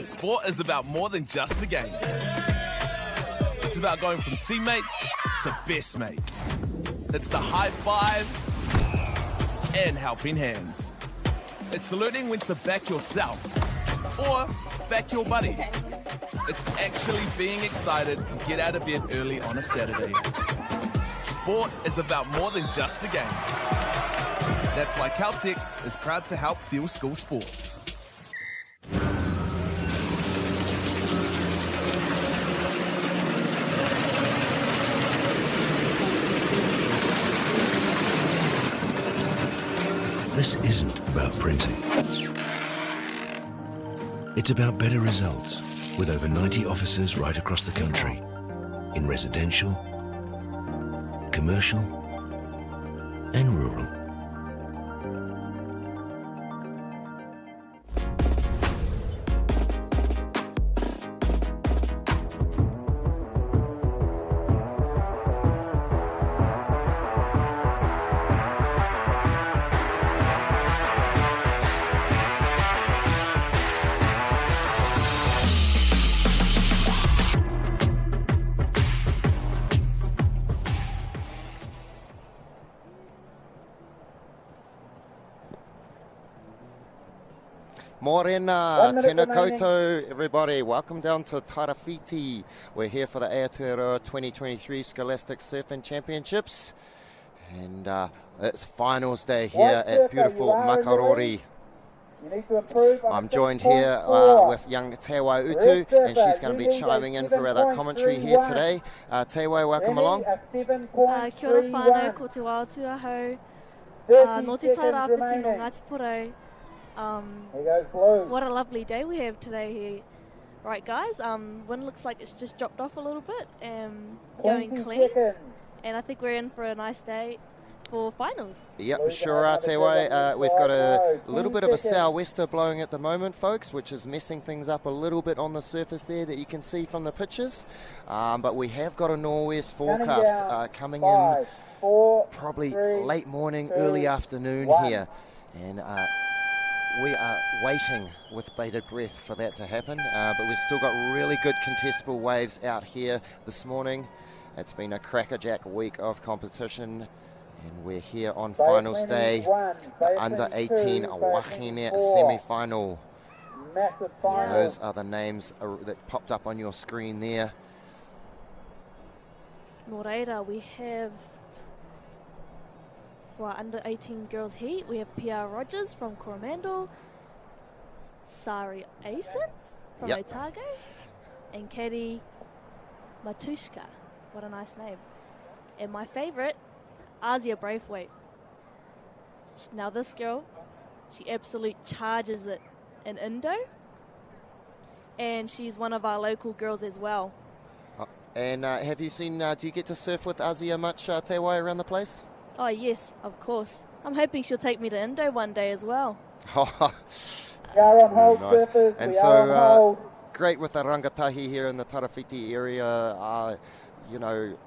Sport is about more than just a game. It's about going from teammates to best mates. It's the high fives and helping hands. It's learning when to back yourself or back your buddies. It's actually being excited to get out of bed early on a Saturday. Sport is about more than just the game. That's why Caltex is proud to help fuel school sports. This isn't about printing. It's about better results with over 90 offices right across the country in residential, commercial and rural. Morena, tēnā koutou, everybody. Welcome down to Tarawhiti. We're here for the Aotearoa 2023 Scholastic Surfing Championships. And it's finals day here at beautiful Makarori. I'm joined here with young Te Wai Utu, and she's going to be chiming in for our commentary here today. Te Wai, welcome along. Kia ora whānau, ko te wā tuahau. Nō te tairāwhiti no Ngāti Porou. What a lovely day we have today here. Right, guys, wind looks like it's just dropped off a little bit and going clean. And I think we're in for a nice day for finals. Yep, sure are, Te Wai. We've got a little bit of a sou'wester blowing at the moment, folks, which is messing things up a little bit on the surface there that you can see from the pictures. But we have got a nor'west forecast coming in probably late morning, early afternoon here. And we are waiting with bated breath for that to happen, but we've still got really good contestable waves out here this morning. It's been a crackerjack week of competition, and we're here on finals day, the under 18 Wahine semi-final. Those are the names that popped up on your screen there. Nō reira, we have, for our under 18 girls heat, we have Pia Rogers from Coromandel, Sari Aisen from Otago, and Katie Matushka. What a nice name. And my favourite, Asia Braithwaite. Now this girl, she absolutely charges it in Indo, and she's one of our local girls as well. And have you seen, do you get to surf with Asia much, Te Wai, around the place? Oh yes, of course. I'm hoping she'll take me to Indo one day as well. Nice. And so great with the rangatahi here in the Tarawhiti area. You know,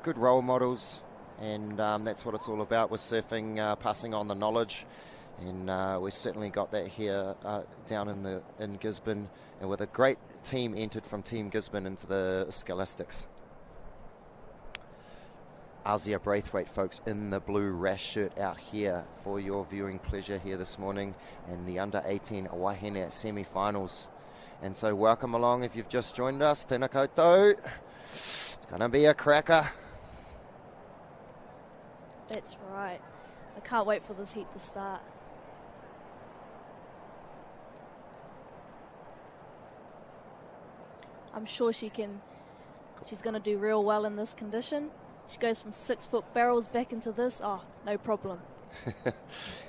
good role models, and that's what it's all about with surfing, passing on the knowledge. And we certainly got that here down in Gisborne, and with a great team entered from Team Gisborne into the Scholastics. Asia Braithwaite, folks, in the blue rash shirt out here for your viewing pleasure here this morning, and the under 18 Wahine semi-finals. And so welcome along if you've just joined us. Tēnā koutou. It's going to be a cracker. That's right. I can't wait for this heat to start. I'm sure she's going to do real well in this condition. She goes from 6-foot barrels back into this. Oh, no problem.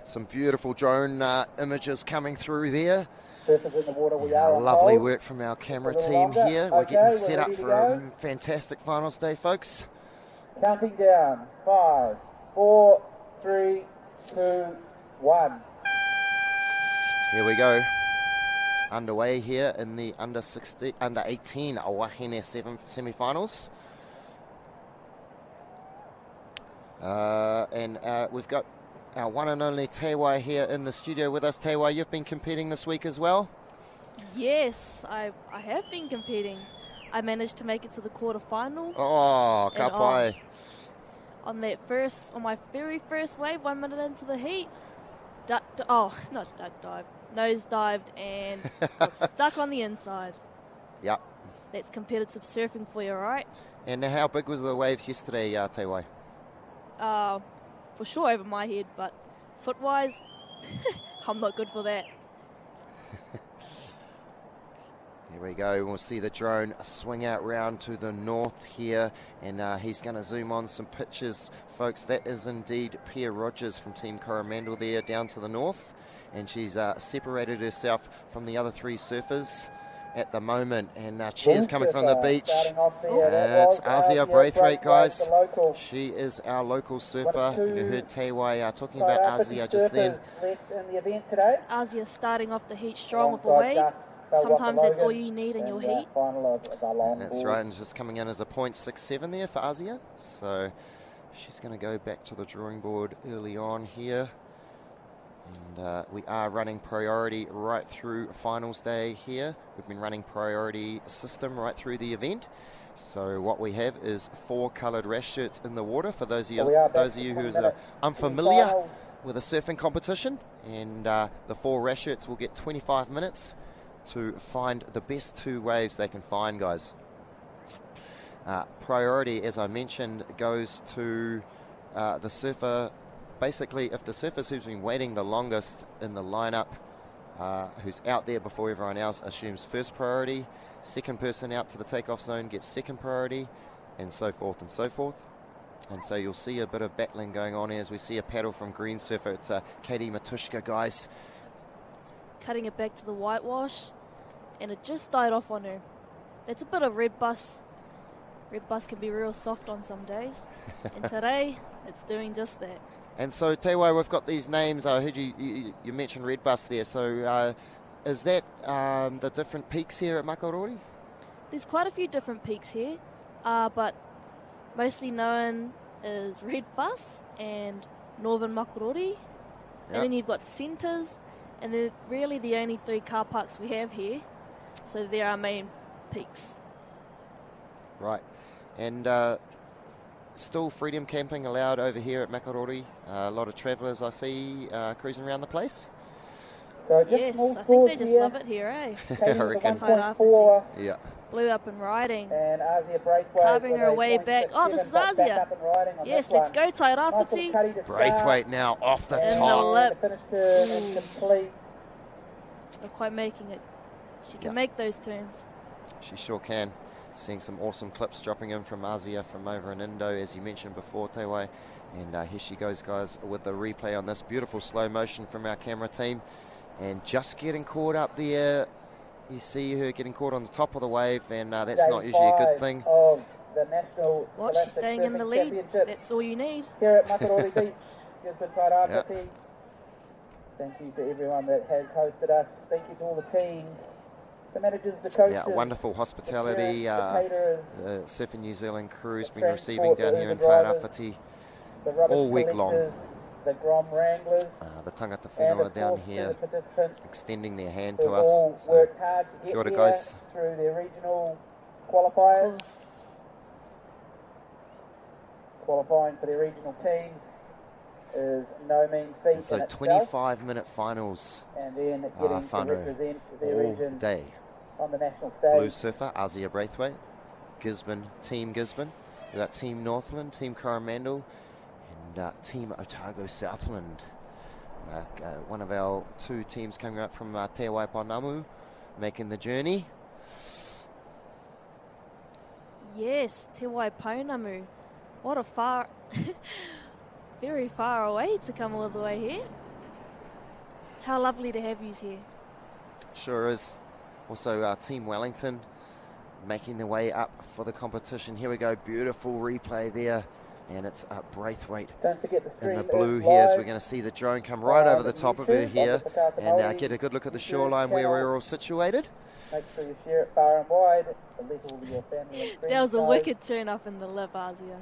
Some beautiful drone images coming through there. Lovely work from our camera team here. We're getting set up for a fantastic finals day, folks. Counting down. 5, 4, 3, 2, 1. Here we go. Underway here in the under 18 Wahine semi-finals. And we've got our one and only Te Wai here in the studio with us. Te Wai, you've been competing this week as well? Yes, I have been competing. I managed to make it to the quarterfinal. Oh, ka pai. On my very first wave, 1 minute into the heat, nose dived and got stuck on the inside. Yep. That's competitive surfing for you, right? And how big was the waves yesterday, Te Wai? For sure over my head, but foot-wise, I'm not good for that. There we go. We'll see the drone swing out round to the north here, and he's going to zoom on some pictures, folks. That is indeed Pia Rogers from Team Coromandel there down to the north, and she's separated herself from the other three surfers at the moment, and cheers coming from the beach. It's Asia Braithwaite, guys. She is our local surfer. You heard Te Wai talking about Asia just then. Asia starting off the heat strong with a wave. Sometimes that's all you need in your heat. That's right, and just coming in as a 0.67 there for Asia. So she's going to go back to the drawing board early on here. And we are running priority right through finals day here. We've been running priority system right through the event. So what we have is 4 coloured rash shirts in the water for those of you who are unfamiliar with a surfing competition. And the 4 rash shirts will get 25 minutes to find the best 2 waves they can find, guys. Priority, as I mentioned, goes to the surfer. Basically, if the surfer who's been waiting the longest in the lineup, who's out there before everyone else, assumes first priority. Second person out to the takeoff zone gets second priority, and so forth and so forth. And so you'll see a bit of battling going on as we see a paddle from Green Surfer. It's Katie Matushka, guys. Cutting it back to the whitewash, and it just died off on her. That's a bit of red bus. Red bus can be real soft on some days, and today it's doing just that. And so, Te Wai, we've got these names. I heard you mentioned red bus there. So is that the different peaks here at Makarori? There's quite a few different peaks here, but mostly known as red bus and northern Makarori. Yep. And then you've got centres, and they're really the only 3 car parks we have here. So they're our main peaks. Right. And still freedom camping allowed over here at Makarori. A lot of travellers I see cruising around the place. So yes, I think they just love it here, eh? I reckon. Yeah. Blue up and riding. And Asia Braithwaite carving her way back. Oh, this is Asia. Yes, let's go, Tairāwhiti. Braithwaite now off the in top. The lip. Not quite making it. She can make those turns. She sure can. Seeing some awesome clips dropping in from Asia from over in Indo, as you mentioned before, Te Wai. And here she goes, guys, with the replay on this beautiful slow motion from our camera team. And just getting caught up there. You see her getting caught on the top of the wave, and that's not usually a good thing. Watch, she's staying in the lead. That's all you need. Here at Makarori Beach, Gisborne, Tairāwhiti. Thank you to everyone that has hosted us. Thank you to all the teams, the managers, the coaches. Yeah, wonderful hospitality. The Surfing New Zealand crew's been receiving down here in Tairāwhiti all week long. The Grom Wranglers, the tangata whenua down here extending their hand to us. So, worked hard to get here guys. Through their regional qualifiers. Qualifying for their regional teams is no mean feat. And so 25-minute finals and then getting to represent their region day. On the national stage. Blue Surfer, Asia Braithwaite, Gisborne, Team Gisborne. We've got Team Northland, Team Coromandel, and Team Otago Southland. One of our 2 teams coming up from Te Waipounamu, making the journey. Yes, Te Waipounamu. What a far, very far away to come all the way here. How lovely to have you here. Sure is. Also Team Wellington making their way up for the competition. Here we go, beautiful replay there. And it's Braithwaite in the blue here, as we're going to see the drone come right over the top of her here and get a good look at the shoreline where we're all situated. Make sure you share it far and wide. Your family and friends. That was a wicked turn up in the lip, Asia.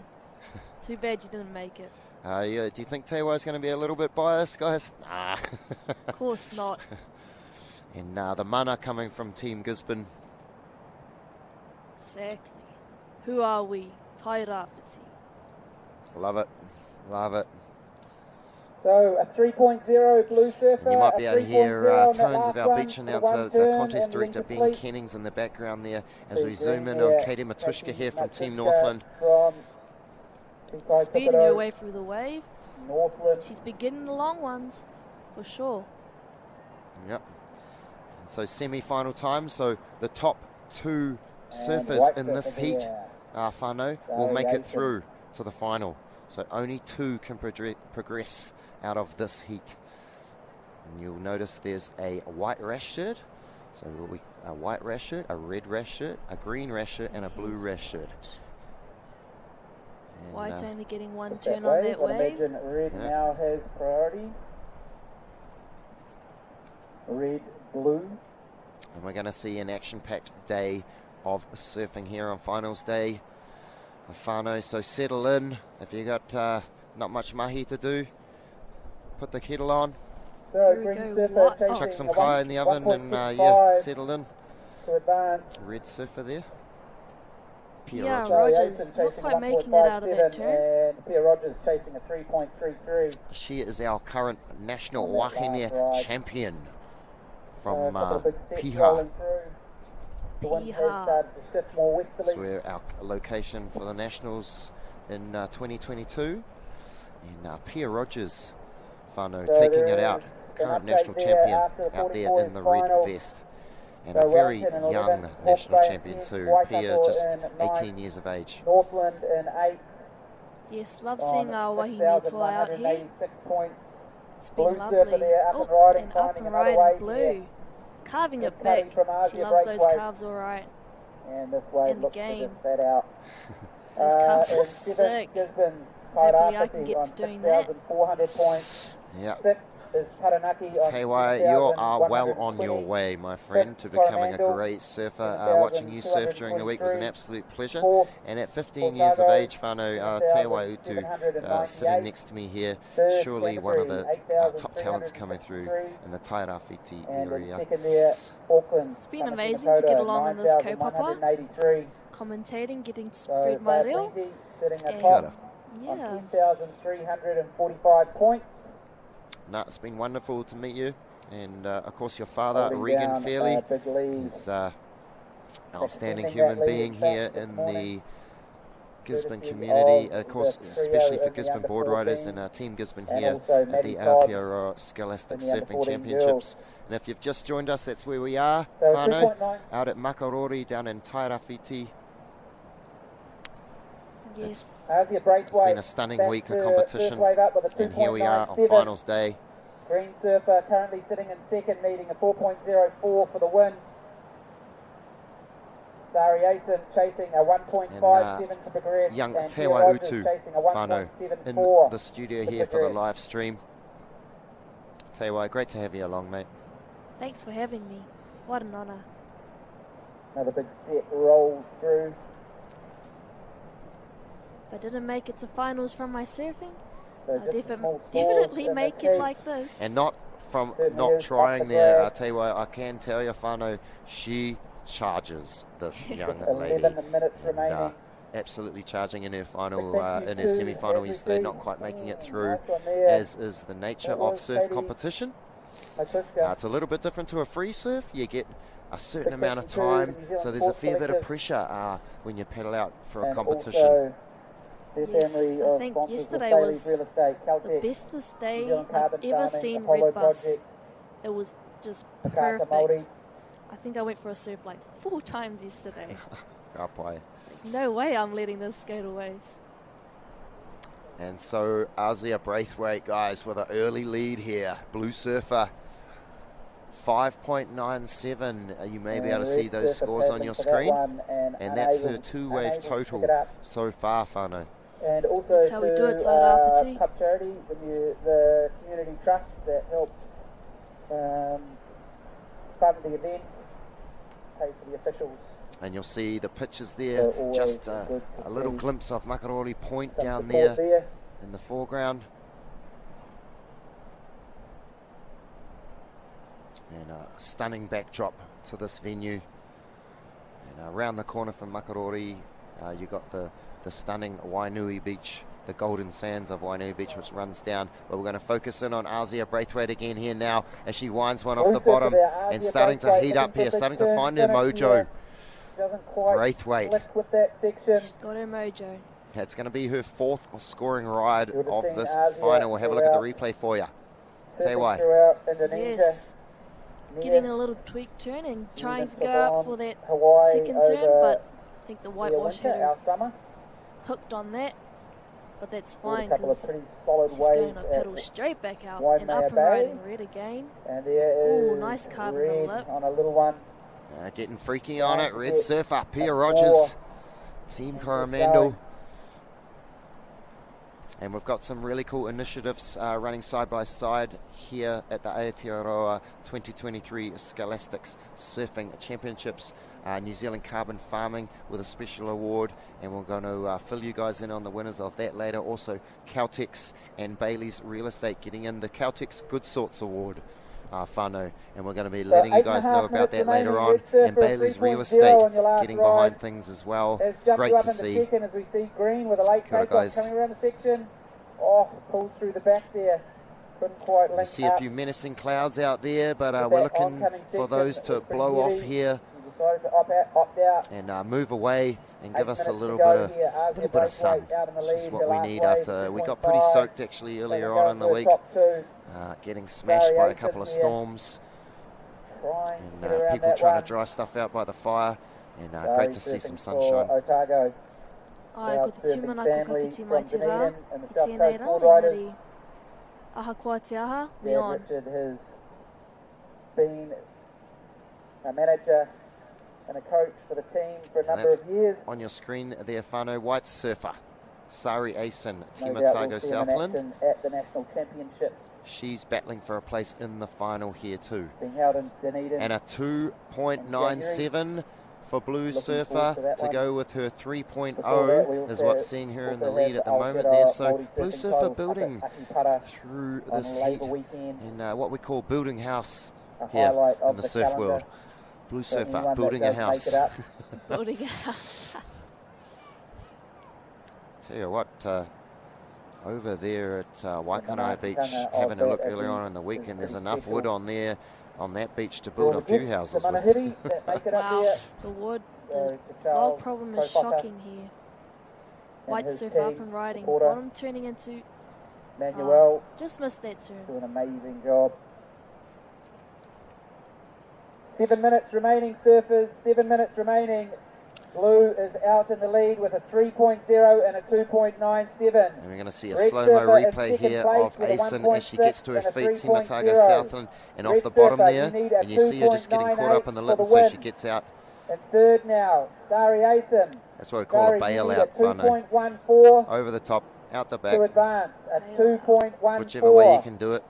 Too bad you didn't make it. Yeah, do you think Te Wai's going to be a little bit biased, guys? Nah. Of course not. And the mana coming from Team Gisborne. Exactly. Who are we? Tairāwhiti. Love it. Love it. So a 3.0 blue surfer. And you might be able to hear tones of our beach announcer. It's our turn, contest director, Ben Kennings, in the background there as we zoom in on Katie Matushka here from Team Northland. Speeding her way through the wave. Northland. She's beginning the long ones, for sure. Yep. And so semi-final time. So the top 2 surfers in this heat, whānau, will make it through to the final. So only 2 can progress out of this heat. And you'll notice there's a white rash shirt. So a white rash shirt, a red rash shirt, a green rash shirt, and a blue rash shirt. And, White's only getting 1 turn on that wave. Imagine red now has priority. Red, blue. And we're going to see an action-packed day of surfing here on finals day. Whānau, so settle in. If you got not much mahi to do, put the kettle on, chuck some kai in the oven, and settle in. Red surfer there. Pia Rogers not quite making it out of that turn. Pia Rogers chasing a 3.33. She is our current national wahine champion from Piha. So we're our location for the Nationals in 2022. And Pia Rogers, whānau, taking it out. Current national champion out there in the red vest. And a very young national champion too. Pia, just 18 years of age. Northland in 8. Yes, love seeing our wahine toa out here. It's been lovely. And up and riding blue. Carving it back. She loves those calves all right. And this way in the game. Out. Those calves are sick. Hopefully I can get to doing that. 400 points. Yeah. Tewa, you are well on your way, my friend, to becoming a great surfer. Watching you surf during the week was an absolute pleasure. And at 15 years of age, whānau, Tewa Utu, sitting next to me here, surely one of the top talents coming through in the Tairāwhiti area. It's been amazing to get along in this kaupapa, commentating, getting to spread my reo. Kia Yeah. 2,345 points. No, it's been wonderful to meet you. And, of course, your father, Regan Fairley, is outstanding human being here in the Gisborne community. Of course, especially for Gisborne board riders and Team Gisborne here at the Aotearoa Scholastic Surfing Championships. And if you've just joined us, that's where we are, whānau, out at Makarori down in Tairāwhiti. Yes. It's been a stunning week of competition, and here we are on finals day. Green surfer currently sitting in second, needing a 4.04 for the win. Sari Asen chasing a 1.57 to progress. Young and Tewa Utu, whānau, in the studio here for the live stream. Tewa, great to have you along, mate. Thanks for having me. What an honour. Another big set rolls through. If I didn't make it to finals from my surfing, So I'll just definitely make it like this. And not from not trying there, I'll tell you what, I can tell you, whānau, she charges this young lady. 11 minutes remaining. Absolutely charging in her final, in her semi-final yesterday, not quite making it through, as is the nature of surf competition. It's a little bit different to a free surf. You get a certain amount of time, so there's a fair bit of pressure when you pedal out for a competition. Yes, I think yesterday was the bestest day I've ever seen Red Bus. It was just perfect. I think I went for a surf like 4 times yesterday. No way I'm letting this go to waste. And so Azia Braithwaite, guys, with an early lead here. Blue surfer, 5.97. You may be able to see those scores on your screen. And that's her 2-wave total so far, whānau. And also that's how we do it, Tairāwhiti. Cup Charity, the community trust that helped fund the event, pay for the officials. And you'll see the pictures there, just a little glimpse of Makarori Point down there in the foreground. And a stunning backdrop to this venue. And around the corner from Makarori, you got the stunning Wainui Beach, the golden sands of Wainui Beach, which runs down. But we're going to focus in on Asia Braithwaite again here now as she winds one off the bottom and starting to heat up here, starting to find her mojo. Braithwaite. She's got her mojo. It's going to be her 4th scoring ride of this final. We'll have a look at the replay for you. Tell you why. Yes. Getting a little tweak turn and trying to go up for that second turn, but I think the whitewash had her hooked on that. But that's fine because she's going to pedal straight back out and up and riding red again. Ooh, nice carbon on the lip. On a little one. Getting freaky on it. Red surfer, Pia Rogers, Team Coromandel. And we've got some really cool initiatives running side by side here at the Aotearoa 2023 Scholastics Surfing Championships. New Zealand Carbon Farming with a special award, and we're going to fill you guys in on the winners of that later. Also, Caltex and Bailey's Real Estate getting in the Caltex Good Sorts Award. Whānau, and we're going to be letting you guys know about that later on. And Bailey's Real Estate getting behind things as well. Great to see. As we see Green with a late takeoff coming around the section. Oh, pulled through the back there. Couldn't quite link up. See a few menacing clouds out there, but we're looking for those to blow off here and move away and give us a little bit of sun, which is what we need after we got pretty soaked actually earlier on in the week. Getting smashed by a couple of storms and people trying to dry stuff out by the fire, and great to see some sunshine. Ai, ko te tūmanako ka whiti mai te rā, ki tēnei rā, engari ahakoa te aha, we on. Richard has been a manager and a coach for the team for a number of years. On your screen there, whānau, white surfer, Sari Asen, Team Otago Southland. At the National Championships. She's battling for a place in the final here too. Being held in Dunedin. And a 2.97 for Blue Surfer to go with her 3.0 is what's seeing her in the lead at the moment there. So Blue Surfer building through this heat in what we call building house here in the surf world. Blue Surfer building a house. Building a house. Tell you what, over there at Waikanae Beach, having a look earlier on in the weekend, there's enough wood on there, on that beach, to build a few houses with. Wow, the wood, the log problem is shocking here. White surfer up and riding, bottom turning into Manuel. Just missed that turn. Doing an amazing job. 7 minutes remaining, surfers, 7 minutes remaining. Blue is out in the lead with a 3.0 and a 2.97. And we're going to see a slow-mo replay here of Asen as she gets to her feet, Team Otago Southland, and off the bottom there. And you see her just getting caught up in the lip, and so she gets out. And third now, Sari Asen. That's what we call a bailout, whānau. Over the top, out the back. To advance, a 2.14. Whichever way you can do it.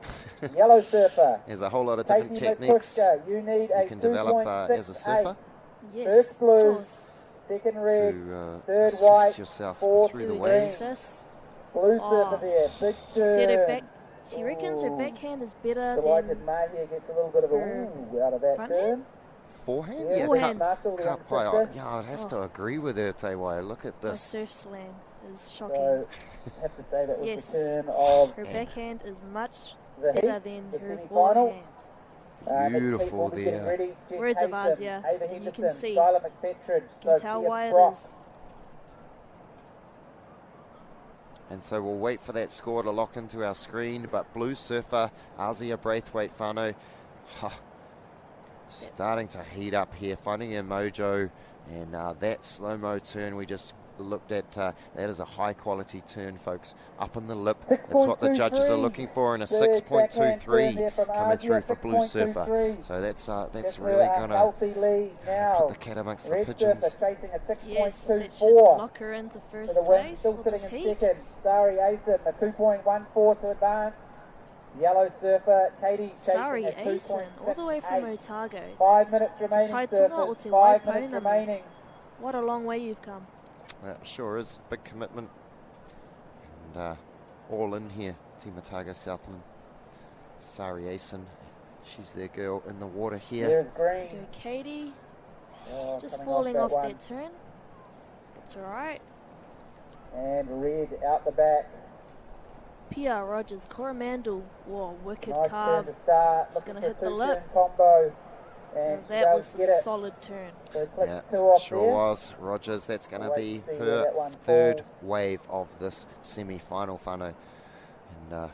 Yellow surfer. There's a whole lot of different techniques you can develop as a surfer. Yes, first blue. Second red, third white, yourself fourth through the waves. Blue surfer there, big she said her back. She reckons her backhand is better than Mahia gets a little bit of a ooh out of that turn. Forehand? Yeah, forehand. Can't play on. Yeah, I'd have to agree with her, Tewai. Look at this. The surf slam is shocking. So, I have to say that was yes. the turn of her backhand is much the better than her forehand. Beautiful there. Words of Asia, and you can see, you can tell why it is. And so we'll wait for that score to lock into our screen, but Blue Surfer, Asia Braithwaite whānau, starting to heat up here, finding her mojo, and that slow-mo turn we just looked at, that is a high-quality turn, folks, up in the lip. That's what the judges are looking for, and a 6.23 coming through for Blue Surfer. So that's really going to put the cat amongst the pigeons. Yes, that should lock her into first place for this heat. Sari Asen, a 2.14 to advance. Yellow surfer, Katie Sari Asen, all the way from Otago. 5 minutes remaining, surfers. 5 minutes remaining. What a long way you've come. That sure is. Big commitment. And all in here. Team Otago Southland. Sari Asen She's their girl in the water here. There's green. Go Katie. Oh, Just coming falling off one. that turn. That's alright. And red out the back. PR Rogers, Coromandel. Whoa, wicked Nice carve. turn to start. Just Looking gonna for hit the two-turn lip. combo. And she That does was get a it. solid turn. So click Yeah, 2 off sure there. was. Rogers, that's going to We'll be wait to see where that her one third falls. wave of this semi-final, whānau. And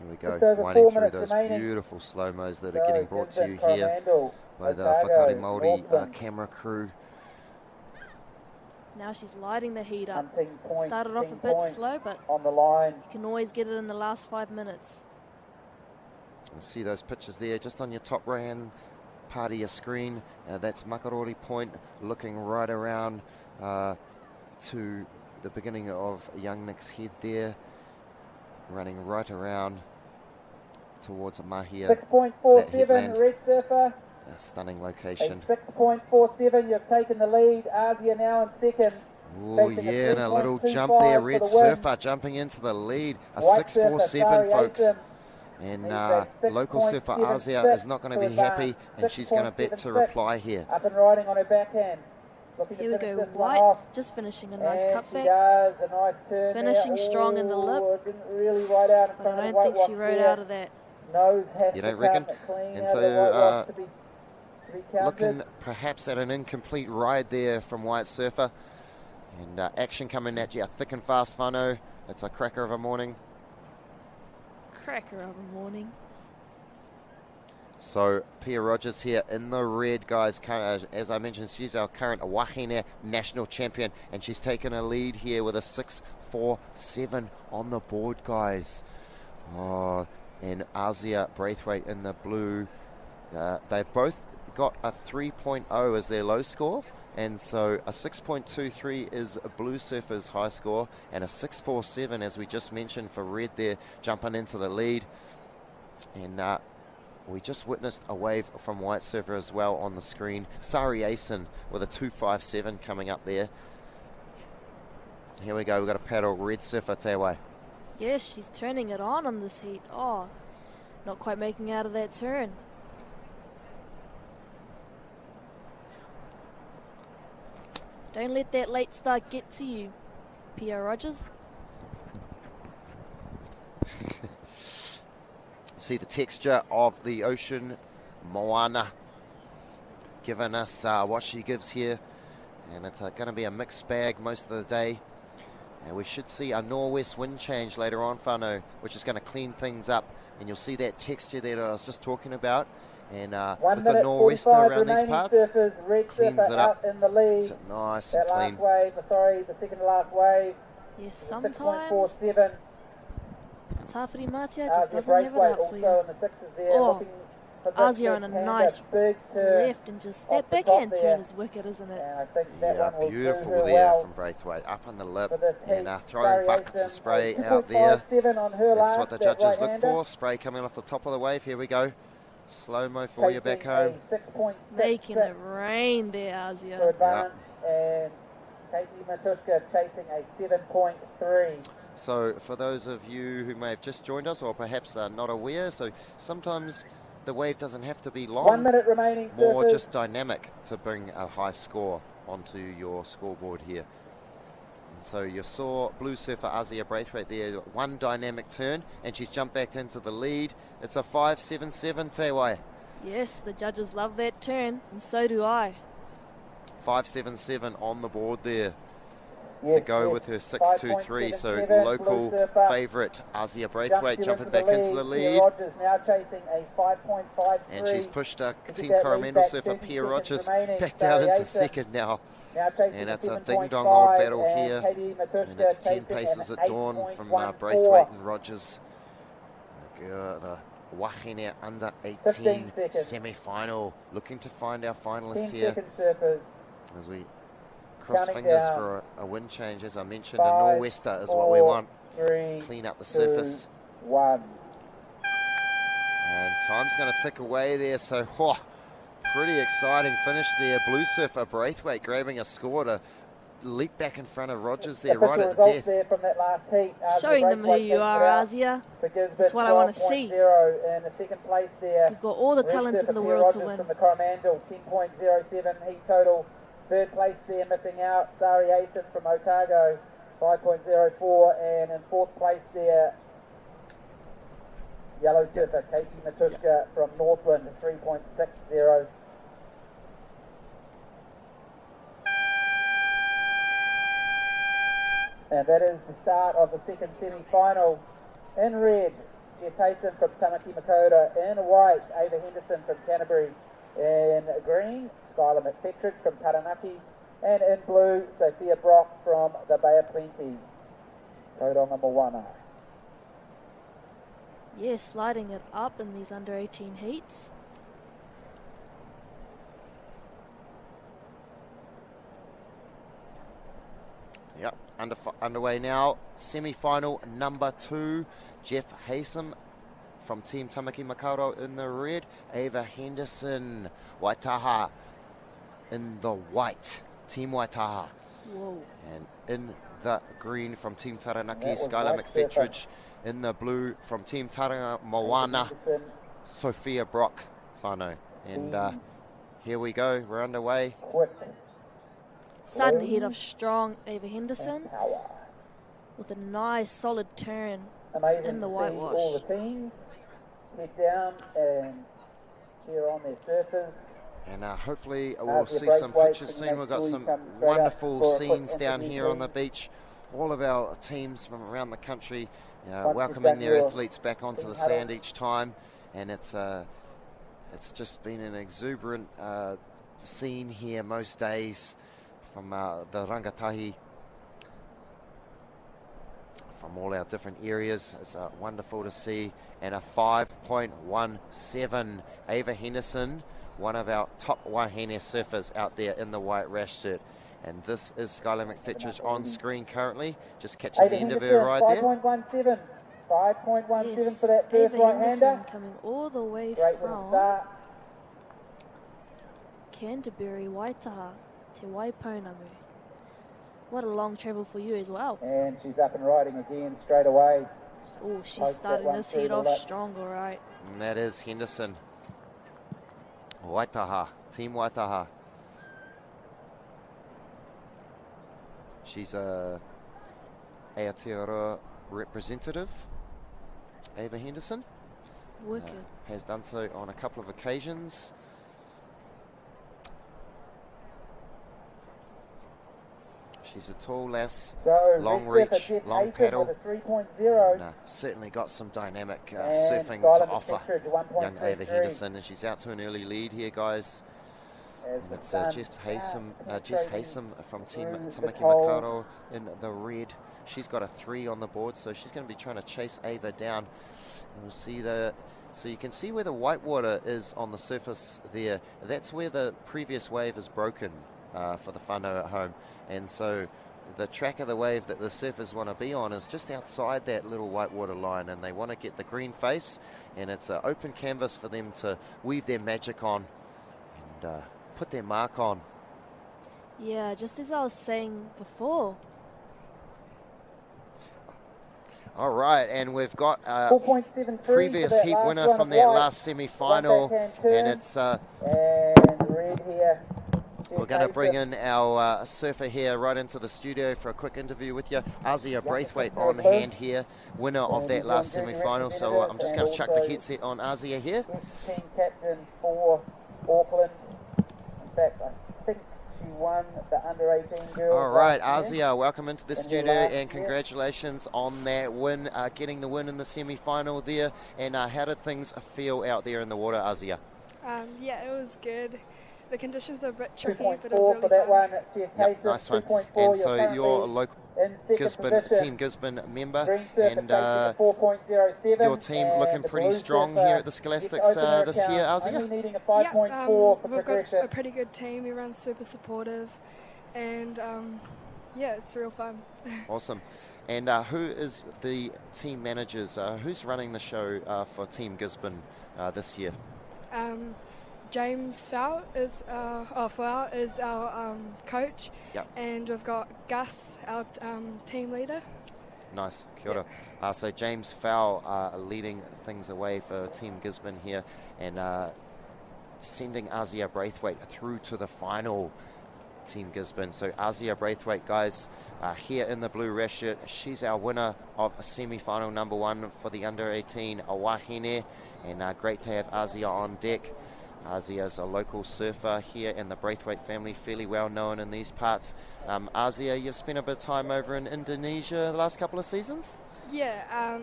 here we Just go, over 4 winding through minutes those remaining. beautiful slow-mos that So are getting brought to you Gisborne, here Coromandel, by the Otago, Whakaari Māori Northland. camera crew. Now she's lighting the heat up. Hunting point, Started off a 10 bit points slow, but on the line. you can always get it in the last 5 minutes. You'll see those pictures there just on your top right-hand part of your screen. That's Makarori Point, looking right around to the beginning of Young Nick's Head there, running right around towards Mahia. 6.47, Red Surfer. A stunning A location. 6.47, you've taken the lead. Asia now in second. Oh Facing a yeah, and a little 3.25 jump there. for Red the win. Surfer jumping into the lead. A White Surfer, 6.47, Sari folks. Asim. And He's at local surfer 6.76 Asia is not going to to be happy, advance. and she's going to bet to 6.76. reply here. Up and riding on her backhand. Looking to Here we finish go, this one White, off. just finishing a nice And cutback. she does a nice turn Finishing there. strong in the lip. Ooh, didn't really ride out in But front I of don't the think she white rode there. out of that. Nose has You to don't reckon? come clean And out so, of the white rock to be counted. Looking perhaps at an incomplete ride there from White Surfer. And action coming at you thick and fast, whānau. It's a cracker of a morning. Cracker of a morning. So Pia Rogers here in the red, guys. As I mentioned, she's our current Wahine national champion, and she's taken a lead here with a 6.47 on the board, guys. Oh, and Asia Braithwaite in the blue. They've both got a 3.0 as their low score, and so a 6.23 is a Blue Surfer's high score, and a 6.47, as we just mentioned, for Red there, jumping into the lead. And we just witnessed a wave from White Surfer as well on the screen. Sari Asin with a 2.57 coming up there. Here we go, we've got a paddle, Red Surfer te away. Yes, she's turning it on this heat. Oh, not quite making out of that turn. Don't let that late start get to you, Pia Rogers. See the texture of the ocean, Moana, giving us what she gives here. And it's going to be a mixed bag most of the day. And we should see a northwest wind change later on, whānau, which is going to clean things up. And you'll see that texture that I was just talking about. And with the nor'wester around these parts, cleans it up. In the lead. It's nice That and clean. last wave, the second to last wave. Yes, sometimes 6.47. Tawhiri Matia just Asia doesn't have it Braithwaite out for you. also in the sixes there. Oh, looking for this Asia on a left-hander. nice Big turn. left and just off that the backhand top turn there. is wicked, isn't it? And I think that Yeah, one will beautiful do her there well from Braithwaite, up on the lip, for this heat. and throwing buckets of Variation, spray a out there. 2.57 on her That's last, what the that judges look right-hander. for. Spray coming off the top of the wave. Here we go. Slow-mo for you back Chasing home. a 6.66 Making it rain there, to Asia. advance, and Katie Matushka chasing a 7.3. So for those of you who may have just joined us or perhaps are not aware, so sometimes the wave doesn't have to be 1 long, minute remaining. more surfers. just dynamic to bring a high score onto your scoreboard here. And so you saw Blue Surfer Asia Braithwaite there, one dynamic turn, and she's jumped back into the lead. It's a 5.77 te away. Yes, the judges love that turn, and so do I. 5.77 on the board there. Yes, To go yes. with her 6.23, so 5.77, local Blue Surfer. favourite Asia Braithwaite Jumps jumping back into the Pia lead, Rogers now chasing a 5.53. and she's pushed To Team get that Coromandel lead back, surfer 30 Pia seconds Rogers remaining. back down into Variation second now, Now chasing and a it's a 7.5, ding-dong old battle and here, Katie Matushka and it's 10 chasing paces an at dawn from 8.14. Braithwaite and Rogers. The Wahine under 18 15 seconds. semi-final, looking to find our 10 finalists here seconds, surfers. as we cross Counting fingers down. for a wind change. As I mentioned, a 5, nor'wester is what we 4, want. 3, Clean up the 2, surface. 1. And time's going to tick away there, so pretty exciting finish there. Blue Surfer Braithwaite grabbing a score to leap back in front of Rogers there, right at the death. There from that last heat. Showing them who you are, Asia. That's what I want to see. In the second place there. You've got all the talent in the world to win. From the Coromandel, 10.07 heat total. Third place there, missing out, Sari Asen from Otago, 5.04. And in fourth place there, Yellow Surfer, Katie Matushka from Northland, 3.60. And that is the start of the second semi-final. In red, Jess Hayson from Tamaki Makaurau. In white, Ava Henderson from Canterbury. In green, Skylar McFetrick from Taranaki. And in blue, Sophia Brock from the Bay of Plenty. Tauranga Moana. Yeah, sliding it up in these under 18 heats. Yep, underway now. Semi-final number 2. Jeff Haysom from Team Tamaki Makaurau in the red. Ava Henderson, Waitaha in the white. Team Waitaha. Whoa. And in the green from Team Taranaki, Skylar McFettridge. In the blue from Team Tauranga Moana, Sophia Brock whānau. And here we go, we're underway. Starting to head off strong, Ava Henderson, with a nice solid turn in the whitewash. All the teams head down and cheer on their surfers. And hopefully we'll see some pictures soon. We've got some wonderful scenes down here on the beach. All of our teams from around the country welcoming their athletes back onto the sand each time. And it's just been an exuberant scene here most days from the rangatahi, from all our different areas. It's wonderful to see. And a 5.17, Ava Henderson, one of our top wahine surfers out there in the white rash cert. And this is Skylar McFettridge on screen currently, just catching Ava the end of Henderson, her ride there. 5.17. 5.17 Yes, for that first Ava right-hander. Henderson coming all the way Great from start. Canterbury, Waitaha, Te Waipounamu. What a long travel for you as well. And she's up and riding again straight away. Oh, she's Post that starting one this through heat the off left. strong, all right. And that is Henderson. Waitaha, Team Waitaha. She's a Aotearoa representative, Ava Henderson. Wicked. Has done so on a couple of occasions. She's a tall lass, So long red reach, surfer Jess long Hayson paddle. with a 3.0. And, certainly got some dynamic And surfing Skylar to offer, McFettridge, young Ava 1.33. Henderson, and she's out to an early lead here, guys. As And the it's sun Jess Haysom penetrating from Team through the Tamaki cold. Makaurau in the red. She's got a 3 on the board, so she's going to be trying to chase Ava down. And we'll see so you can see where the whitewater is on the surface there. That's where the previous wave is broken for the whānau at home. And so the track of the wave that the surfers want to be on is just outside that little whitewater line, and they want to get the green face, and it's an open canvas for them to weave their magic on and put their mark on. Yeah, just as I was saying before. All right, and we've got a 4.73 previous for that heat last winner run from of that white. last semi-final, One backhand turn. and it's And red here. we're going to bring in our surfer here right into the studio for a quick interview with you. Azia Braithwaite on hand here, winner of that last semi-final. So I'm just going to chuck the headset on Azia here. Team captain for Auckland. In fact, I think she won the under-18 girls. All right, last year. Azia, welcome into the In her studio, last and year. congratulations on that win, getting the win in the semi-final there. And how did things feel out there in the water, Azia? Yeah, it was good. The conditions are a bit tricky, but it 2.4 was for really that fun. one. Jess Yep, Hayson, nice one. 2.4. And so currently you're a local in second Gisborne, position. Team Gisborne member, Green surfer and chasing a 4.07, your team and looking the pretty blue strong surfer here at the gets Scholastics open her this year, account, Azia? only needing a Yeah, 5.4 for we've got progression. a pretty good team. Everyone's super supportive, and yeah, it's real fun. Awesome. And who is the team managers? Who's running the show for Team Gisborne this year? James Fowl is our coach, and we've got Gus, our team leader. Nice, kia ora. So James Fowl leading things away for Team Gisborne here, and sending Azia Braithwaite through to the final, Team Gisborne. So Azia Braithwaite, guys, here in the blue rash shirt, she's our winner of semi-final number 1 for the under-18 Wahine, and great to have Azia on deck. Azia's a local surfer here in the Braithwaite family, fairly well known in these parts. Azia, you've spent a bit of time over in Indonesia the last couple of seasons? Yeah,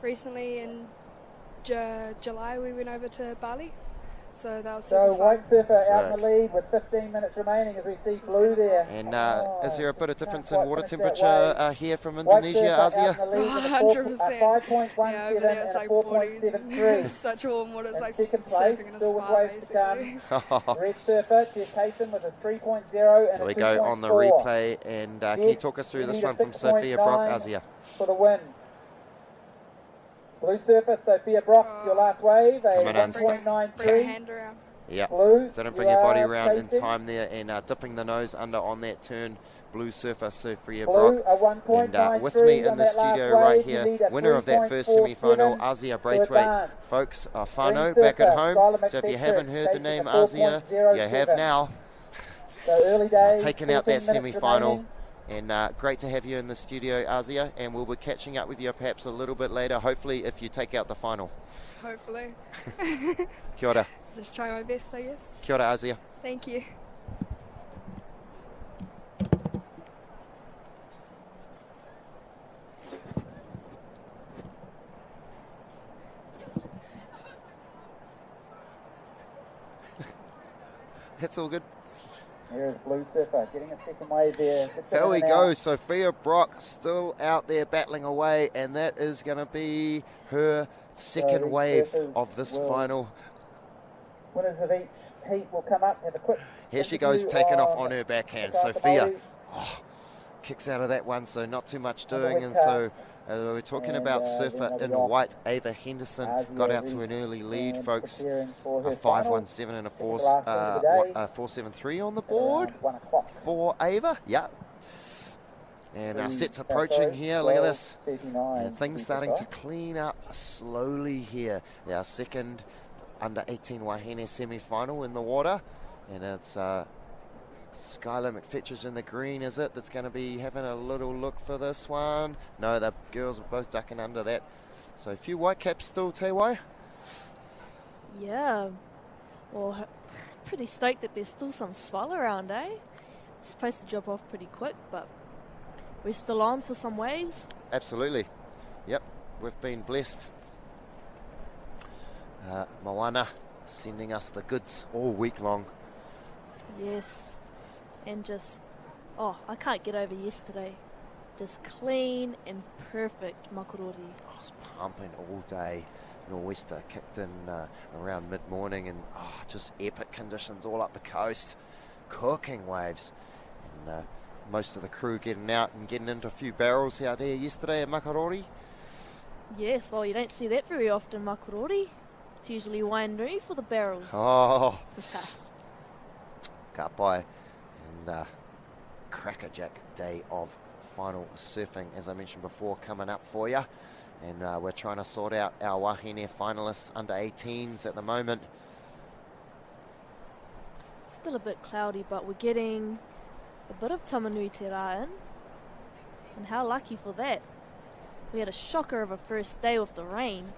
recently in July we went over to Bali. So that was super fun. White surfer out in the lead with 15 minutes remaining as we see blue there. And is there a bit of difference in water temperature here from Indonesia, Azia? 100%. Yeah, over there it's like 40s. Such warm water, it's like surfing in a spa basically. Red surfer, Jason with a 3.0 and Here we go on the replay, and can you talk us through this one from Sophia Brock, Azia? For the win. Blue surfer, Sophia Brock, your last wave, a 1.93. Yeah, Blue, didn't bring your body around in time there, and dipping the nose under on that turn. Blue surfer, Sophia Brock. And with me in the studio right here, winner of that first semi-final, Azia Braithwaite. Folks, whānau back at home. So if you haven't heard the name Azia, you have now. Taken out that semi-final. And great to have you in the studio, Azia, and we'll be catching up with you perhaps a little bit later, hopefully if you take out the final. Hopefully. Kia ora. Just try my best, I guess. Kia ora, Azia. Thank you. That's all good. Here's Blue Surfer getting a second wave there. Here we go. Sophia Brock still out there battling away, and that is going to be her second wave of this final. Winners of each heat will come up, have a quick. Here she goes, taking off on her backhand. Sophia kicks out of that one, so not too much doing, and so we're talking about surfer in white. Ava Henderson got out to an early lead, folks. A 5.17 and a 4.73 on the board for Ava. Yeah. And sets approaching here. Look at this. And things starting to clean up slowly here. Our second under 18 Wahine semi-final in the water. And it's Skylar McFetcher's in the green, is it? That's going to be having a little look for this one. No, the girls are both ducking under that. So a few white caps still, Tewai. Yeah. Well, pretty stoked that there's still some swell around, eh? It's supposed to drop off pretty quick, but we're still on for some waves. Absolutely. Yep, we've been blessed. Moana sending us the goods all week long. Yes. And just, I can't get over yesterday. Just clean and perfect makarori. I was pumping all day. Nor'wester kicked in around mid-morning, and just epic conditions all up the coast. Cooking waves. And most of the crew getting out and getting into a few barrels out there yesterday at Makarori. Yes, well, you don't see that very often, Makarori. It's usually Wainui for the barrels. Oh. Ka pai. And crackerjack day of final surfing, as I mentioned before, coming up for you. And we're trying to sort out our Wahine finalists under 18s at the moment. Still a bit cloudy, but we're getting a bit of tamanui te rā in. And how lucky for that. We had a shocker of a first day with the rain.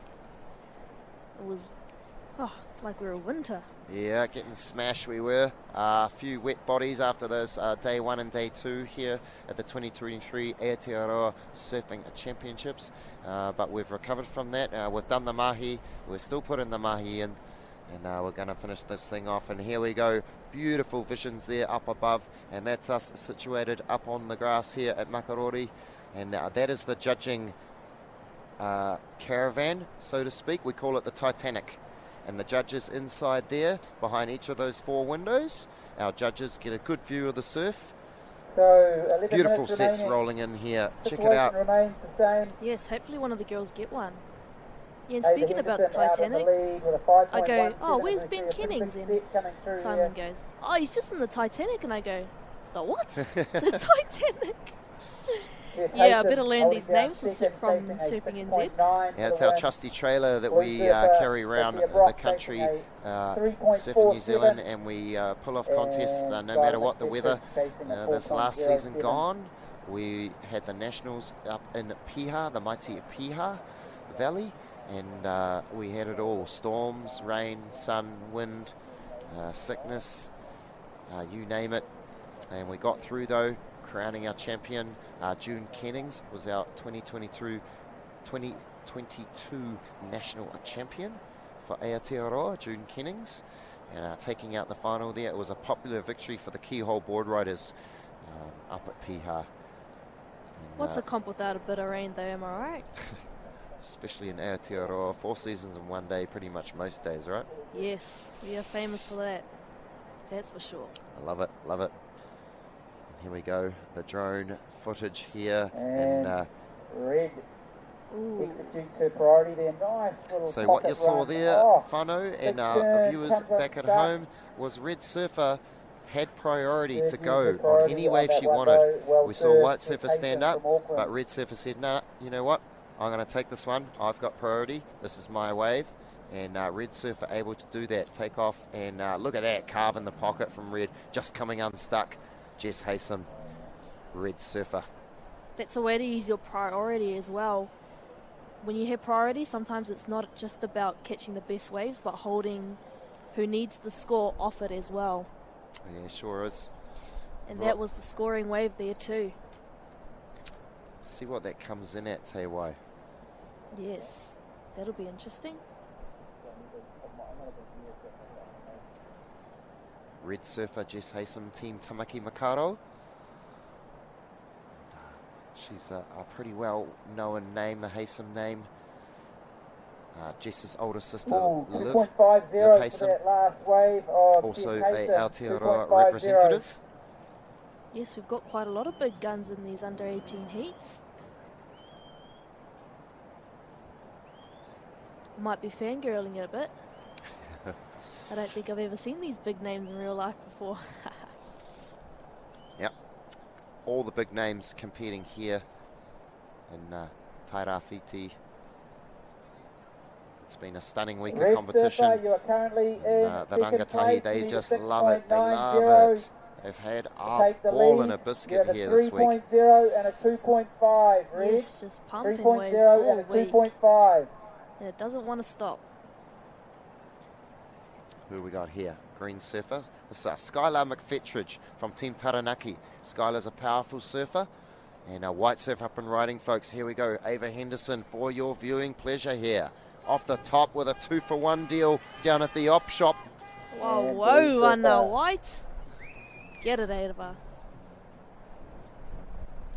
It was, like we were winter. Yeah, getting smashed we were. A few wet bodies after those day 1 and day 2 here at the 2023 Aotearoa Surfing Championships. But we've recovered from that. We've done the mahi. We're still putting the mahi in. And we're going to finish this thing off. And here we go. Beautiful visions there up above. And that's us situated up on the grass here at Makarori. And that is the judging caravan, so to speak. We call it the Titanic. And the judges inside there, behind each of those 4 windows. Our judges get a good view of the surf. So beautiful sets rolling in here. Check it out. Remains the same. Yes, hopefully one of the girls get one. Yeah, and speaking about the Titanic, I go, oh, where's Ben Kennings? And Simon goes, oh, he's just in the Titanic. And I go, the what? The Titanic? Yeah, I better learn these names from Surfing NZ. Yeah, it's our trusty trailer that we carry around the country, Surfing New Zealand, and we pull off contests no matter what the weather. This last season gone, we had the Nationals up in Piha, the mighty Piha Valley, and we had it all: storms, rain, sun, wind, sickness, you name it. And we got through though, crowning our champion. June Kennings was our 2022 national champion for Aotearoa, June Kennings, and taking out the final there. It was a popular victory for the keyhole board riders up at Piha. And, what's a comp without a bit of rain though, am I right? Especially in Aotearoa, 4 seasons in one day, pretty much most days, right? Yes, we are famous for that. That's for sure. I love it, love it. Here we go, the drone footage here, and red executes her priority there. Nice little so what you saw there, whānau, and viewers back at home, was Red Surfer had priority to go on any wave she wanted. We saw White Surfer stand up, but Red Surfer said, nah, you know what, I'm going to take this one, I've got priority, this is my wave. And Red Surfer able to do that, take off, and look at that, carve in the pocket from Red, just coming unstuck. Jess Haysom, Red Surfer. That's a way to use your priority as well. When you have priority, sometimes it's not just about catching the best waves, but holding who needs the score off it as well. Yeah, sure is. And that was the scoring wave there too. See what that comes in at, Te Wai. Yes, that'll be interesting. Red Surfer, Jess Haysom, Team Tamaki Makaurau. She's a pretty well-known name, the Haysom name. Jess's older sister, Liv Haysom, also a Aotearoa representative. Yes, we've got quite a lot of big guns in these under-18 heats. Might be fangirling it a bit. I don't think I've ever seen these big names in real life before. Yep. All the big names competing here in Tairāwhiti. It's been a stunning week of competition. The rangatahi, they just love it. They love it. They've had a ball and a biscuit here this week. 3.0 and a 2.5. Yes, just pumping waves all week. 2.5. And it doesn't want to stop. Who we got here? Green Surfer. This is Skylar McFetridge from Team Taranaki. Skylar's a powerful surfer. And a White Surfer up and riding, folks. Here we go. Ava Henderson for your viewing pleasure here. Off the top with a 2-for-1 deal down at the op shop. Whoa, Anna White. Get it, Ava.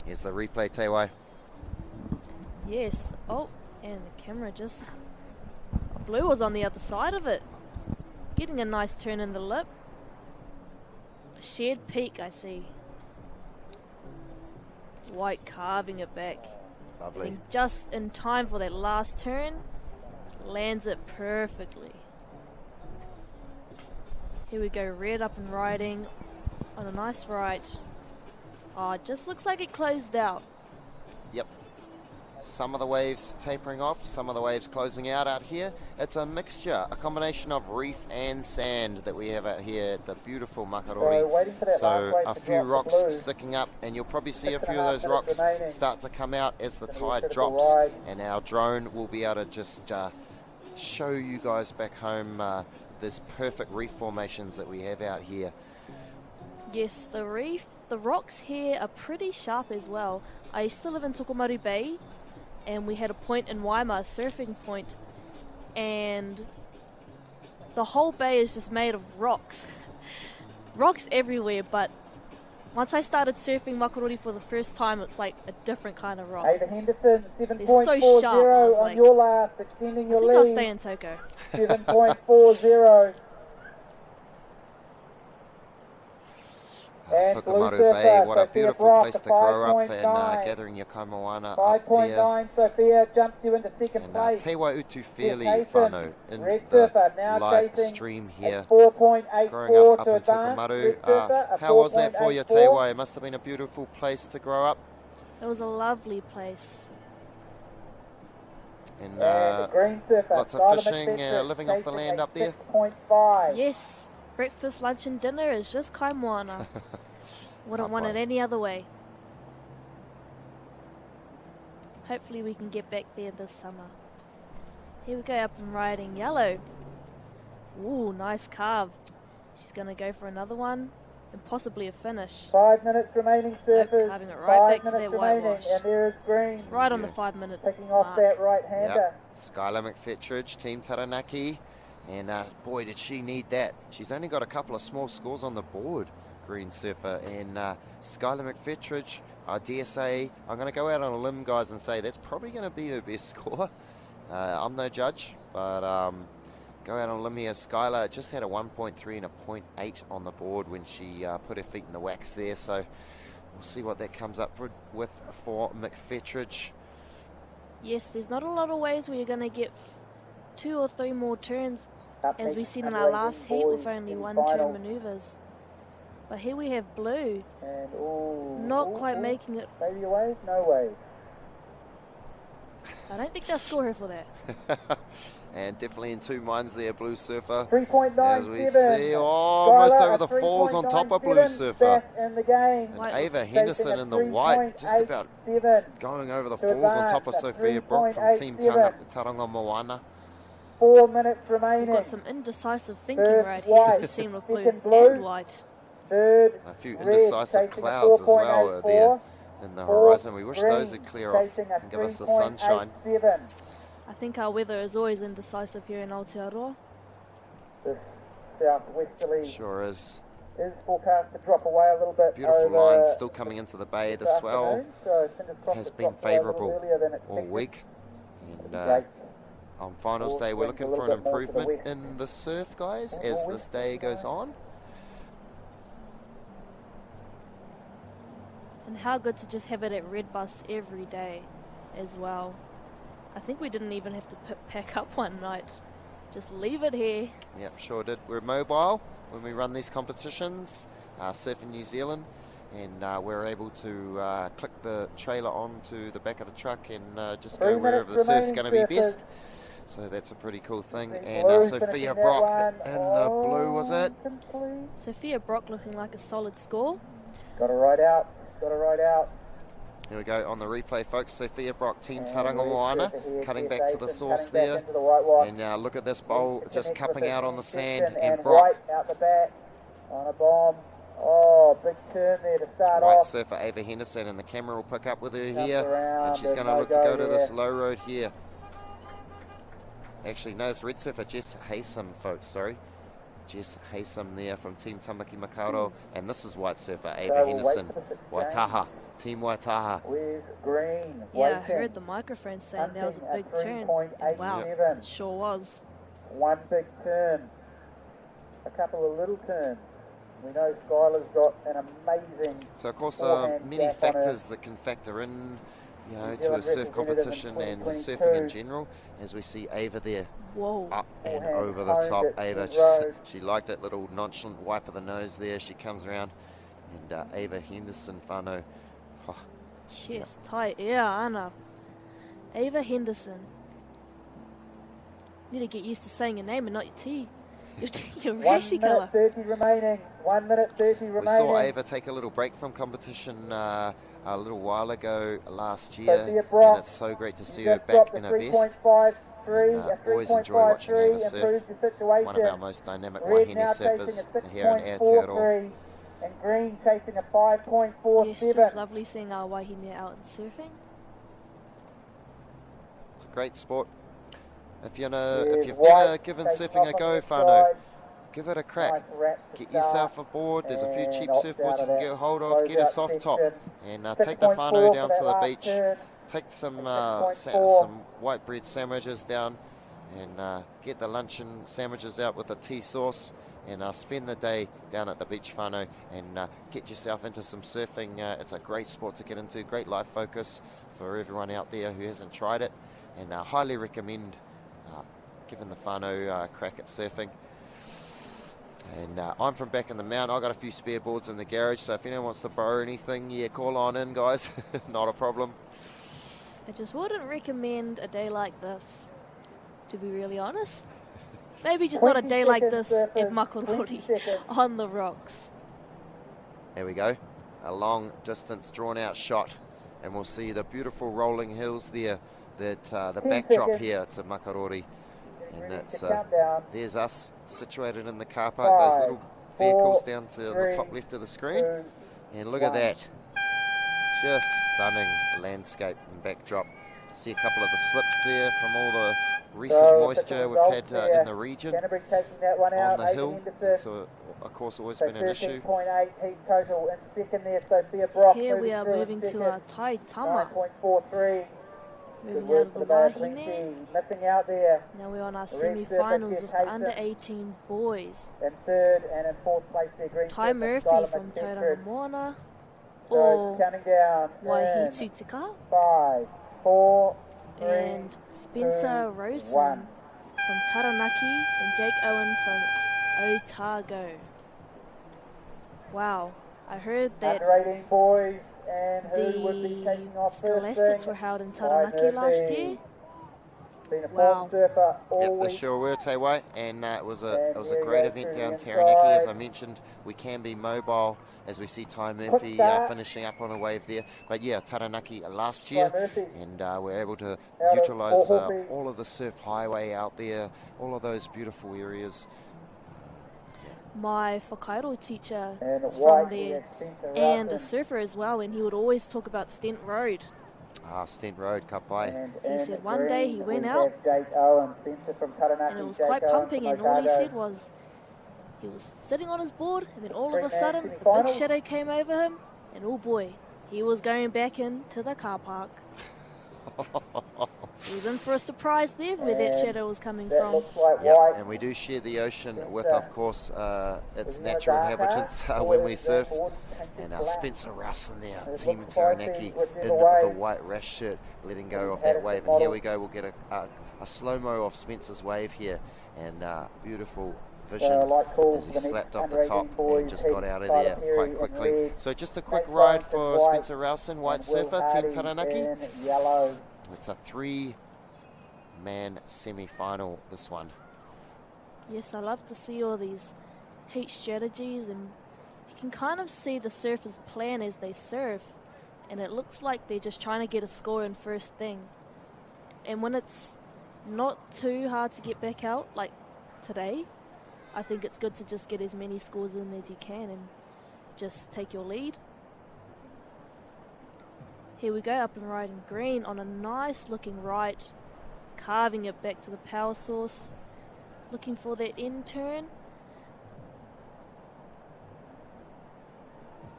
Here's the replay, Te Wai. Yes. Oh, and the camera just... Blue was on the other side of it. Getting a nice turn in the lip. A shared peak, I see. White carving it back. Lovely. And just in time for that last turn. Lands it perfectly. Here we go, Red up and riding on a nice right. Oh, it just looks like it closed out. Yep. Some of the waves tapering off, some of the waves closing out here. It's a mixture, a combination of reef and sand that we have out here at the beautiful Makarori. So a few rocks sticking up, and you'll probably see a few of those rocks start to come out as the tide drops, and our drone will be able to just show you guys back home this perfect reef formations that we have out here. Yes, the rocks here are pretty sharp as well. I used to live in Tokomaru Bay, and we had a point in Waima, a surfing point, and the whole bay is just made of rocks. Rocks everywhere, but once I started surfing Makarori for the first time, it's like a different kind of rock. Ava Henderson, 7.40 so sharp. on like, your last, extending your lead. I think I'll stay in Toko. 7.40. Tokomaru Bay, what a beautiful place to grow up, and gathering your kaimoana up there. 5.9, Sophia jumps you into second place. Te Waiutu Fairly whānau in Red the Surfer now live chasing stream here. 4.84 Growing up to in advance. Tokomaru. Red Surfer, How was that for you, Te Wai? It must have been a beautiful place to grow up. It was a lovely place. And Green Surfer, lots of Skylar fishing McFetrich and living off the chasing land a up there. 6.5. Yes, breakfast, lunch and dinner is just kaimoana. Wouldn't want it any other way. Hopefully we can get back there this summer. Here we go, up and riding yellow. Ooh, nice carve. She's going to go for another one and possibly a finish. 5 minutes remaining, surfers. Nope, carving it right back to that remaining, whitewash. and there is Green. Right on the 5 minute Picking off mark. that right-hander. Yep. Skylar McFetrich, Team Taranaki. And boy, did she need that. She's only got a couple of small scores on the board, Green Surfer. And Skylar McFetrich, I dare say, I'm going to go out on a limb, guys, and say that's probably going to be her best score. I'm no judge, but go out on a limb here. Skylar just had a 1.3 and a 0.8 on the board when she put her feet in the wax there. So we'll see what that comes up with for McFetrich. Yes, there's not a lot of ways where you're going to get 2 or 3 more turns, as we seen in our last heat with only 1 turn manoeuvres. But here we have blue, and not quite making it. Maybe a wave? No wave. I don't think they'll score her for that. And definitely in 2 minds there, Blue Surfer. 3.97. As we see, almost over the falls on top of Blue Surfer. In the game. And Ava Henderson in the white, just about going over the falls on top of Sophia Brock from Team Taronga Moana. 4 minutes remaining. We've got some indecisive thinking right here. We've seen with blue and white. Third, a few indecisive clouds as well there in the horizon. We wish those would clear off and give us the sunshine. I think our weather is always indecisive here in Aotearoa. The southwesterly sure is forecast to drop away a little bit. Beautiful lines still coming into the bay. The swell has been favourable all week. And on finals day, we're looking for an improvement in the surf, guys, as this day goes on. And how good to just have it at Red Bus every day as well. I think we didn't even have to pack up one night. Just leave it here. Yep, sure did. We're mobile when we run these competitions, Surfing New Zealand, and we're able to click the trailer onto the back of the truck and just go wherever the surf's going to be best. So that's a pretty cool thing. And Sophia Brock in the blue, was it? Sophia Brock looking like a solid score. Got to ride out. Got to ride out. Here we go on the replay, folks. Sophia Brock, Team Taronga Moana, cutting back to the source there. And look at this bowl just cupping out on the sand. And Brock. Out the back on a bomb. Oh, big turn there to start White off. surfer Ava Henderson, and the camera will pick up with her here. And she's going to look to go to this low road here. Actually, no, it's red surfer Jess Haysom, folks, sorry. Jess Haysom there from Team Tamaki Makaurau. And this is white surfer Ava Henderson, Waitaha. Team Waitaha. With Green. Yeah, I heard the microphone saying that was a big turn. And wow, it sure was. One big turn. A couple of little turns. We know Skylar's got an amazing. So of course, many factors that can factor in, you know, to a surf competition and surfing in general. As we see Ava there, up and over the top. Ava, she liked that little nonchalant wipe of the nose there. She comes around, and Ava Henderson, whānau. Oh, yes, tight. Yeah, Anna. Ava Henderson. Need to get used to saying your name and not your T. Your rashi colour. 1 minute 30 remaining. 1 minute 30 remaining. We saw Ava take a little break from competition a little while ago last year, and it's so great to see her back in a vest. Always enjoy watching Ava surf. One of our most dynamic Wahine surfers here in Aotearoa. And Green chasing a 5.47. Yes, just lovely seeing our Wahine out and surfing. It's a great sport. If you've never given surfing a go, whānau, give it a crack. Get yourself aboard. There's a few cheap surfboards you can get hold of. Get a soft top and take the whānau down to the beach. Take some white bread sandwiches down and get the luncheon sandwiches out with a tea sauce and spend the day down at the beach whānau and get yourself into some surfing. It's a great sport to get into, great life focus for everyone out there who hasn't tried it, and highly recommend giving the whānau a crack at surfing. And I'm from back in the mount. I've got a few spare boards in the garage, so if anyone wants to borrow anything, yeah, call on in, guys. Not a problem. I just wouldn't recommend a day like this, to be really honest. Maybe just not a day like this at Makarori on the rocks. There we go. A long distance drawn out shot, and we'll see the beautiful rolling hills there, that the backdrop here to Makarori. And it's, there's us situated in the car park, those little vehicles down to the top left of the screen. And look at that. Just stunning landscape and backdrop. See a couple of the slips there from all the recent moisture we've had in the region on the hill. That's, of course, always been an issue. Here we are moving to our Tai Tama. Moving out of the Wahine. Now we're on our semi-finals with the under-18 boys. In third and in fourth place there, Ty Murphy from Tauranga Moana or Waihitu Tika. 5, 4, 3, and Spencer Rosen from Taranaki and Jake Owen from Otago. Wow, I heard that under-18 boys. And who would be taking off Scholastics were held in Taranaki last year. Wow. Yep, they sure were, Te Wai, and it was a great event down Taranaki. As I mentioned, we can be mobile as we see Ty Murphy finishing up on a wave there. But yeah, Taranaki last year, and we're able to utilise all of the surf highway out there, all of those beautiful areas. My whakairo teacher is from there and a surfer as well, and he would always talk about Stent Road. Stent Road, ka pai. He said one day he went out and it was quite pumping, and all he said was he was sitting on his board, and then all of a sudden a big shadow came over him, and oh boy, he was going back into the car park. He was in for a surprise there where that shadow was coming from. Yep, and we do share the ocean with, of course, its natural inhabitants when we surf. And Spencer Rousen there, Team Taranaki, in the white rash shirt, letting go of that wave. And here we go, we'll get a slow-mo of Spencer's wave here. And beautiful vision as he slapped off the top and just got out of there quite quickly. So just a quick ride for Spencer Rousen, white surfer, Team Taranaki. It's a 3-man semi-final, this one. Yes, I love to see all these heat strategies, and you can kind of see the surfers' plan as they surf, and it looks like they're just trying to get a score in first thing. And when it's not too hard to get back out, like today, I think it's good to just get as many scores in as you can and just take your lead. Here we go, up and riding green on a nice looking right, carving it back to the power source, looking for that end turn.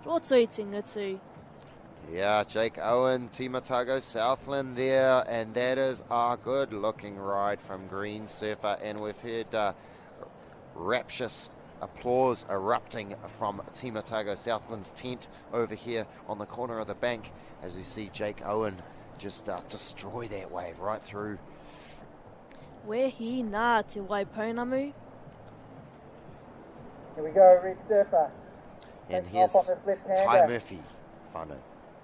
Rotsuitingutu. Yeah, Jake Owen, Team Otago Southland there, and that is a good looking ride from Green Surfer, and we've heard rapturous applause erupting from Team Otago Southland's tent over here on the corner of the bank as we see Jake Owen just destroy that wave right through. Wehi nā te Waipounamu. Here we go, Red Surfer. And here's Ty Murphy, whānau,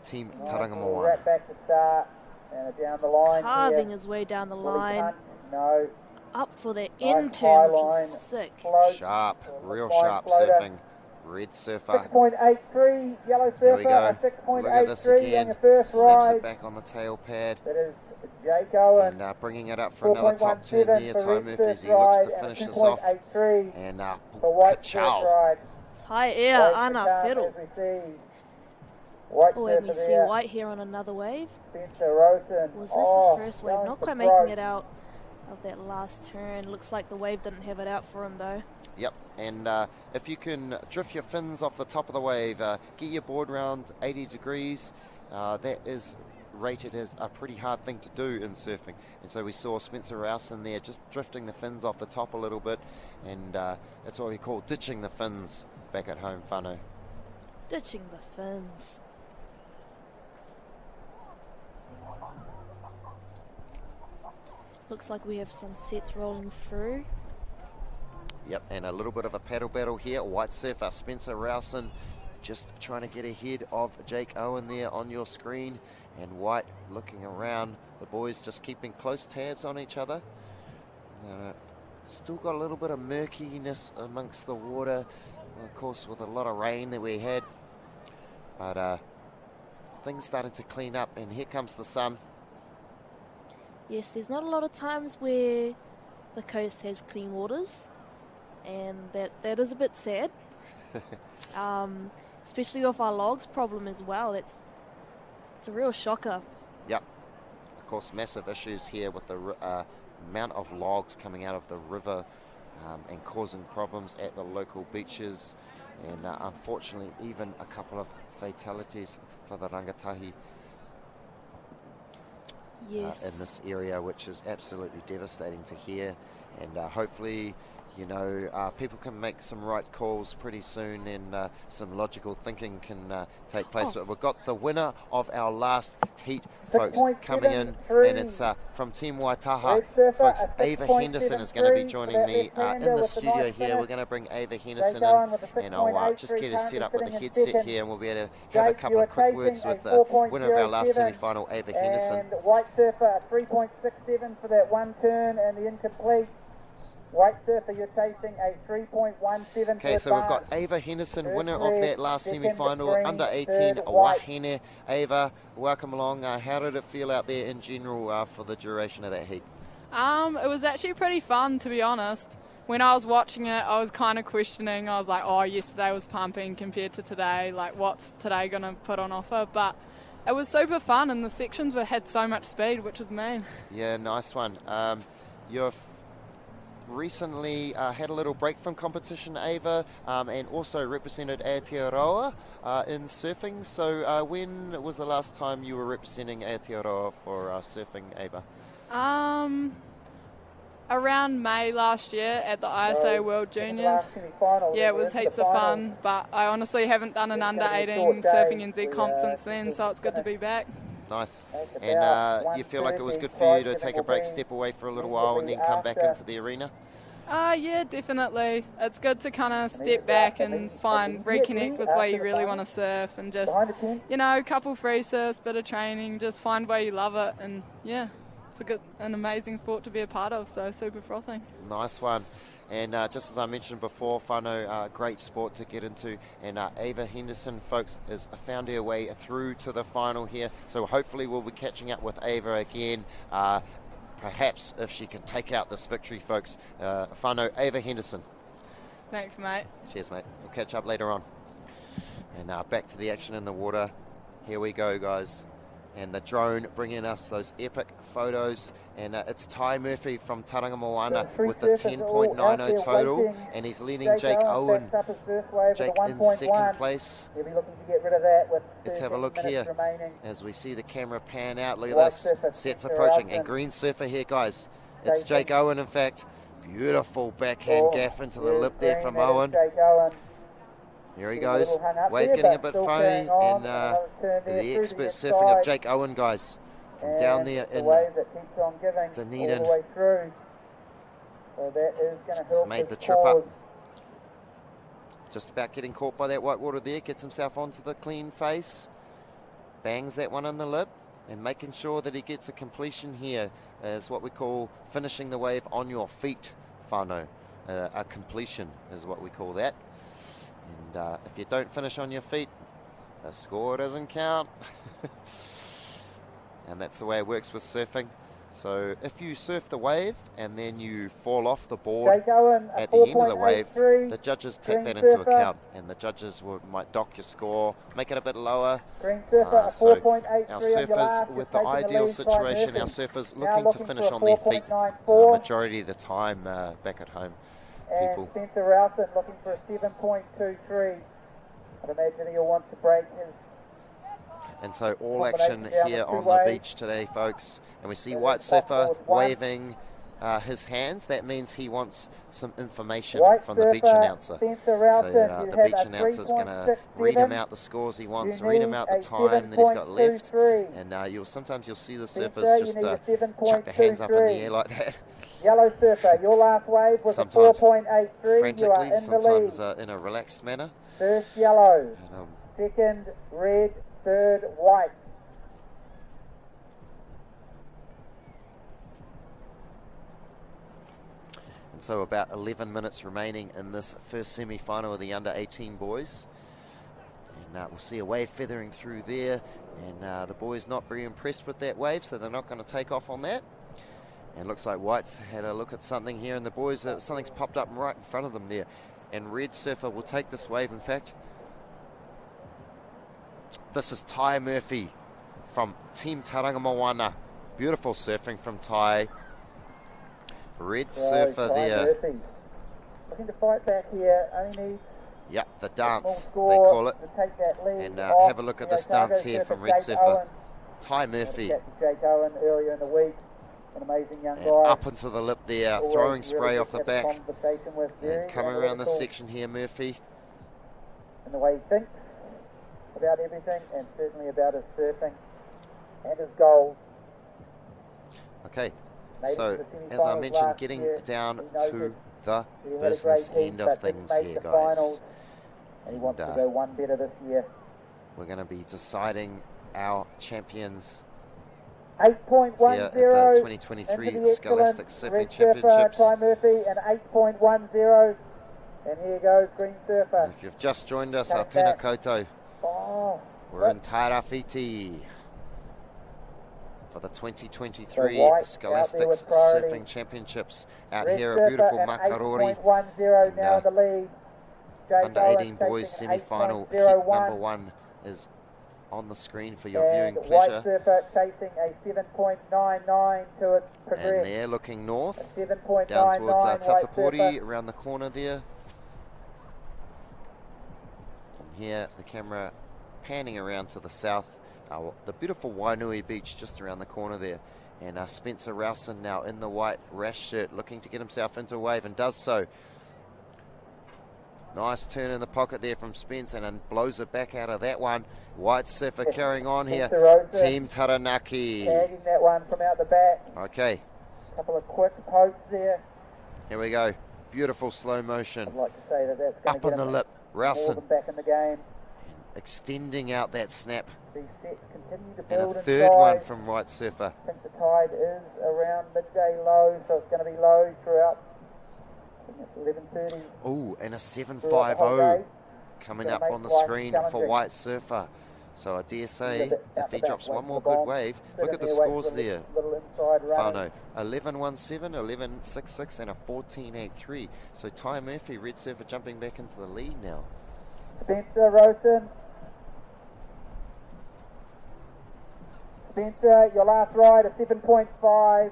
Team Tauranga Moana. Right back to start, and down the line. Carving his way down the line. No. Up for the end turn, which is sick. Sharp, real sharp surfing. Red Surfer. 6.83, Yellow Surfer. Here we go. Look at this again. Slaps it back on the tail pad. That is Jake Owen. And bringing it up for another top turn there. Ty Murphy as he looks to finish this off. And ka-chow. Tai ea ana whero. Oh, and we see White here on another wave. Was this his first wave? Not quite making it out of that last turn. Looks like the wave didn't have it out for him though. Yep, and if you can drift your fins off the top of the wave, get your board round 80 degrees. That is rated as a pretty hard thing to do in surfing. And so we saw Spencer Rouse in there just drifting the fins off the top a little bit, and that's what we call ditching the fins back at home, whānau. Ditching the fins. Looks like we have some sets rolling through. Yep, and a little bit of a paddle battle here. White surfer Spencer Rowson just trying to get ahead of Jake Owen there on your screen, and White looking around. The boys just keeping close tabs on each other. Still got a little bit of murkiness amongst the water, of course, with a lot of rain that we had. But things started to clean up, and here comes the sun. Yes, there's not a lot of times where the coast has clean waters, and that is a bit sad. Especially off our logs problem as well. It's a real shocker. Yep. Of course, massive issues here with the amount of logs coming out of the river and causing problems at the local beaches, and unfortunately even a couple of fatalities for the rangatahi. Yes. In this area, which is absolutely devastating to hear, and hopefully, you know, people can make some right calls pretty soon, and some logical thinking can take place. But we've got the winner of our last heat, folks, coming in, and it's from Team Waitaha. Folks, Ava Henderson is going to be joining me in the studio here. We're going to bring Ava Henderson in, and I'll just get her set up with the headset here, and we'll be able to have a couple of quick words with the winner of our last semi-final, Ava Henderson. And White Surfer, 3.67 for that one turn and the incomplete. White Surfer, you're chasing a 3.17. Okay, so we've got Ava Henderson, winner of that last semi-final, under 18, Wahine. Ava, welcome along. How did it feel out there in general for the duration of that heat? It was actually pretty fun, to be honest. When I was watching it, I was kind of questioning. I was like, oh, yesterday was pumping compared to today. Like, what's today going to put on offer? But it was super fun, and the sections had so much speed, which was main. Yeah, nice one. You've recently had a little break from competition, Ava, and also represented Aotearoa in surfing. So when was the last time you were representing Aotearoa for surfing, Ava? Around May last year at the ISA World Juniors. Yeah, it was heaps of fun, but I honestly haven't done an under-18 Surfing NZ comp since then, so it's good to be back. Nice. And you feel like it was good for you to take a break, step away for a little while, and then come back into the arena? Yeah, definitely. It's good to kind of step back and reconnect with where you really want to surf, and just, you know, a couple free surfs, bit of training, just find where you love it, and yeah, it's an amazing sport to be a part of, so super frothing. Nice one. And just as I mentioned before, whānau, great sport to get into. And Ava Henderson, folks, has found her way through to the final here. So hopefully we'll be catching up with Ava again. Perhaps if she can take out this victory, folks. Whānau, Ava Henderson. Thanks, mate. Cheers, mate. We'll catch up later on. And back to the action in the water. Here we go, guys. And the drone bringing us those epic photos. And it's Ty Murphy from Tauranga Moana with the 10.90 total. And he's leading Jake Owen. Jake in second place. Let's have a look here as we see the camera pan out. Look at this. Sets approaching. And green surfer here, guys. It's Jake Owen, in fact. Beautiful backhand gaff into the lip there from Owen. Here he goes. Wave getting a bit foamy, and the expert surfing of Jake Owen, guys, from down there in Dunedin. He's made the trip up. Just about getting caught by that white water there. Gets himself onto the clean face. Bangs that one on the lip, and making sure that he gets a completion here is what we call finishing the wave on your feet, whānau. A completion is what we call that. And if you don't finish on your feet, the score doesn't count. And that's the way it works with surfing. So if you surf the wave and then you fall off the board at the end of the wave, the judges take that into account, and the judges might dock your score, make it a bit lower. So our surfers, with the ideal situation, our surfers looking to finish on their feet majority of the time back at home. People. And Spencer Rowson looking for a 7.23. I'd imagine he'll want to break his And so all action here on the beach today, folks. And we see White Surfer waving his hands. That means he wants some information from the beach announcer. So the beach announcer's going to read him out the scores he wants, read him out the time that he's got left. And sometimes you'll see the surfers just chuck their hands up in the air like that. Yellow Surfer, your last wave was a 4.83. Frantically, sometimes in a relaxed manner. First yellow, second red, third white. And so about 11 minutes remaining in this first semi-final of the under-18 boys. And we'll see a wave feathering through there. And the boys not very impressed with that wave, so they're not going to take off on that. And looks like White's had a look at something here, and the boys, something's popped up right in front of them there. And Red Surfer will take this wave, in fact. This is Ty Murphy from Team Tauranga Moana. Beautiful surfing from Ty. Red Surfer Ty there. Murphy. Looking to fight back here. Only needs the dance, they call it. And have a look at this dance here from Red Surfer. Ty Murphy. Jake Owen earlier in the week. An amazing young guy. Up into the lip there, throwing spray off the back. And coming around this section here, Murphy. And the way he thinks about everything, and certainly about his surfing and his goals. Okay, so as I mentioned, getting down to the business end of things here, guys. And he wants to go one better this year. We're going to be deciding our champions 8.10 here at the 2023 Scholastic Surfing Championships. Ty Murphy, and 8.10. And here goes Green Surfer. And if you've just joined us, Tēnā koutou. We're in Tairawhiti for the 2023 Scholastic Surfing Championships out here at beautiful Makarori. And, now in the lead. Under 18 boys semi-final, heat number 1 is on the screen for your viewing pleasure. White Surfer chasing a 7.99 to its progress. And they're looking north, down towards Tatapori, around the corner there. And here, the camera panning around to the south. The beautiful Wainui beach just around the corner there. And Spencer Rowson now in the white rash shirt, looking to get himself into a wave, and does so. Nice turn in the pocket there from Spence, and blows it back out of that one. White Surfer carrying on here. Team Taranaki. Tagging that one from out the back. Okay. A couple of quick pokes there. Here we go. Beautiful slow motion. I'd like to say that that's going up on the lip. Rowson back in the game. Extending out that snap. These sets continue to build and a third one from White Surfer. I think the tide is around midday low, so it's going to be low throughout. 11:30. Oh, and a 7.50 coming up on the screen for White Surfer. So I dare say, if he drops one more good wave, look at the scores there. Whānau, 11.17, 11.66, and a 14.83. So Ty Murphy, Red Surfer, jumping back into the lead now. Spencer Rosen. Spencer, your last ride, a 7.5.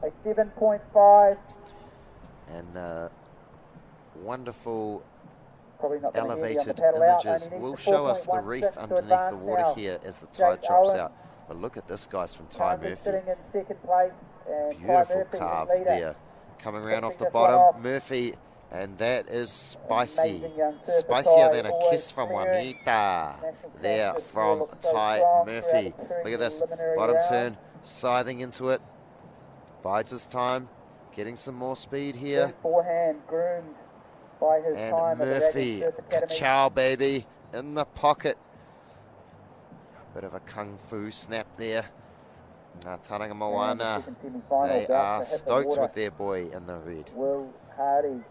A 7.5. And wonderful elevated images will show us the reef underneath the water here as the tide drops out. But look at this, guys, from Ty Murphy. Sitting in second place, and beautiful carve there. Coming around off the bottom, Murphy, and that is spicy. Spicier than a kiss from Juanita there from Ty Murphy. Look at this, bottom turn, scything into it. Bides his time. Getting some more speed here. Forehand groomed by his and time Murphy, ka-chow baby, in the pocket. A bit of a kung fu snap there. Tauranga Moana, they are stoked with their boy in the red. Will Hardy.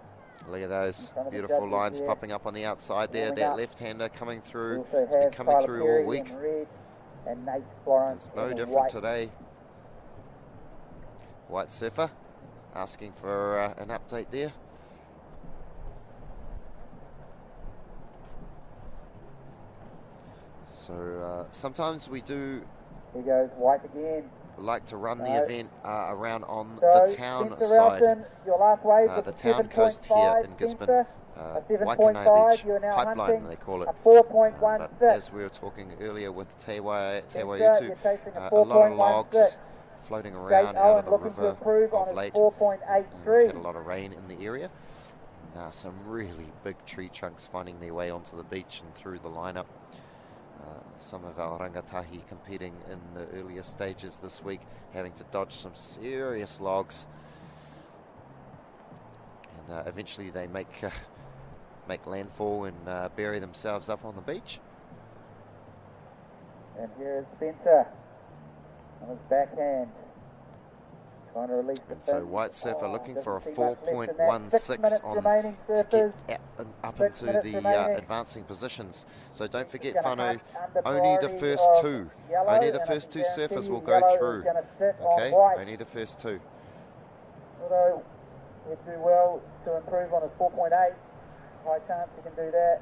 Look at those beautiful lines popping up on the outside there. That left-hander coming through. It's been coming through all week. And Nate Florence. It's no different today. White Surfer asking for an update there. So sometimes we do. Here goes White again. Like to run the event around on the town side, your last wave the town coast here in Gisborne. Waikanae Beach pipeline, they call it. But as we were talking earlier with Te Waiutu, a lot of logs floating around out of the river of late. We've had a lot of rain in the area. Some really big tree trunks finding their way onto the beach and through the lineup. Some of our rangatahi competing in the earlier stages this week, having to dodge some serious logs. And eventually they make landfall and bury themselves up on the beach. And here's Spencer on his backhand. Trying to release the so White Surfer looking for a 4.16 on to get up into the advancing positions. So don't forget, Whānau, only the first two. Only the first two surfers will go through. Okay, only the first two. Although he'd do well to improve on his 4.8. High chance he can do that.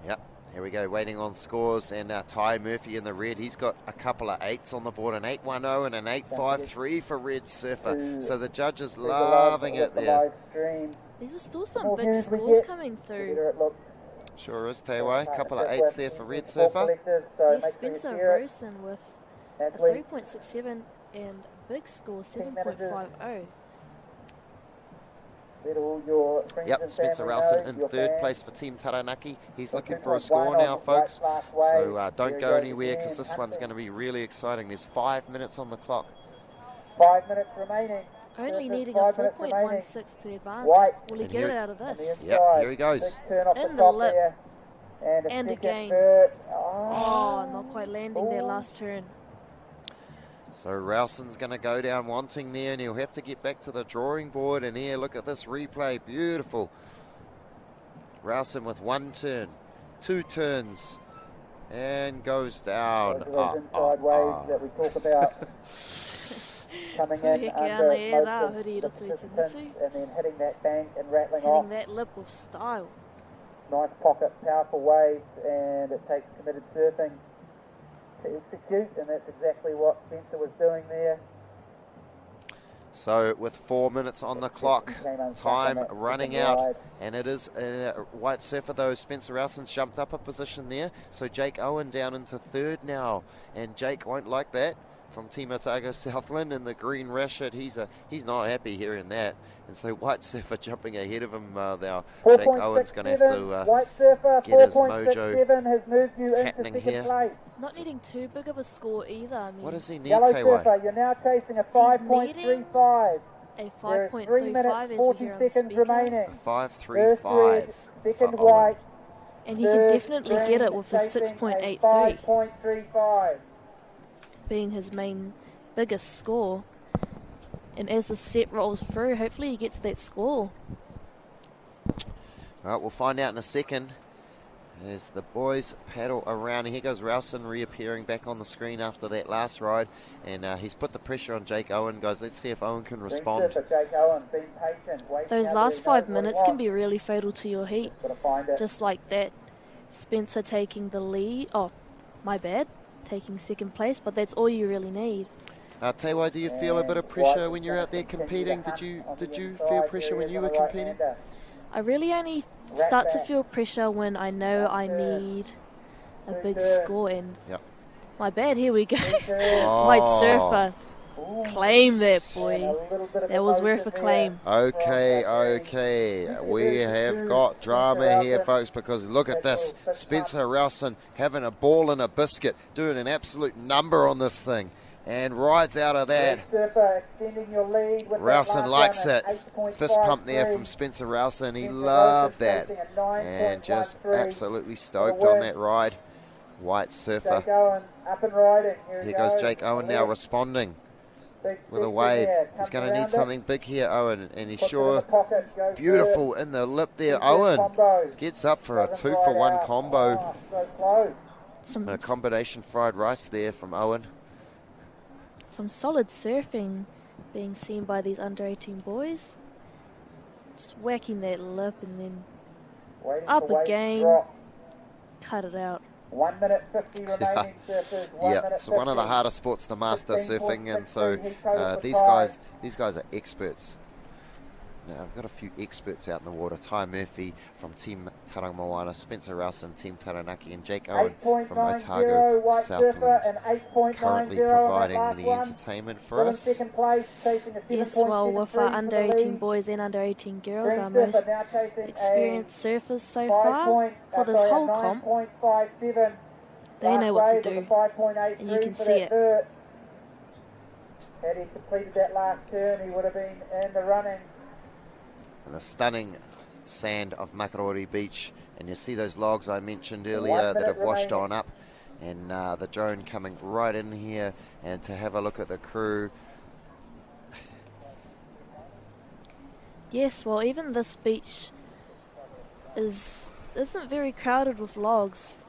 Yep, here we go, waiting on scores, and Ty Murphy in the red, he's got a couple of 8s on the board, an 8.10 and an 8.53 for Red Surfer, so the judges loving it there. There's still some big scores coming through. Sure is, Tewai, a couple of 8s there for Red Surfer. There's Spencer Rosen with a 3.67 and big score 7.50. Yep, Spencer Ralston in third place for Team Taranaki. He's looking for a score now, folks. So don't go anywhere, because this one's going to be really exciting. There's 5 minutes on the clock. 5 minutes remaining. Only needing a 4.16 to advance. Will he get it out of this? Yep, here he goes. In the lip. And again. Oh, not quite landing their last turn. So Ralston's going to go down wanting there, and he'll have to get back to the drawing board. And here, look at this replay. Beautiful. Ralston with 1 turn, 2 turns, and goes down. Sideways that we talk about. Coming in under and then hitting that bank and rattling off. Hitting that lip with style. Nice pocket, powerful waves, and it takes committed surfing to execute, and that's exactly what Spencer was doing there. So with 4 minutes on the clock, time running out, and it is White Surfer though. Spencer Ralston's jumped up a position there, so Jake Owen down into third now, and Jake won't like that. From Team Otago Southland in the green rash shirt, he's not happy hearing that, and so White Surfer jumping ahead of him now. Jake Owen's going to have to get his mojo happening here. Not needing too big of a score either. I mean, what does he need, Yellow Tewai? Surfer, you're now chasing a 5.35. A 5.35 as we hear on the speaker. Remaining. A 5.35. Second White. And he can definitely get it with a 6.83. 5.35. Being his biggest score. And as the set rolls through, hopefully he gets that score. Alright, we'll find out in a second as the boys paddle around. And here goes Ralston reappearing back on the screen after that last ride, and he's put the pressure on Jake Owen. Guys, let's see if Owen can respond. Those last 5 minutes can be really fatal to your heat. Just like that. Spencer taking the lead. Oh, my bad. Taking second place, but that's all you really need. Tewai, do you feel a bit of pressure when you're out there competing? Did you feel pressure when you were competing? I really only start to feel pressure when I know I need a big score, and my bad, here we go. White Surfer, claim that, boy. That was worth a claim. Okay, we have got drama here, folks, because look at this. Spencer Ralston having a ball and a biscuit, doing an absolute number on this thing, and rides out of that. Ralston likes it. Fist pump there from Spencer Ralston. He loved that, and just absolutely stoked on that ride. White Surfer. Here goes Jake Owen now responding with a wave. He's going to need something big here, Owen, and he's sure beautiful in the lip there. Owen gets up for a 2-for-1 combo. A combination fried rice there from Owen. Some solid surfing being seen by these under 18 boys. Just whacking that lip and then up again. Cut it out. 1 minute 50 remaining, surfers. It's one of the harder sports to master, surfing, and so these guys are experts. Now, I've got a few experts out in the water. Ty Murphy from Team Tarangamoana, Spencer Rowson, Team Taranaki, and Jake Owen from Otago, Southland, currently providing the entertainment for us. Yes, well, with our under 18 boys and under 18 girls, our most experienced surfers so far for this whole comp, they know what to do, and you can see it. Had he completed that last turn, he would have been in the running. And the stunning sand of Makarori Beach, and you see those logs I mentioned earlier that have washed on up, and the drone coming right in here, and to have a look at the crew. Yes, well, even this beach isn't very crowded with logs,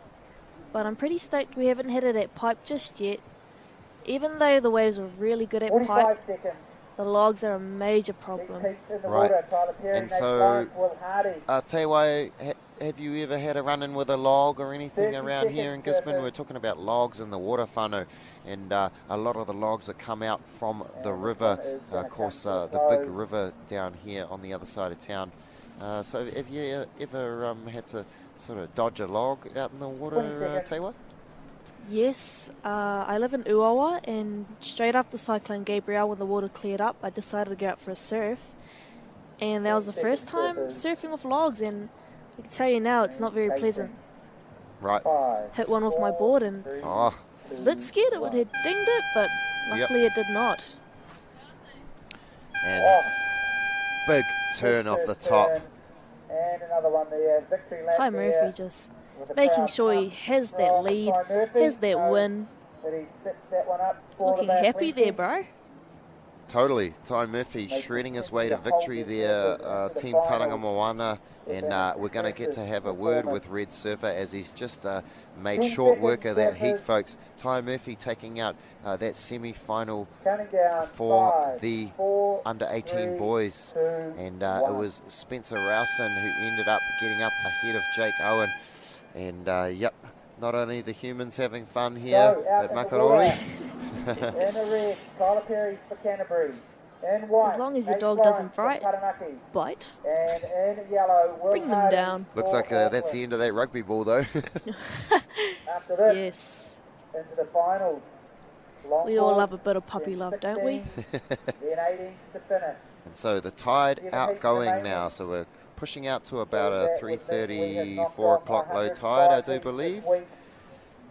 but I'm pretty stoked we haven't hit it at pipe just yet. Even though the waves were really good at pipe, the logs are a major problem. Right. And so, Tewai, have you ever had a run-in with a log or anything around here in Gisborne? We're talking about logs in the water whānau, and a lot of the logs that come out from the river, of course, the big river down here on the other side of town. So have you ever had to sort of dodge a log out in the water, Tewai? Yes, I live in Uawa, and straight after Cyclone Gabrielle, when the water cleared up, I decided to go out for a surf. And that was the first time surfing with logs, and I can tell you now, it's not very pleasant. Right. Hit one with my board, and I was a bit scared it would have dinged it, but luckily it did not. And big turn off the top. And another one there, victory lap. Ty Murphy just making sure he has that lead, has that win. Looking happy there, bro. Totally. Ty Murphy shredding his way to victory there, Team Tarangamoana, and we're going to get to have a word with Red Surfer as he's just made short work of that heat, folks. Ty Murphy taking out that semi-final for the under-18 boys, and it was Spencer Rowson who ended up getting up ahead of Jake Owen. And not only the humans having fun here at Makarori. In the red, Tyler Perry for Canterbury. In white, as long as your dog doesn't bite, and in yellow, bring them down. Looks like that's the end of that rugby ball, though. After this, yes. Into the finals. We all love a bit of puppy love, don't we? Then 18 to finish. And so the tide outgoing now, so we're pushing out to about a 3:30, 4 o'clock low tide, I do believe.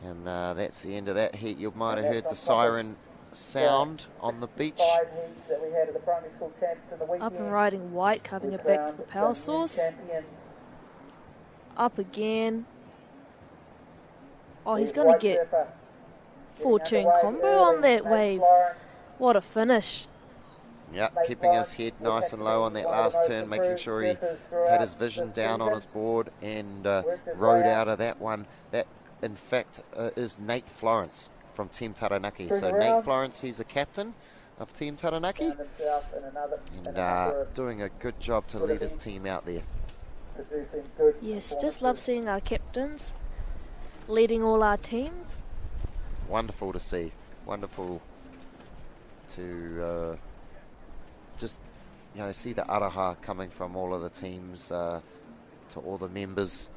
And that's the end of that heat. You might have heard the siren sound on the beach. Up and riding white, covering it back to the power source. Up again. Oh, he's going to get 4-turn combo on that wave. What a finish. Yeah, keeping his head nice and low on that last turn, making sure he had his vision down on his board and rode out of that one. That, in fact, is Nate Florence from Team Taranaki. So Nate Florence, he's a captain of Team Taranaki and doing a good job to lead his team out there. Yes, just love seeing our captains leading all our teams. Wonderful to see. Wonderful to just, see the araha coming from all of the teams to all the members.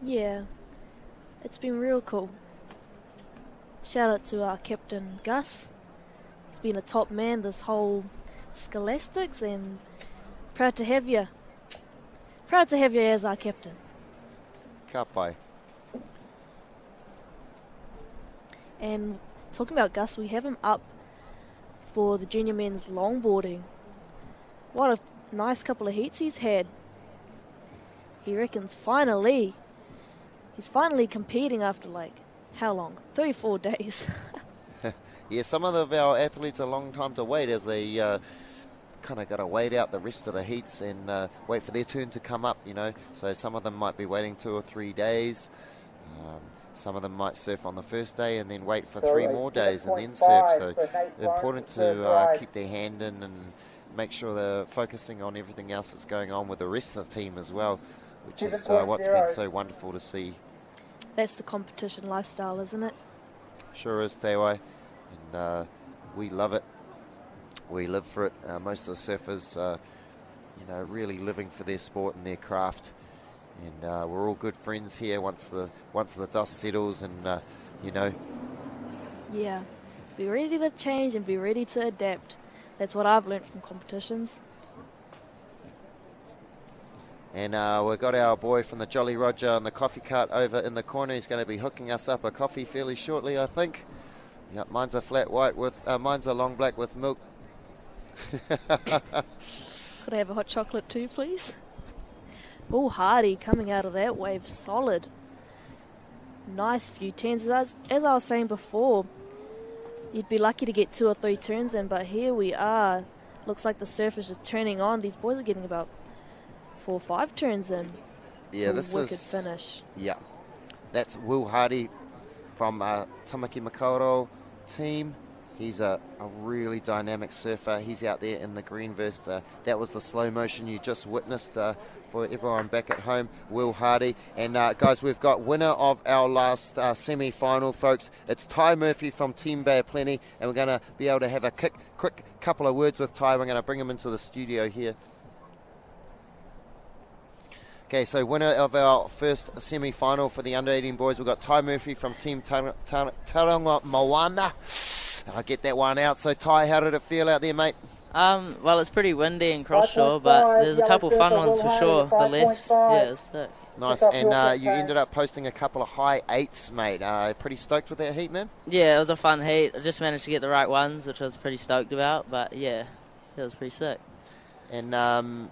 Yeah, it's been real cool. Shout out to our captain, Gus. He's been a top man this whole Scholastics, and proud to have you. Proud to have you as our captain. Ka pai. And talking about Gus, we have him up for the junior men's longboarding. What a nice couple of heats he's had. He reckons he's finally competing after how long? 3-4 days. Yeah, some of our athletes a long time to wait as they kind of got to wait out the rest of the heats and wait for their turn to come up, So some of them might be waiting 2 or 3 days. Some of them might surf on the first day and then wait for 3 more days and then surf. So it's important to keep their hand in and make sure they're focusing on everything else that's going on with the rest of the team as well, which is what's been so wonderful to see. That's the competition lifestyle, isn't it? Sure is, Tewai. And we love it. We live for it. Most of the surfers, really living for their sport and their craft. And we're all good friends here once the dust settles, and Yeah. Be ready to change and be ready to adapt. That's what I've learnt from competitions. And we've got our boy from the Jolly Roger on the coffee cart over in the corner. He's going to be hooking us up a coffee fairly shortly, I think. Yep, mine's a flat white mine's a long black with milk. Could I have a hot chocolate too, please? Oh, Hardy coming out of that wave, solid. Nice few turns. As I was saying before, you'd be lucky to get 2 or 3 turns in, but here we are. Looks like the surf is just turning on. These boys are getting about 4 or 5 turns in. Yeah, this wicked is finish. Yeah, that's Will Hardy from Tamaki Makaurau team. He's a really dynamic surfer. He's out there in the green vest. That was the slow motion you just witnessed for everyone back at home, Will Hardy. And guys, we've got winner of our last semi-final, folks. It's Ty Murphy from Team Bay of Plenty, and we're going to be able to have a quick couple of words with Ty. We're going to bring him into the studio here. Okay, so winner of our first semi-final for the under-18 boys, we've got Ty Murphy from Team Taronga Moana. I'll get that one out. So, Ty, how did it feel out there, mate? Well, it's pretty windy in cross-shore, but there's a couple fun ones for sure. The lefts, yeah, it was sick. Nice, and you ended up posting a couple of high 8s, mate. Pretty stoked with that heat, man? Yeah, it was a fun heat. I just managed to get the right ones, which I was pretty stoked about, but yeah, it was pretty sick. And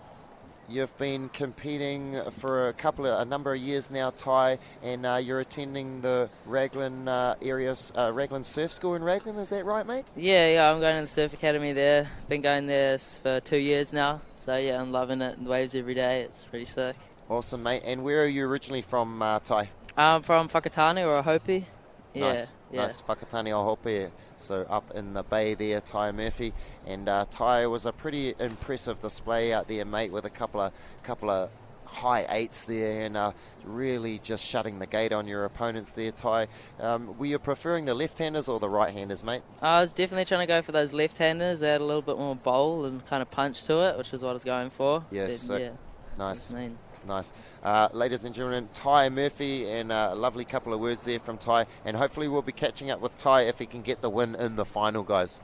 you've been competing for a number of years now, Ty, and you're attending the Raglan Raglan Surf School in Raglan, is that right, mate? Yeah, I'm going to the Surf Academy there. Been going there for 2 years now, so yeah, I'm loving it. The waves every day, it's pretty sick. Awesome, mate. And where are you originally from, Ty? I'm from Whakatane or Hopi. Nice, Whakatane Ohope, so up in the bay there, Ty Murphy. And Ty was a pretty impressive display out there, mate, with a couple of high 8s there, and really just shutting the gate on your opponents there, Ty. Were you preferring the left-handers or the right-handers, mate? I was definitely trying to go for those left-handers. They had a little bit more bowl and kind of punch to it, which is what I was going for. Yes, nice. Nice. Ladies and gentlemen, Ty Murphy, and a lovely couple of words there from Ty, and hopefully we'll be catching up with Ty if he can get the win in the final, guys.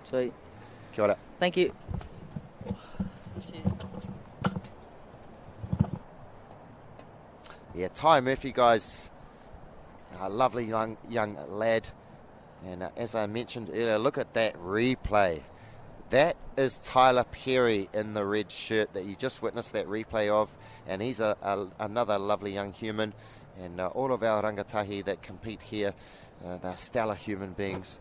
Sweet. Kia ora. Thank you. Cheers. Yeah, Ty Murphy, guys, a lovely young lad, and as I mentioned earlier, look at that replay. That is Tyler Perry in the red shirt that you just witnessed that replay of, and he's another lovely young human, and all of our rangatahi that compete here, they're stellar human beings.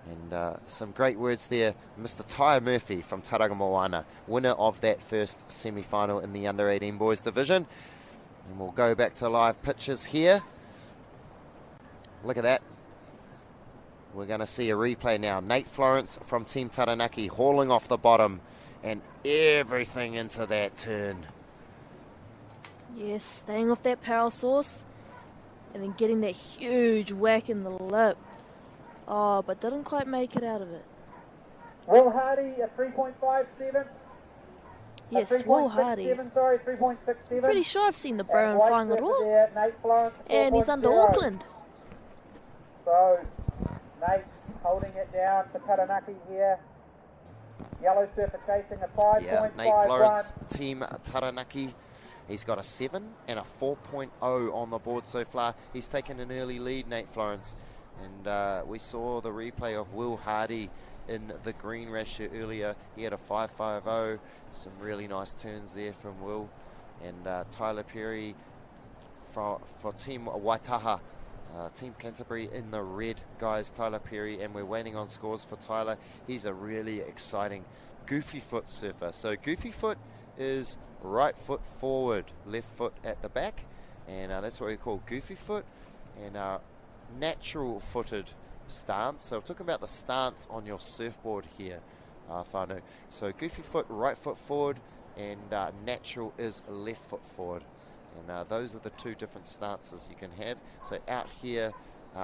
And some great words there, Mr. Ty Murphy from Taronga Moana, winner of that first semi-final in the under-18 boys division. And we'll go back to live pictures here. Look at that. We're going to see a replay now. Nate Florence from Team Taranaki hauling off the bottom and everything into that turn. Yes, staying off that power source and then getting that huge whack in the lip. Oh, but didn't quite make it out of it. Will Hardy, a 3.57. Yes, Will Hardy. 3.67. Pretty sure I've seen the Brown flying at all. And he's under Auckland. So, Nate holding it down for Taranaki here. Yellow surfer chasing a 5.51. Yeah, Nate Florence, Team Taranaki. He's got a 7 and a 4.0 on the board so far. He's taken an early lead, Nate Florence. And we saw the replay of Will Hardy in the green rash earlier. He had a 5.50. Some really nice turns there from Will. And Tyler Perry for Team Waitaha. Team Canterbury in the red, guys, Tyler Perry, and we're waiting on scores for Tyler. He's a really exciting goofy foot surfer. So goofy foot is right foot forward, left foot at the back, and that's what we call goofy foot. And natural footed stance. So we're talking about the stance on your surfboard here, whānau. So goofy foot, right foot forward, and natural is left foot forward. And those are the two different stances you can have. So out here,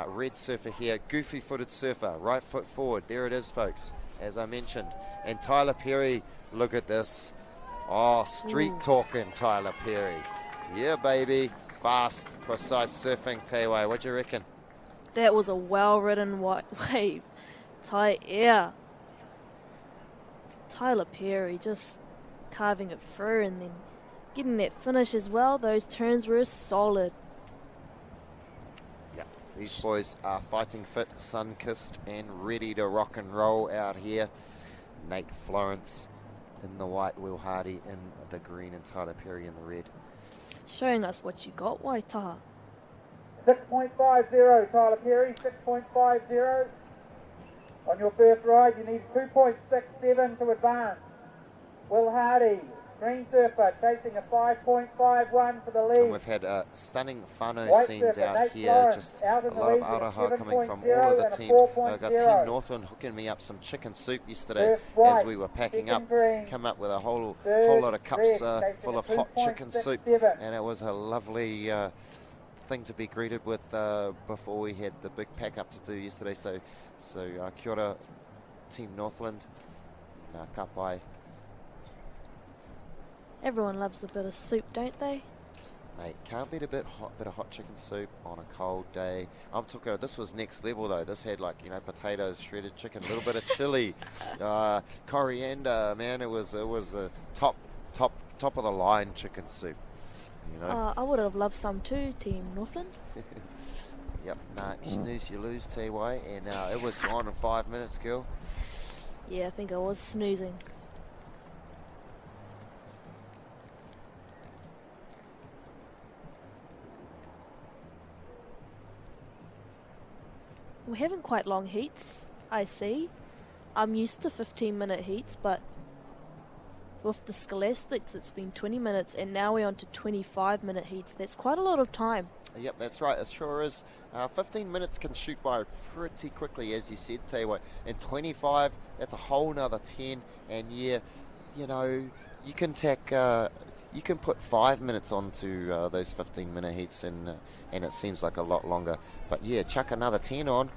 red surfer here, goofy-footed surfer, right foot forward. There it is, folks, as I mentioned. And Tyler Perry, look at this. Oh, street talking Tyler Perry. Yeah, baby. Fast, precise surfing. Teiwai, what do you reckon? That was a well-ridden wave. Tyler Perry just carving it through and then getting that finish as well. Those turns were solid. Yeah, these boys are fighting fit, sun-kissed and ready to rock and roll out here. Nate Florence in the white, Will Hardy in the green, and Tyler Perry in the red. Showing us what you got, Waitaha. 6.50, Tyler Perry, 6.50. On your first ride, you need 2.67 to advance. Will Hardy, green surfer, chasing a 5.51 for the lead. And we've had stunning whānau scenes out here. Just a lot of aroha coming from all of the teams. I got Team Northland hooking me up some chicken soup yesterday as we were packing up. Come up with a whole lot of cups full of hot chicken soup, and it was a lovely thing to be greeted with before we had the big pack up to do yesterday. So kia ora, Team Northland. Ka pai. Everyone loves a bit of soup, don't they? Mate, can't beat a bit of hot chicken soup on a cold day. I'm talking, this was next level though. This had potatoes, shredded chicken, a little bit of chili, coriander. Man, it was a top of the line chicken soup. I would have loved some too, Team Northland. Yep, snooze you lose, T-Way, and it was gone in 5 minutes, girl. Yeah, I think I was snoozing. We're having quite long heats, I see. I'm used to 15-minute heats, but with the Scholastics it's been 20 minutes and now we're on to 25-minute heats. That's quite a lot of time. Yep, that's right, it sure is. 15 minutes can shoot by pretty quickly, as you said, tell you what. And 25, that's a whole nother 10. And yeah, you can you can put 5 minutes onto those 15-minute heats, and it seems like a lot longer. But yeah, chuck another 10 on.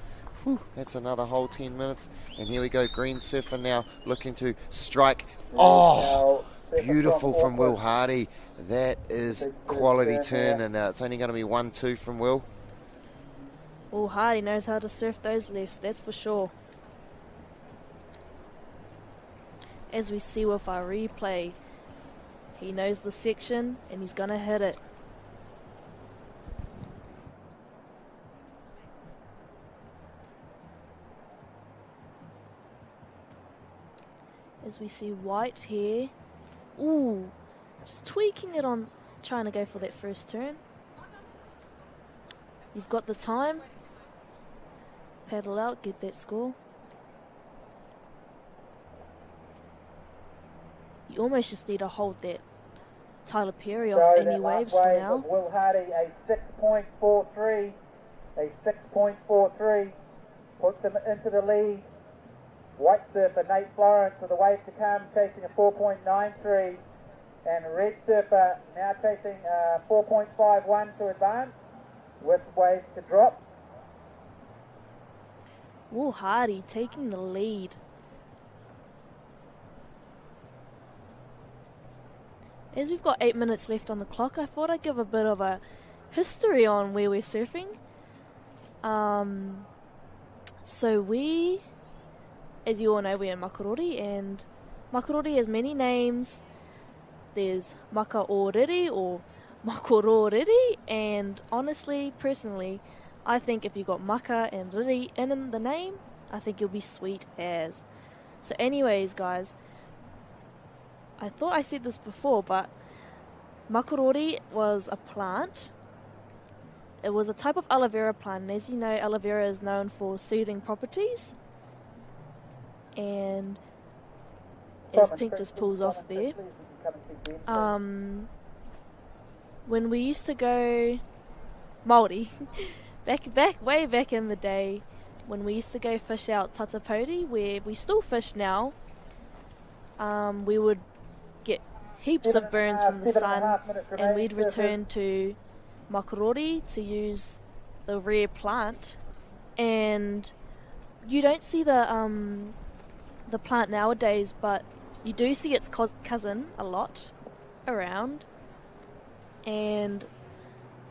Whew, that's another whole 10 minutes. And here we go, green surfer now looking to strike. Oh, beautiful from Will Hardy. That is quality turn, and it's only going to be 1-2 from Will. Will Hardy knows how to surf those lefts, that's for sure. As we see with our replay, he knows the section and he's going to hit it. As we see white here. Ooh, just tweaking it on, trying to go for that first turn. You've got the time. Paddle out, get that score. You almost just need to hold that Tyler Perry off any waves for now. Will Hardy, a 6.43. A 6.43. Puts him into the lead. White surfer Nate Florence with a wave to come, chasing a 4.93. And red surfer now chasing 4.51 to advance with waves to drop. Will Hardy taking the lead. As we've got 8 minutes left on the clock, I thought I'd give a bit of a history on where we're surfing. So we, as you all know, we're in Makarori, and Makarori has many names. There's Makaoriri or Makororiri, and honestly, personally, I think if you got Maka and Riri in the name, I think you'll be sweet as. So anyways, guys, I thought I said this before, but Makarori was a plant. It was a type of aloe vera plant, and as you know, aloe vera is known for soothing properties. And as Pink just pulls off there, when we used to go Māori, way back in the day, when we used to go fish out Tatapoti, where we still fish now, we would get heaps of burns from the sun, and we'd return to Makarori to use the rare plant. And you don't see the plant nowadays, but you do see its cousin a lot around. And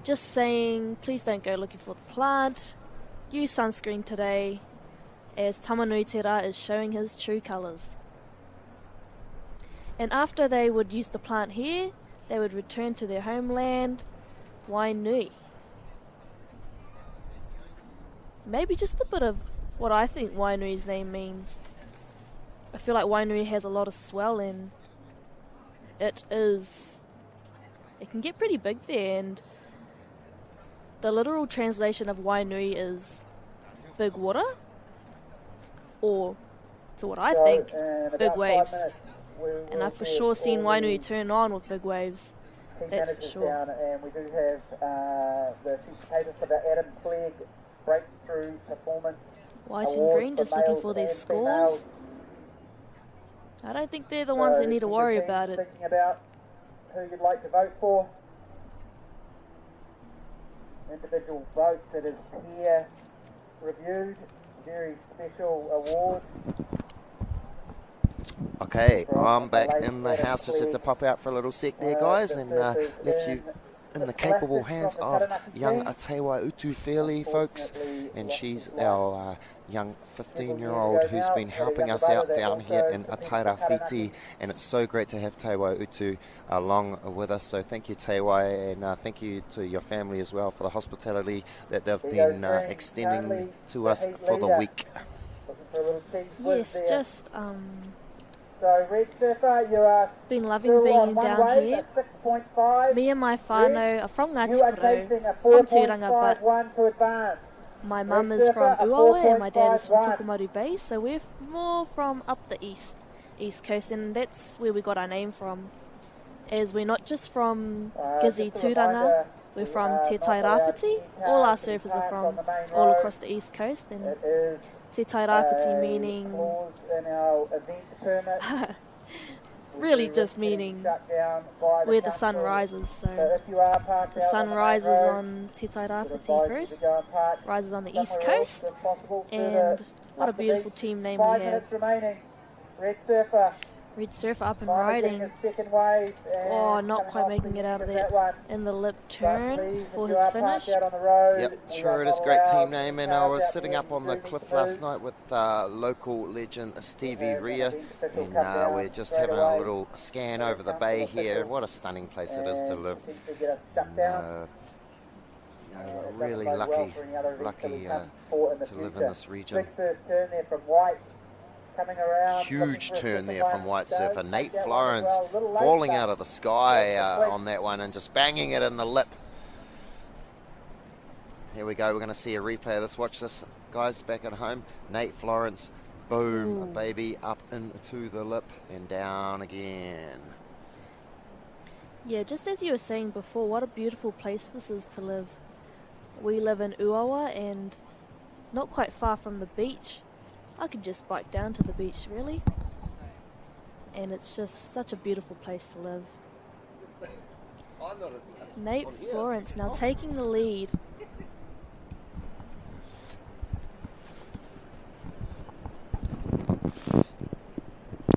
just saying, please don't go looking for the plant. Use sunscreen today, as Tamanui Te Rā is showing his true colours. And after they would use the plant here, they would return to their homeland, Wainui. Maybe just a bit of what I think Wainui's name means. I feel like Wainui has a lot of swell, and it can get pretty big there, and the literal translation of Wainui is big water, or to what I think, big waves. And I've for sure seen Wainui turn on with big waves. That's for sure. And we do have the certifications for the Adam Clegg breakthrough performance. White and green just looking for their scores. I don't think they're the ones that need to worry about it. Thinking about who you'd like to vote for. Individual votes that is peer reviewed. Very special award. Okay, I'm back in the house. Just had to pop out for a little sec there, guys, and left you in the capable hands of young Tewa Utu Fairley, folks, and she's our young 15-year-old who's been helping us out down here in Atairāwhiti, and it's so great to have Tewa Utu along with us. So thank you, Tewa, and thank you to your family as well for the hospitality that they've been extending to us for the week. Yes, just so Red Surfer, you are been loving being down here. 6.5. Me and my whānau are from Ngāti Porou, from Tūranga, but my mum is from Uawa and my dad is from Tokomaru Bay, so we're more from up the east coast, and that's where we got our name from, as we're not just from Gizi Tūranga, we're from Te Tairāwhiti. All our surfers are from all across the east coast, and Te Tairāwhiti meaning really just meaning where the sun rises. So the sun rises on Te Tairāwhiti first, rises on the east coast, and what a beautiful team name we have. Red Surfer up and riding. Oh, not quite making it out of there in the lip turn for his finish. Yep, sure it is. Great team name. And I was sitting up on the cliff last night with local legend Stevie Rea, and we're just having a little scan over the bay here. What a stunning place it is to live. And, really lucky to live in this region. Huge turn there from White Surfer. Nate Florence falling out of the sky on that one and just banging it in the lip. Here we go. We're going to see a replay of this. Watch this, guys, back at home. Nate Florence, boom, a baby up into the lip and down again. Yeah, just as you were saying before, what a beautiful place this is to live. We live in Uawa and not quite far from the beach. I could just bike down to the beach, really. And it's just such a beautiful place to live. Nate Florence now taking the lead.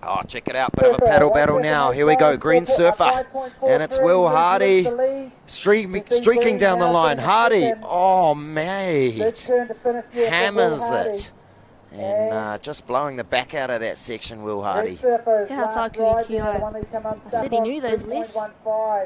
Oh, check it out. Bit of a paddle battle now. Here we go. Green Surfer. And it's Will Hardy streaking down the line. Hardy. Oh, mate. Hammers it. And just blowing the back out of that section, Will Hardy. I said he knew those lefts.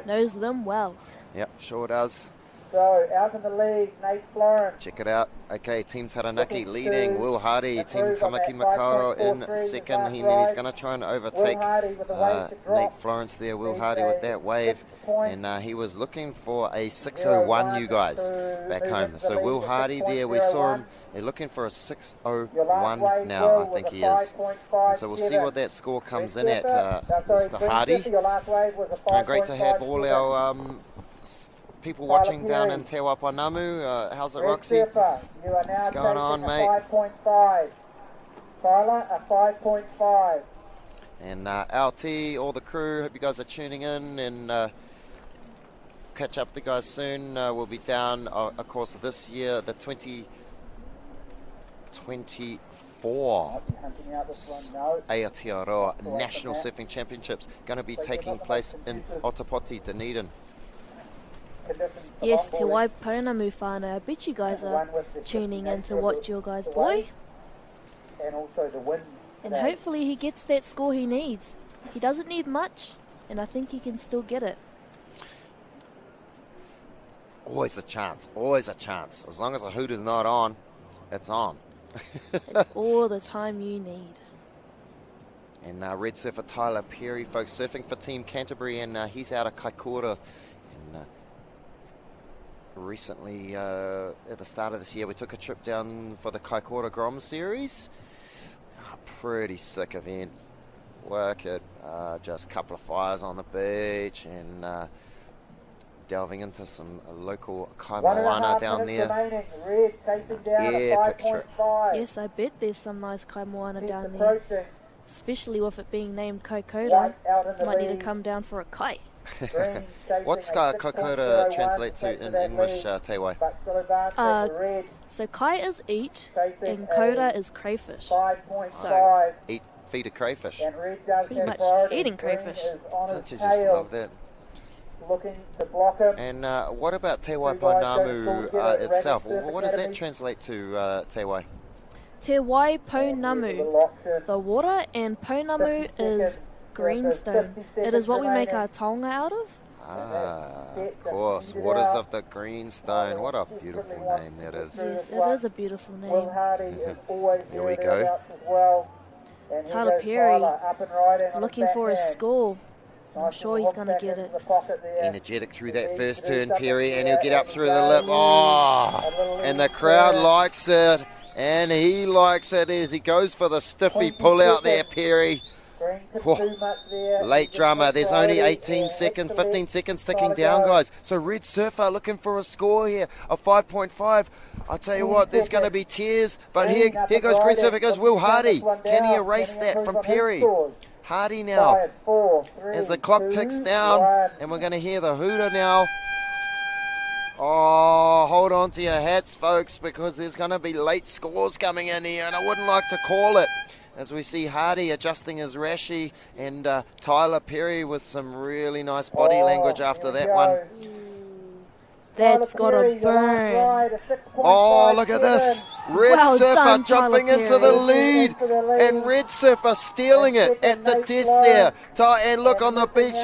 Knows them well. Yep, sure does. So, out in the lead, Nate Florence. Check it out. Okay, Team Taranaki leading. Will Hardy, Team Tamaki Makaurau in second. He's going to try and overtake Nate Florence there. Will Hardy with that wave. And he was looking for a 6:01, you guys, back home. So Will Hardy there, we saw him. They're looking for a 6:01 now, I think he is. And so we'll see what that score comes in at, Mr. Hardy. And great to have all our people watching down in Te Wapanamu. How's it, Roxy? What's going on, mate? 5.5. Tyler, a 5.5. And LT, all the crew, hope you guys are tuning in, and catch up with the guys soon. We'll be down, of course, this year, the 2024 Aotearoa National Surfing Championships, going to be taking place in Otapoti, Dunedin. Yes, Te Waipounamu whānau. I bet you guys are tuning in to watch your guys' boy. And also the wind. And hopefully he gets that score he needs. He doesn't need much, and I think he can still get it. Always a chance, always a chance. As long as the hoot is not on, it's on. It's all the time you need. And red surfer Tyler Perry, folks, surfing for Team Canterbury, and he's out of Kaikoura. And recently, at the start of this year, we took a trip down for the Kaikoura Grom Series. Pretty sick event. Work it, just a couple of fires on the beach, and delving into some local kaimoana down there. Yeah, picture. Yes, I bet there's some nice kaimoana down there. Especially with it being named Kaikoura. Might need to come down for a kai. What's Kaikoura translate to in English, Te Wai? So kai is eat, and koura is crayfish. So Feed a crayfish. pretty much eating crayfish. Don't you just love that? And what about Te Waipounamu itself? What does that translate to, Te Wai? Te Waipounamu, the water, and pounamu is greenstone. It is what we make our taonga out of. Of course, Waters of the Greenstone. What a beautiful name that is. Yes, it is a beautiful name. Here we go. Tyler Perry looking for his score. I'm sure he's going to get it. Energetic through that first turn, Perry, and he'll get up through the lip. Oh, and the crowd likes it, and he likes it as he goes for the stiffy pull out there, Perry. Whoa. Late drummer, there's only 15 seconds ticking down, guys. So Red Surfer looking for a score here of 5.5. I'll tell you what, there's going to be tears, but here goes Green Surfer, goes Will Hardy. Can he erase that from Perry? Hardy now, as the clock ticks down, and we're going to hear the hooter now. Oh, hold on to your hats, folks, because there's going to be late scores coming in here, and I wouldn't like to call it. As we see Hardy adjusting his rashi, and Tyler Perry with some really nice body language after that one. That's got a burn. Oh, look at this. Red Surfer jumping into the lead. And Red Surfer stealing it at the death there. And look on the beach.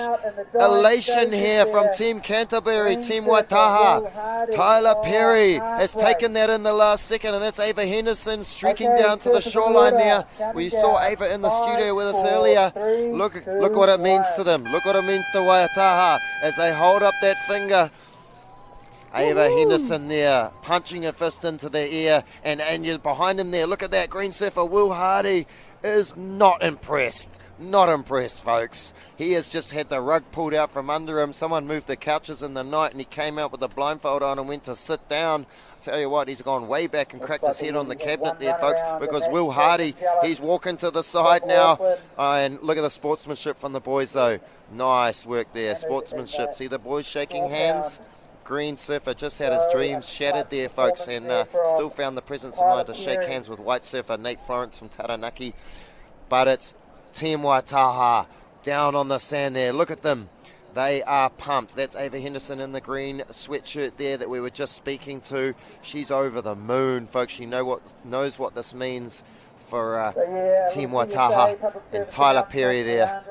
Elation here from Team Canterbury, Team Waitaha. Tyler Perry has taken that in the last second. And that's Ava Henderson streaking down to the shoreline there. We saw Ava in the studio with us earlier. Look what it means to them. Look what it means to Waitaha as they hold up that finger. Ava Henderson there, punching her fist into the air, and you're behind him there. Look at that, Green Surfer Will Hardy is not impressed. Not impressed, folks. He has just had the rug pulled out from under him. Someone moved the couches in the night, and he came out with a blindfold on and went to sit down. Tell you what, he's gone way back and cracked his head on the cabinet there, folks, because Will Hardy, he's walking to the side now. And look at the sportsmanship from the boys, though. Nice work there, sportsmanship. See the boys shaking hands? Green Surfer just had his dreams shattered there, folks, and still found the presence of mind to shake hands with White Surfer Nate Florence from Taranaki. But it's Team Waitaha down on the sand there. Look at them. They are pumped. That's Ava Henderson in the green sweatshirt there that we were just speaking to. She's over the moon, folks. She knows what this means for Team Waitaha. And Tyler Perry there.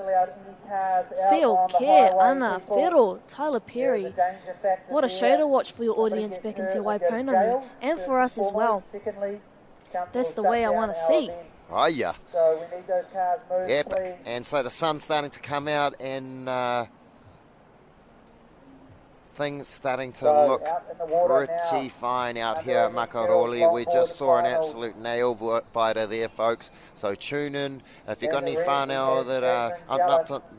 Phil, Care, Anna, Fero, Tyler Perry. What a show to watch for your audience back in Te Waipounamu, and for us as well. That's the way I want to see. Oh, yeah. Yep. And so the sun's starting to come out, and things starting to look pretty fine out here at Makaroli. We just saw an absolute nail biter there, folks. So tune in. If you've got any whānau that are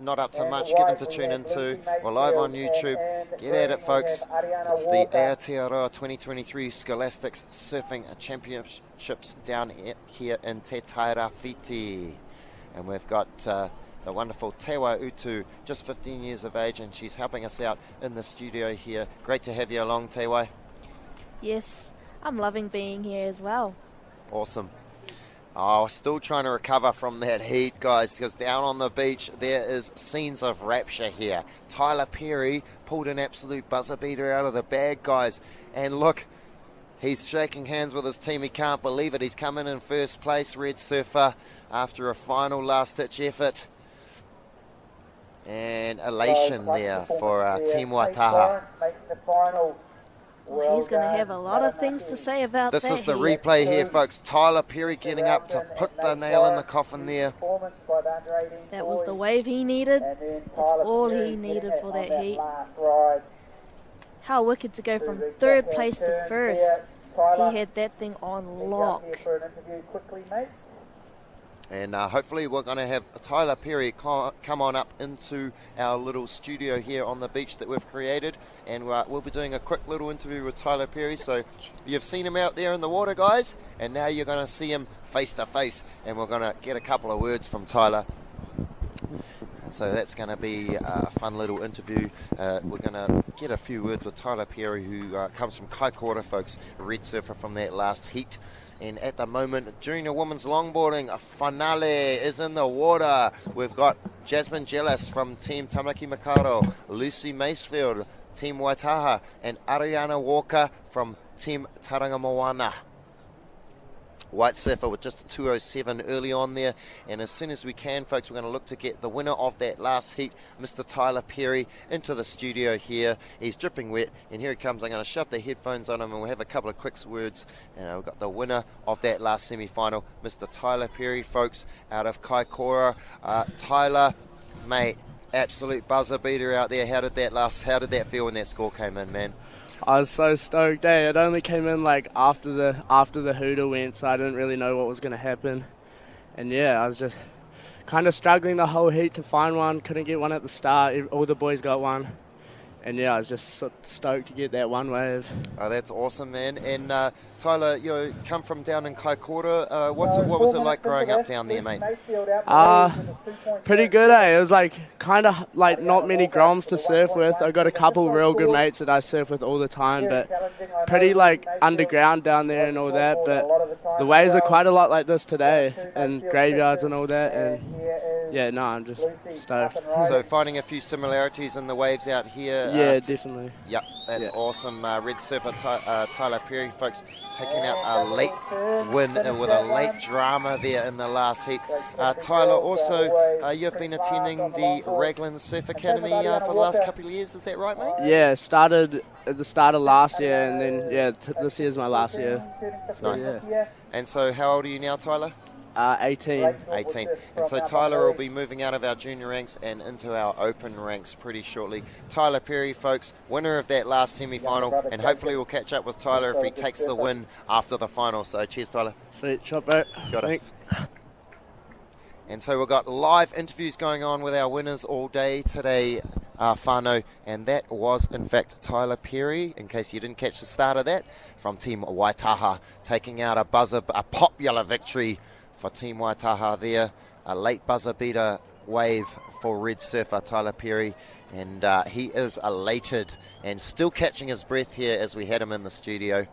not up to much, get them to tune in too. We're live on YouTube. Get at it, folks. It's the Aotearoa 2023 Scholastic Surfing Championships down here in Te Tairawhiti. And we've got the wonderful Tewa Utu, just 15 years of age, and she's helping us out in the studio here. Great to have you along, Tewa. Yes, I'm loving being here as well. Awesome. Oh, still trying to recover from that heat, guys, because down on the beach there is scenes of rapture here. Tyler Perry pulled an absolute buzzer beater out of the bag, guys. And look, he's shaking hands with his team. He can't believe it. He's coming in first place, Red Surfer, after a final last-ditch effort. And elation there for Team Waitaha. Well, he's going to have a lot of things to say about that. This is the replay here, folks. Tyler Perry getting up to put the nail in the coffin there. That was the wave he needed. That's all he needed for that heat. How wicked to go from third place to first. He had that thing on lock. And hopefully we're going to have Tyler Perry come on up into our little studio here on the beach that we've created. And we'll be doing a quick little interview with Tyler Perry. So you've seen him out there in the water, guys. And now you're going to see him face to face. And we're going to get a couple of words from Tyler. And so that's going to be a fun little interview. We're going to get a few words with Tyler Perry, who comes from Kaikoura, folks. Red Surfer from that last heat. And at the moment, junior women's longboarding, a finale is in the water. We've got Jasmine Gillis from Team Tamaki Makaurau, Lucy Macefield, Team Waitaha, and Ariana Walker from Team Tauranga Moana. White Surfer with just a 2:07 early on there. And as soon as we can, folks, we're going to look to get the winner of that last heat, Mr. Tyler Perry, into the studio here. He's dripping wet, and here he comes. I'm going to shove the headphones on him, and we'll have a couple of quick words. And we've got the winner of that last semi-final, Mr. Tyler Perry, folks, out of Kaikoura. Tyler, mate, absolute buzzer beater out there. How did that feel when that score came in, man? I was so stoked. It only came in like after the hooter went, so I didn't really know what was going to happen. And yeah, I was just kind of struggling the whole heat to find one. Couldn't get one at the start. All the boys got one. And yeah, I was just so stoked to get that one wave. Oh, that's awesome, man. And Tyler, you come from down in Kaikoura. What was it like growing up down there, mate? Pretty good, eh? It was like kind of like not many groms to surf with. I got a couple real good mates that I surf with all the time, but pretty like underground down there and all that. But the waves are quite a lot like this today, and graveyards and all that. And yeah, no, I'm just stoked. So finding a few similarities in the waves out here. Yeah, definitely. Yep, that's awesome. Red Surfer Tyler Perry, folks, taking out a late win with a late drama there in the last heat. Tyler, also, you've been attending the Raglan Surf Academy for the last couple of years, is that right, mate? Yeah, started at the start of last year, and then, this year's my last year. So, nice. Yeah. And so how old are you now, Tyler? 18. 18. And so Tyler will be moving out of our junior ranks and into our open ranks pretty shortly. Tyler Perry, folks, winner of that last semi-final, and hopefully we'll catch up with Tyler if he takes the win after the final. So cheers, Tyler. Sweet, shot, bro. Thanks. And so we've got live interviews going on with our winners all day today, whānau, and that was in fact Tyler Perry, in case you didn't catch the start of that, from Team Waitaha, taking out a popular victory for Team Waitaha there. A late buzzer beater wave for Red Surfer Tyler Perry, and he is elated and still catching his breath here as we had him in the studio.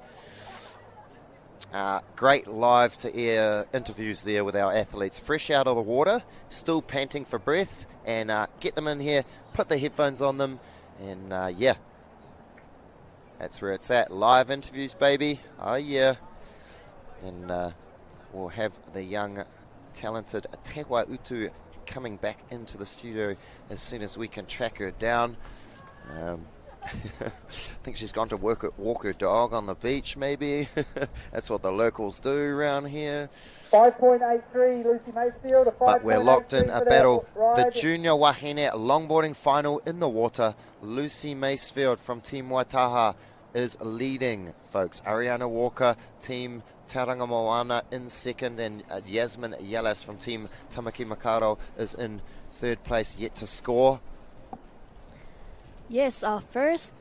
Great live to air interviews there with our athletes, fresh out of the water, still panting for breath, and get them in here, put the headphones on them, and yeah, that's where it's at. Live interviews, baby. Oh yeah. And we'll have the young, talented Tewa Utu coming back into the studio as soon as we can track her down. I think she's gone to walk her dog on the beach, maybe. That's what the locals do around here. 5.83, Lucy Macefield. But we're locked in a battle. The junior wahine longboarding final in the water. Lucy Macefield from Team Waitaha is leading, folks. Ariana Walker, Team Tauranga Moana in second, and Jasmine Gillis from Team Tamaki Makaurau is in third place, yet to score. Yes, our first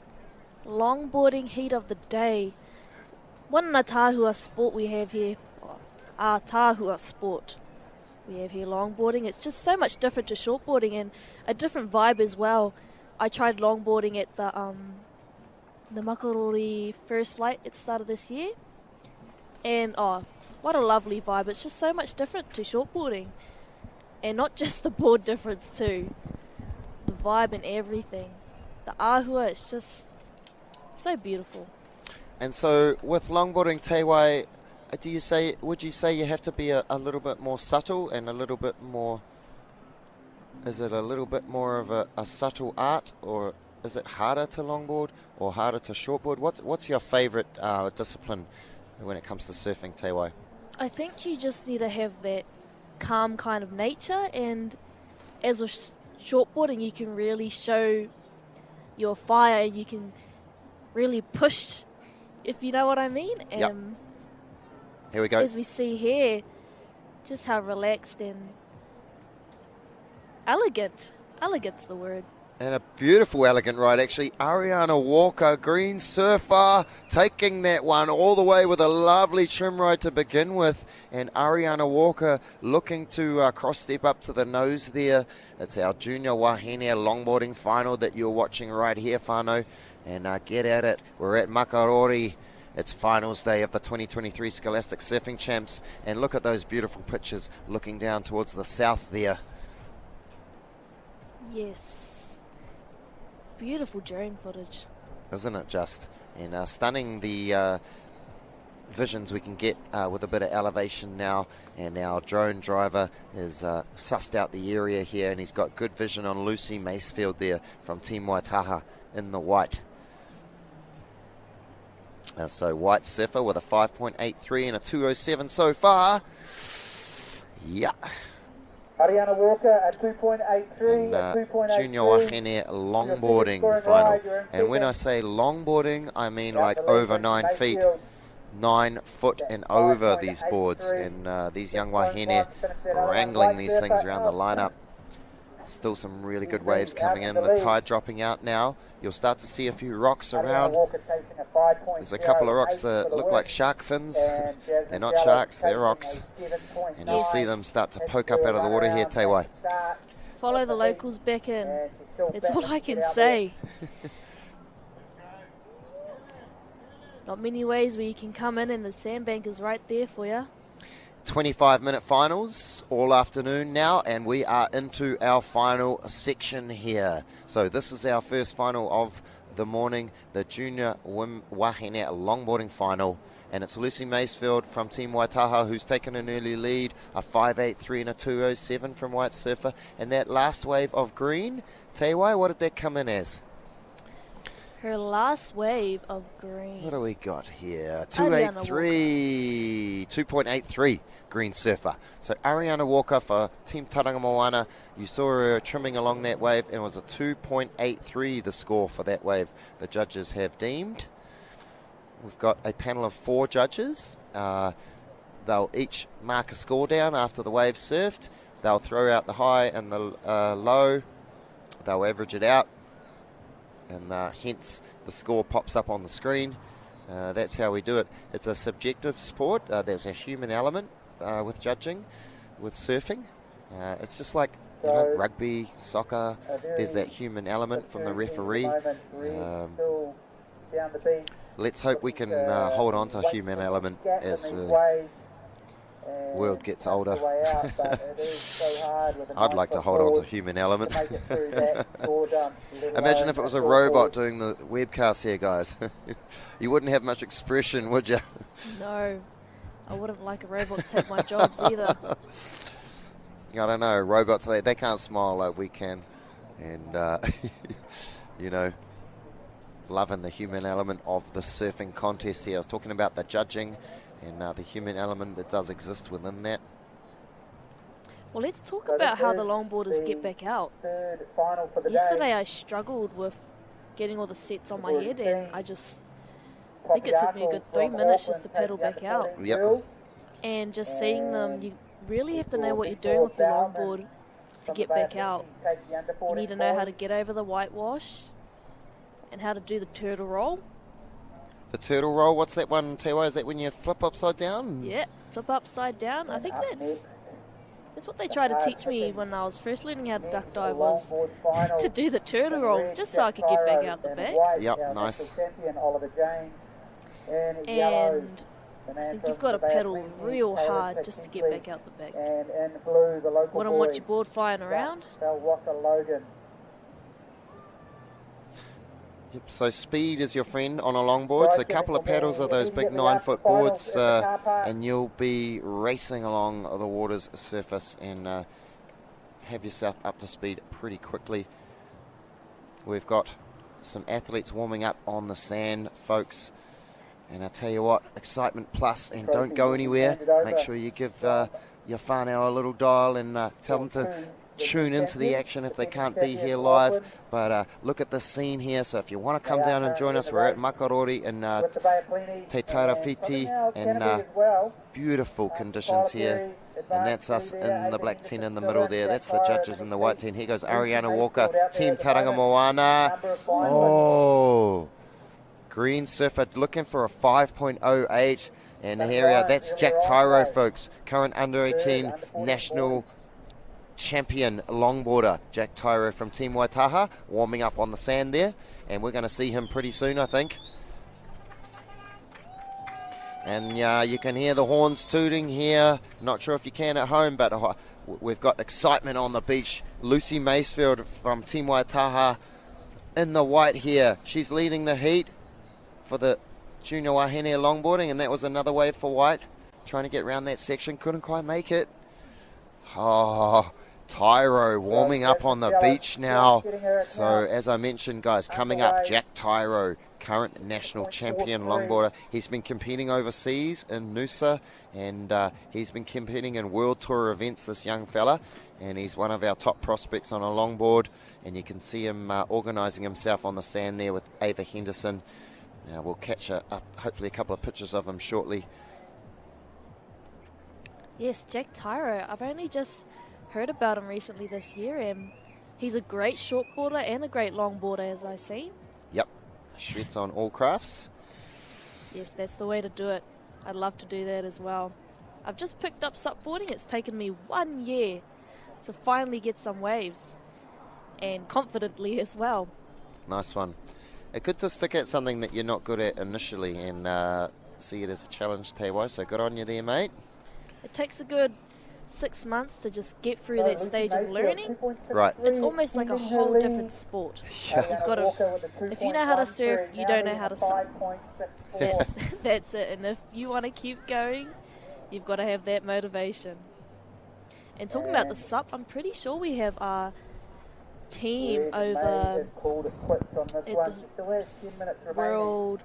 longboarding heat of the day. What a tahua sport we have here. Our tahua sport. We have here longboarding. It's just so much different to shortboarding and a different vibe as well. I tried longboarding at the Makarori First Light at the start of this year. And, what a lovely vibe. It's just so much different to shortboarding. And not just the board difference too. The vibe and everything. The ahua, it's just so beautiful. And so with longboarding, Teiwai, would you say you have to be a little bit more subtle and a little bit more, is it a little bit more of a subtle art, or is it harder to longboard or harder to shortboard? What's your favourite discipline when it comes to surfing, Teiwai? I think you just need to have that calm kind of nature, and as with shortboarding you can really show your fire, you can really push, if you know what I mean. Yep. Here we go. As we see here, just how relaxed and elegant's the word. And a beautiful, elegant ride, actually. Ariana Walker, green surfer, taking that one all the way with a lovely trim ride to begin with. And Ariana Walker looking to cross-step up to the nose there. It's our junior wahine longboarding final that you're watching right here, whānau. And get at it. We're at Makarori. It's finals day of the 2023 Scholastic Surfing Champs. And look at those beautiful pictures looking down towards the south there. Yes. Beautiful drone footage. Isn't it just? And stunning the visions we can get with a bit of elevation now. And our drone driver has sussed out the area here, and he's got good vision on Lucy Macefield there from Team Waitaha in the white. So white surfer with a 5.83 and a 207 so far. Yeah. Ariana Walker at 2.83, at 2.83. Junior wahine longboarding final. And when I say longboarding, I mean like over 9 feet. 9 foot and over these boards. And these young wahine wrangling these things around the lineup. Still some really good waves coming in. The tide dropping out now. You'll start to see a few rocks around. There's a couple of rocks that look like shark fins. They're not sharks, they're rocks. And you'll see them start to poke up out of the water here, Teiwai. Follow the locals back in. That's all I can say. Not many ways where you can come in and the sandbank is right there for you. 25-minute finals all afternoon now, and we are into our final section here. So this is our first final of the morning, the Junior Wahine Longboarding Final. And it's Lucy Macefield from Team Waitaha who's taken an early lead, a 5.83 and a 207 from White Surfer. And that last wave of green, Teiwai, what did that come in as? Her last wave of green. What do we got here? 2.83 green surfer. So Ariana Walker for Team Tauranga Moana. You saw her trimming along that wave, and it was a 2.83 the score for that wave the judges have deemed. We've got a panel of 4 judges. They'll each mark a score down after the wave surfed. They'll throw out the high and the low. They'll average it out. And hence the score pops up on the screen. That's how we do it. It's a subjective sport. There's a human element with judging, with surfing. It's just like rugby, soccer. There's that human element from the referee. Let's hope we can hold on to a human element as the world gets older. I'd like to hold on to human element. Imagine if it was a robot doing the webcast here, guys. You wouldn't have much expression, would you? No, I wouldn't like a robot to take my jobs either. I don't know, robots, they can't smile like we can. And, you know, loving the human element of the surfing contest here. I was talking about the judging and the human element that does exist within that. Well, let's talk about how the longboarders get back out. Yesterday I struggled with getting all the sets on my head, and I think it took me a good 3 minutes just to pedal back out. Yep. And just seeing them, you really have to know what you're doing with your longboard to get back out. You need to know how to get over the whitewash and how to do the turtle roll. The turtle roll, what's that one, Teiwai? Is that when you flip upside down? Yeah, flip upside down. I think that's That's what they tried to teach me when I was first learning how to duck dive, was to do the turtle roll, just so I could get back out the back. Yep, nice. And I think you've got to pedal real hard just to get back out the back. Wouldn't want your board flying around. Yep, so speed is your friend on a longboard. So a couple of paddles of those big 9-foot boards and you'll be racing along the water's surface and have yourself up to speed pretty quickly. We've got some athletes warming up on the sand, folks. And I tell you what, excitement plus, and don't go anywhere. Make sure you give your whānau a little dial and tell them to tune into the action if they can't be here live. But look at the scene here. So if you want to come down and join us, we're at Makarori in Te Tairawhiti, and beautiful conditions here. And that's us in the black tent in the middle there. That's the judges in the white tent. Here goes Ariana Walker, Team Tauranga Moana. Oh, green surfer looking for a 5.08. And here we are. That's Jack Tyro, folks. Current under-18 national champion longboarder. Jack Tyro from Team Waitaha, warming up on the sand there. And we're going to see him pretty soon, I think. And you can hear the horns tooting here. Not sure if you can at home, but we've got excitement on the beach. Lucy Macefield from Team Waitaha in the white here. She's leading the heat for the junior wahine longboarding, and that was another wave for white. Trying to get around that section, couldn't quite make it. Oh, Tyro warming up on the beach now. So as I mentioned, guys, coming up, Jack Tyro, current national champion longboarder. He's been competing overseas in Noosa, and he's been competing in World Tour events, this young fella, and he's one of our top prospects on a longboard. And you can see him organising himself on the sand there with Ava Henderson. We'll catch hopefully a couple of pictures of him shortly. Yes, Jack Tyro. I've only just heard about him recently this year, and he's a great shortboarder and a great longboarder, as I see. Yep, shreds on all crafts. Yes, that's the way to do it. I'd love to do that as well. I've just picked up supboarding. It's taken me 1 year to finally get some waves, and confidently as well. Nice one. It's good to stick at something that you're not good at initially and see it as a challenge, Tewa, so good on you there, mate. It takes a good 6 months to just get through that stage of learning. Right. It's almost like a whole different sport. You've got to, if you know how to surf, you don't know how to sup. That's it. And if you want to keep going, you've got to have that motivation. And talking about the sup, I'm pretty sure we have our team over at the World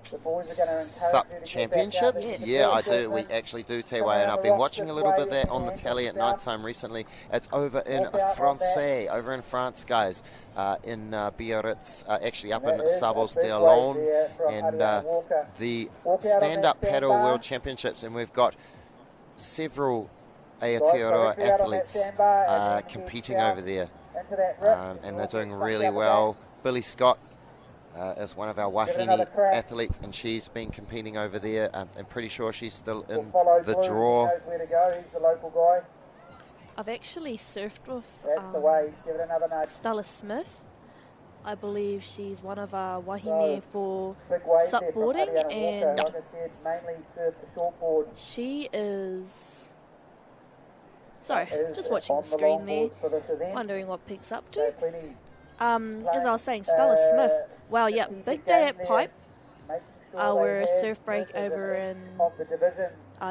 Sup Championships? Yeah, I do. We actually do, Tewa, and I've been watching a little bit of that on the telly at night time recently. It's over in over in France, guys, in Biarritz, actually up in Sables d'Olonne, and the stand-up paddle World Championships, and we've got several Aotearoa athletes competing over there. And they're doing really well. Billy Scott is one of our wahine athletes, and she's been competing over there. I'm pretty sure she's still in the draw. I've actually surfed with Stella Smith. I believe she's one of our wahine for supboarding, and she is... Sorry, just watching the screen there, wondering what picks up to. As I was saying, Stella Smith, wow, yeah, big day at Pipe. We're a surf break over in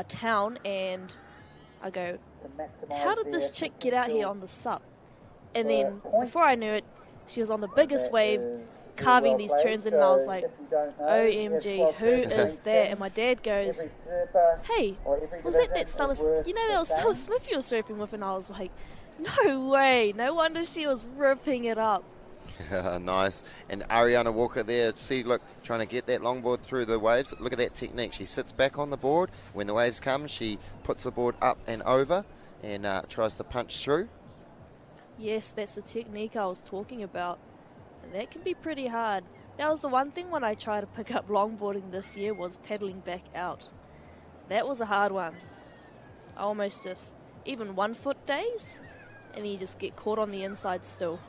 town, and I go, how did this chick get out here on the sup? And then, before I knew it, she was on the biggest wave, carving these turns in, and I was like, OMG, who is that? And my dad goes, hey, was that Stella, that was Stella Smith you were surfing with? And I was like, no way, no wonder she was ripping it up. Nice. And Ariana Walker there, see, look, trying to get that longboard through the waves. Look at that technique. She sits back on the board. When the waves come, she puts the board up and over and tries to punch through. Yes, that's the technique I was talking about. And that can be pretty hard. That was the one thing when I tried to pick up longboarding this year, was paddling back out. That was a hard one. I almost just even 1 foot days, and you just get caught on the inside still.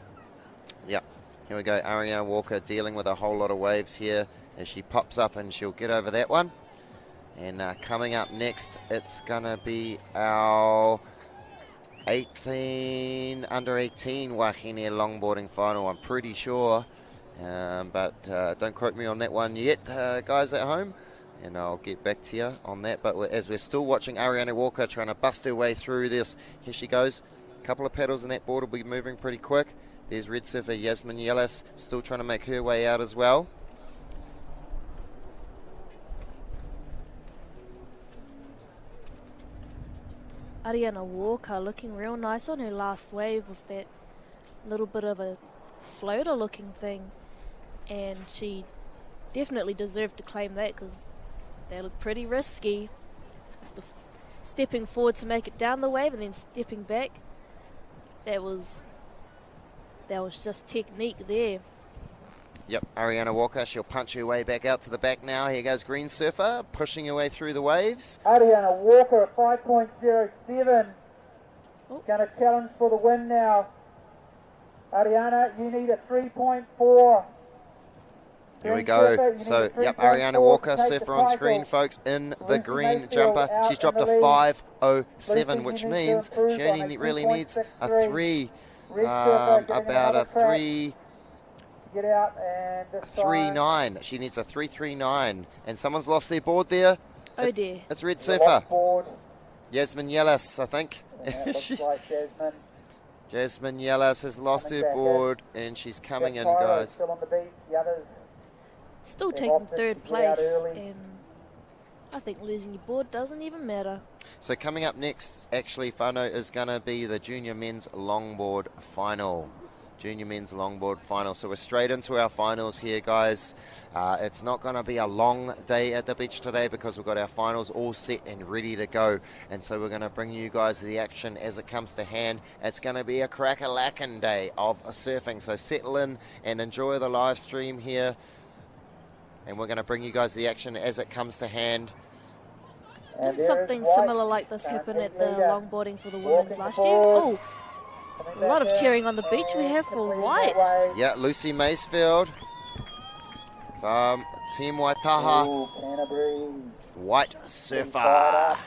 Yep. Here we go. Ariana Walker dealing with a whole lot of waves here as she pops up, and she'll get over that one. And coming up next, it's going to be our under 18 Wahine longboarding final, I'm pretty sure. But don't quote me on that one yet, guys at home. And I'll get back to you on that. But as we're still watching Ariana Walker trying to bust her way through this, here she goes. A couple of paddles in that board will be moving pretty quick. There's red surfer Yasmin Yellis still trying to make her way out as well. Ariana Walker looking real nice on her last wave with that little bit of a floater looking thing, and she definitely deserved to claim that because they look pretty risky. Stepping forward to make it down the wave and then stepping back, that was just technique there. Yep, Ariana Walker, she'll punch her way back out to the back now. Here goes Green Surfer, pushing her way through the waves. Ariana Walker at 5.07. Going to challenge for the win now. Ariana, you need a 3.4. Here we go. So, yep, Ariana Walker, surfer on screen, folks, in the green jumper. She's dropped a 5.07, which means she only really needs a 3. About a 3.39. She needs a 3.39. And someone's lost their board there. Oh dear. It's Red Surfer. Yasmin Yellis, I think. Jasmine Yellis has lost her board and she's coming in, guys. Still taking third place, and I think losing your board doesn't even matter. So coming up next, actually, whānau, is going to be the junior men's longboard final. Junior men's longboard final. So we're straight into our finals here, guys. It's not going to be a long day at the beach today because we've got our finals all set and ready to go. And so we're going to bring you guys the action as it comes to hand. It's going to be a crack-a-lackin' day of surfing. So settle in and enjoy the live stream here. And we're going to bring you guys the action as it comes to hand. Didn't something similar like this happen at the longboarding for the women's last year? Oh, a lot of cheering on the beach we have for White. Yeah, Lucy Macefield from Team Waitaha. White Surfer.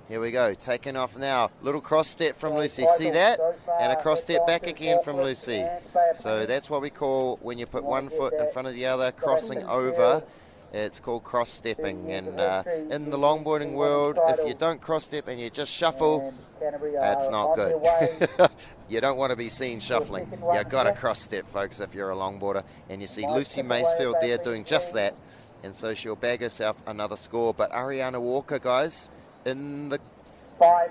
Here we go, taking off now. Little cross step from Lucy, see that? And a cross step back again from Lucy. So that's what we call, when you put one foot in front of the other, crossing over. It's called cross stepping. And in the longboarding world, if you don't cross step and you just shuffle, that's not good. You don't want to be seen shuffling. You've got to cross step, folks, if you're a longboarder. And you see Lucy Macefield there doing just that. And so she'll bag herself another score. But Ariana Walker, guys, in the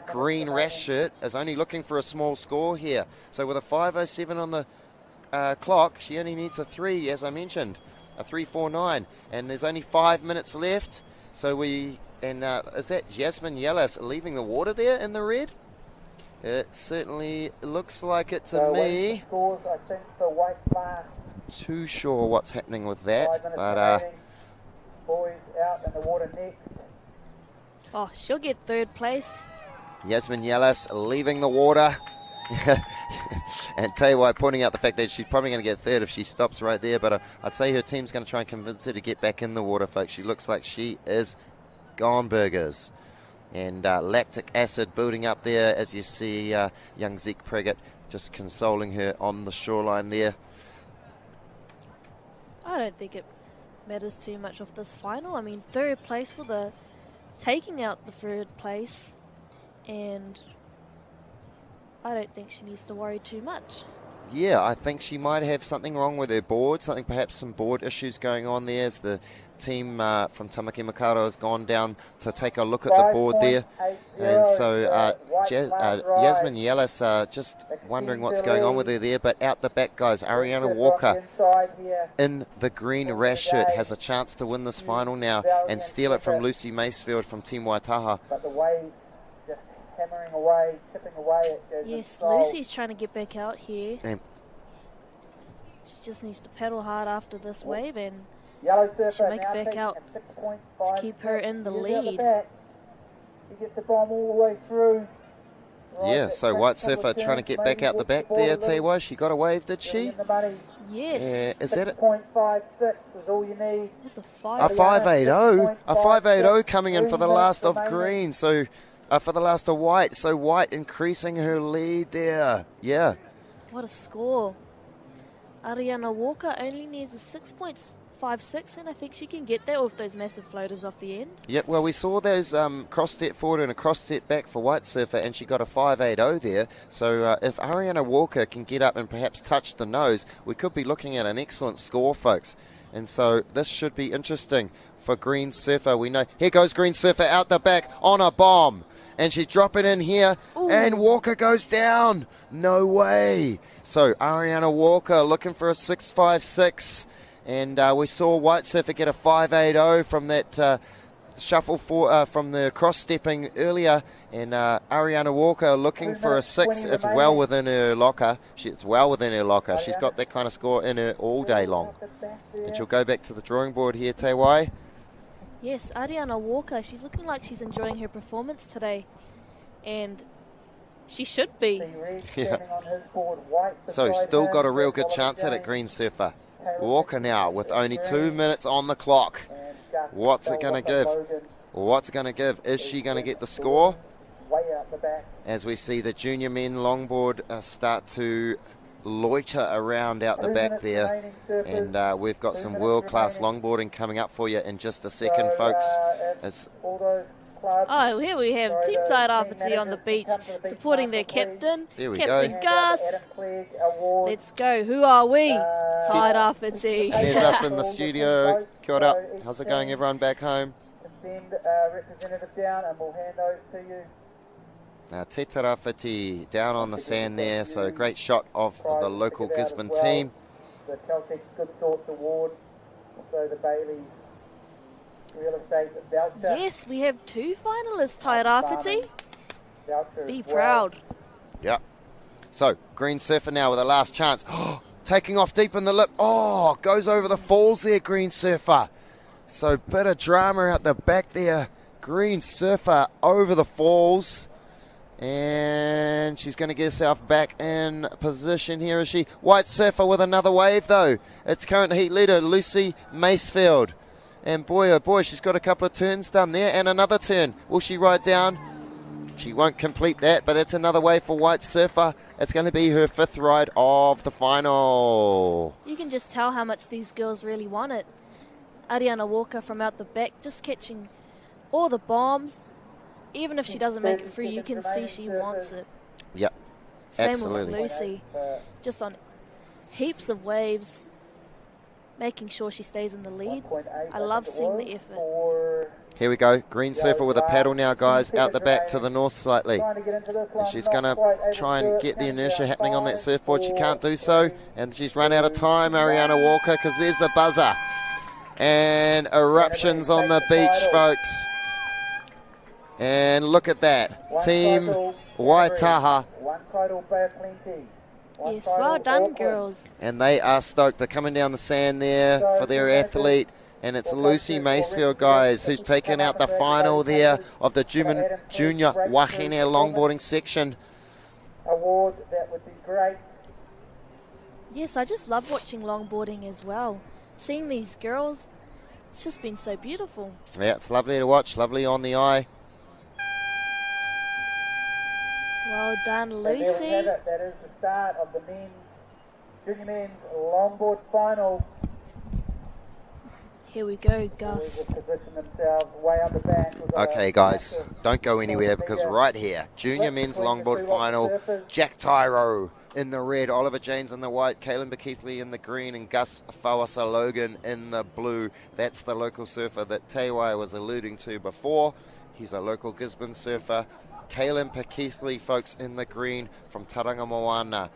green rash shirt, is only looking for a small score here. So with a 5.07 on the clock, she only needs a 3, as I mentioned, a 3.49. And there's only 5 minutes left. So is that Yasmin Yellis leaving the water there in the red? It certainly looks like it to me. Scores, I think, for White Bar. Too sure what's happening with that. But boys out in the water next. Oh, she'll get third place. Yasmin Yellis leaving the water. And tell you what, pointing out the fact that she's probably going to get third if she stops right there. But I'd say her team's going to try and convince her to get back in the water, folks. She looks like she is gone burgers. And lactic acid building up there as you see young Zeke Priggett just consoling her on the shoreline there. I don't think it matters too much of this final. I mean, third place for the taking out the third place, and I don't think she needs to worry too much. Yeah, I think she might have something wrong with her board, perhaps some board issues going on there as the team from Tamaki Makaurau has gone down to take a look at the board there. And so Yasmin Yellis just wondering what's going on with her there. But out the back, guys, Ariana Walker in the green rash shirt has a chance to win this final now and steal it from Lucy Macefield from Team Waitaha. But the waves just hammering away, chipping away. Yes, Lucy's trying to get back out here. She just needs to pedal hard after this wave and she'll make it back out to keep her in the lead. He gets the bomb all the way through. Yeah, so White Surfer trying to get back out the back there, T.Y. She got a wave, did she? Yes. Is that it? 6.56 is all you need. Just A 5.80. A 5.80 coming in for the last of green. So, for the last of white. So White increasing her lead there. Yeah. What a score. Ariana Walker only needs a 6.56, and I think she can get there with those massive floaters off the end. Yeah, well, we saw those cross-step forward and a cross-step back for White Surfer, and she got a 5.80 there. So if Ariana Walker can get up and perhaps touch the nose, we could be looking at an excellent score, folks. And so this should be interesting for Green Surfer. We know, here goes Green Surfer out the back on a bomb. And she's dropping in here, and Walker goes down. No way. So Ariana Walker looking for a 6.56. And we saw White Surfer get a 5.80 from that shuffle from the cross-stepping earlier. And Ariana Walker looking for a 6. It's well within her locker. It's well within her locker. She's got that kind of score in her all day long. And she'll go back to the drawing board here, Tewai. Yes, Ariana Walker, she's looking like she's enjoying her performance today. And she should be. Yeah. So still got a real good chance at it, Green Surfer. Walker now with only 2 minutes on the clock. What's it going to give? What's it going to give? Is she going to get the score? As we see the junior men longboard start to loiter around out the back there. And we've got some world-class longboarding coming up for you in just a second, folks. It's Oh, here we have Team Tide Arthurty on the beach supporting their captain, Captain Gus. Let's go. Who are we? Tide Arthurty. There's us in the studio. Kia ora. How's it going, everyone back home? Send representative down and we'll hand those to you. Te Tarawhiti down on the sand there, so great shot of the local Gisborne team. The Celtic Good Thoughts Award, also the Bailey Real Estate Voucher. Yes, we have 2 finalists, Tide Arthurty. Be proud. Yep. So, Green Surfer now with a last chance. Taking off deep in the lip. Oh, goes over the falls there, Green Surfer. So, bit of drama out the back there. Green Surfer over the falls. And she's going to get herself back in position here, is she? White Surfer with another wave, though. It's current heat leader, Lucy Macefield. And boy, oh boy, she's got a couple of turns done there, and another turn. Will she ride down? She won't complete that, but that's another wave for White Surfer. It's going to be her 5th ride of the final. You can just tell how much these girls really want it. Ariana Walker from out the back, just catching all the bombs. Even if she doesn't make it through, you can see she wants it. Yep, Same absolutely. with Lucy. Just on heaps of waves, making sure she stays in the lead. I love seeing the effort. Here we go. Green Surfer with a paddle now, guys, out the back to the north slightly. And she's going to try and get the inertia happening on that surfboard. She can't do so. And she's run out of time, Ariana Walker, because there's the buzzer. And eruptions on the beach, folks. And look at that. Team Waitaha. Yes, well done, girls. And they are stoked. They're coming down the sand there for their athlete. And it's Lucy Macefield, guys, who's taken out the final there of the junior Wahine longboarding section. Award, that would be great. Yes, I just love watching longboarding as well. Seeing these girls, it's just been so beautiful. Yeah, it's lovely to watch, lovely on the eye. Well done, Lucy. That is the start of the junior men's longboard final. Here we go, Gus. Okay, guys, don't go anywhere because right here, junior men's longboard final, Jack Tyro in the red, Oliver James in the white, Kaylin Bekeithley in the green, and Gus Fawasa Logan in the blue. That's the local surfer that Tewai was alluding to before. He's a local Gisborne surfer. Kaylin Bekeithley, folks, in the green from Tauranga Moana.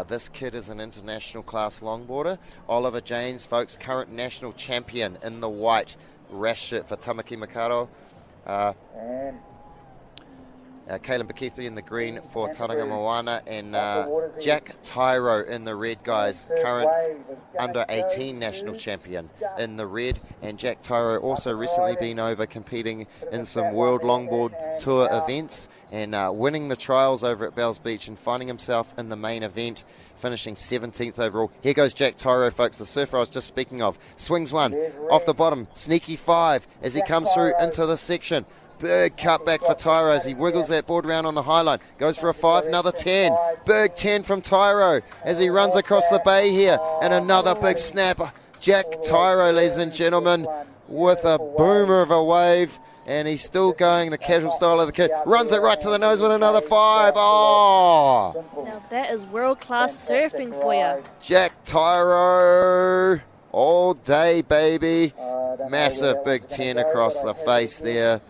This kid is an international class longboarder. Oliver James, folks, current national champion in the white rash shirt for Tamaki Makaurau. Kaylin Bakethu in the green for Tauranga Moana, and Jack Tyro in the red, guys. Current under-18 national champion in the red. And Jack Tyro also recently been over competing in some World Longboard Tour events and winning the trials over at Bells Beach and finding himself in the main event, finishing 17th overall. Here goes Jack Tyro, folks, the surfer I was just speaking of. Swings one off the bottom, sneaky 5 as he comes through into this section. Big cutback for Tyro as he wiggles that board round on the high line. Goes for a 5, another 10. Big 10 from Tyro as he runs across the bay here. And another big snap. Jack Tyro, ladies and gentlemen, with a boomer of a wave. And he's still going the casual style of the kid. Runs it right to the nose with another 5. Oh! Now that is world-class surfing for you. Jack Tyro all day, baby. Massive big 10 across the face there.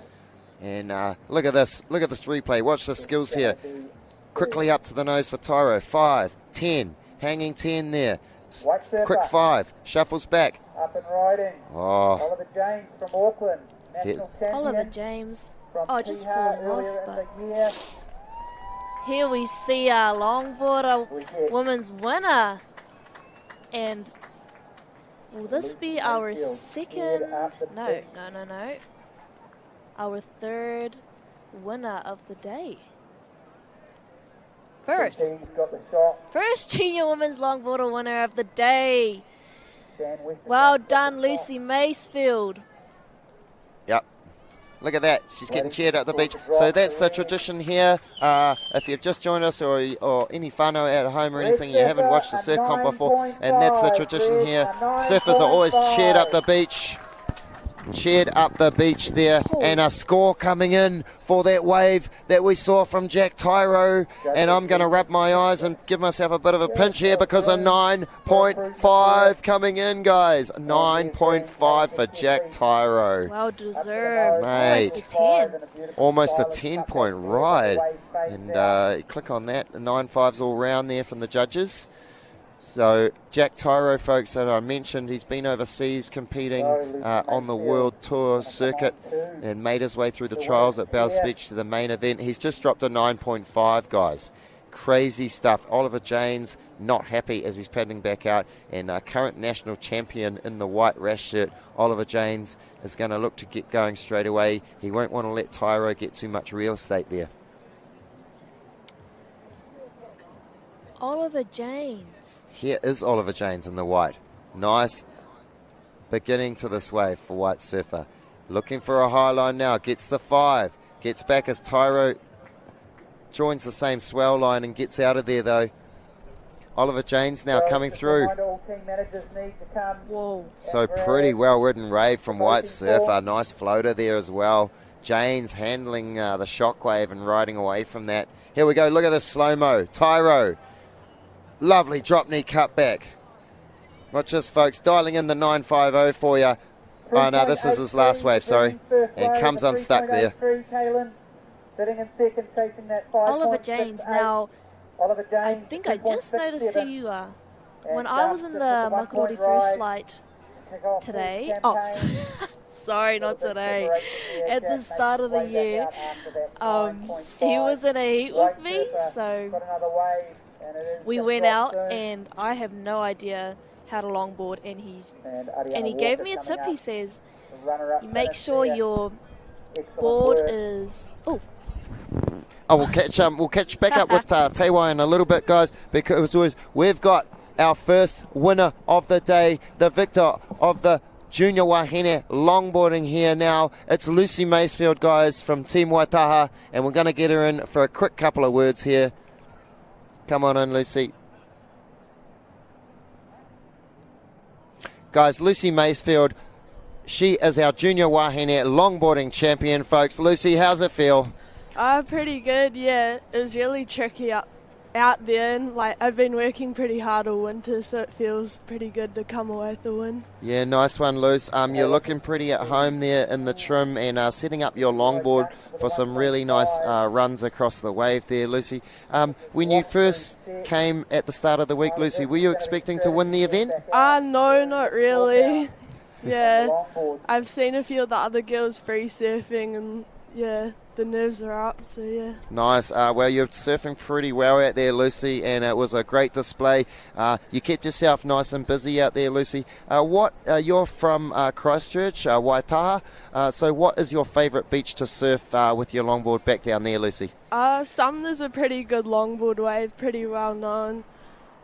And look at this replay. Watch the skills here. Quickly up to the nose for Tyro. 5, 10, hanging 10 there. Quick 5, shuffles back. Up and riding. Oh. Oliver James from Auckland. Oliver James. Oh, just falling off. But here we see our longboard women's winner. And will this be our second? No. Our third winner of the day. First junior women's longboarder winner of the day. Well done, Lucy Macefield. Yep. Look at that. She's getting cheered at the beach. So that's the tradition here. If you've just joined us or any whānau at home or anything, you haven't watched the surf comp before, and that's the tradition here. Surfers are always cheered up the beach. Cheered up the beach there, and a score coming in for that wave that we saw from Jack Tyro. And I'm going to rub my eyes and give myself a bit of a pinch here because a 9.5 coming in, guys. 9.5 for Jack Tyro. Well deserved. Mate, almost a 10. Almost a 10-point ride. And click on that. The 9.5s all round there from the judges. So Jack Tyro, folks, that I mentioned, he's been overseas competing on the World Tour circuit and made his way through the trials at Bells Beach to the main event. He's just dropped a 9.5, guys. Crazy stuff. Oliver James not happy as he's paddling back out, and current national champion in the white rash shirt, Oliver James, is going to look to get going straight away. He won't want to let Tyro get too much real estate there. Oliver James. Here is Oliver James in the white. Nice beginning to this wave for White Surfer. Looking for a high line now. Gets the 5. Gets back as Tyro joins the same swell line and gets out of there, though. Oliver James now coming through. Whoa. So pretty well-ridden wave from White Surfer. Nice floater there as well. James handling the shockwave and riding away from that. Here we go. Look at this slow-mo. Tyro. Lovely drop knee cut back. Watch this, folks. Dialing in the 950 for you. Oh, no, this is his last wave, sorry. And comes unstuck there. Oliver James. Now, I think I just noticed who you are. When I was in the Makarori First Light today, sorry, not today, at the start of the year, he was in a heat with me, so we went out, and I have no idea how to longboard, and he gave me a tip. He says, you make sure your board is... we'll catch back up with Teiwai in a little bit, guys, because we've got our first winner of the day, the victor of the Junior Wahine longboarding here now. It's Lucy Macefield, guys, from Team Waitaha, and we're going to get her in for a quick couple of words here. Come on in, Lucy. Guys, Lucy Macefield, she is our Junior Wahine longboarding champion, folks. Lucy, how's it feel? Pretty good, yeah. It was really tricky out there, and I've been working pretty hard all winter, so it feels pretty good to come away with the win. Yeah, nice one, Luce. You're looking pretty at home there in the trim and setting up your longboard for some really nice runs across the wave there, Lucy. When you first came at the start of the week, Lucy, were you expecting to win the event? No, not really. Yeah, I've seen a few of the other girls free surfing, and yeah, the nerves are up, so yeah. Nice. Well, you're surfing pretty well out there, Lucy, and it was a great display. You kept yourself nice and busy out there, Lucy. You're from Christchurch, Waitaha, so what is your favourite beach to surf with your longboard back down there, Lucy? Sumner's a pretty good longboard wave, pretty well known,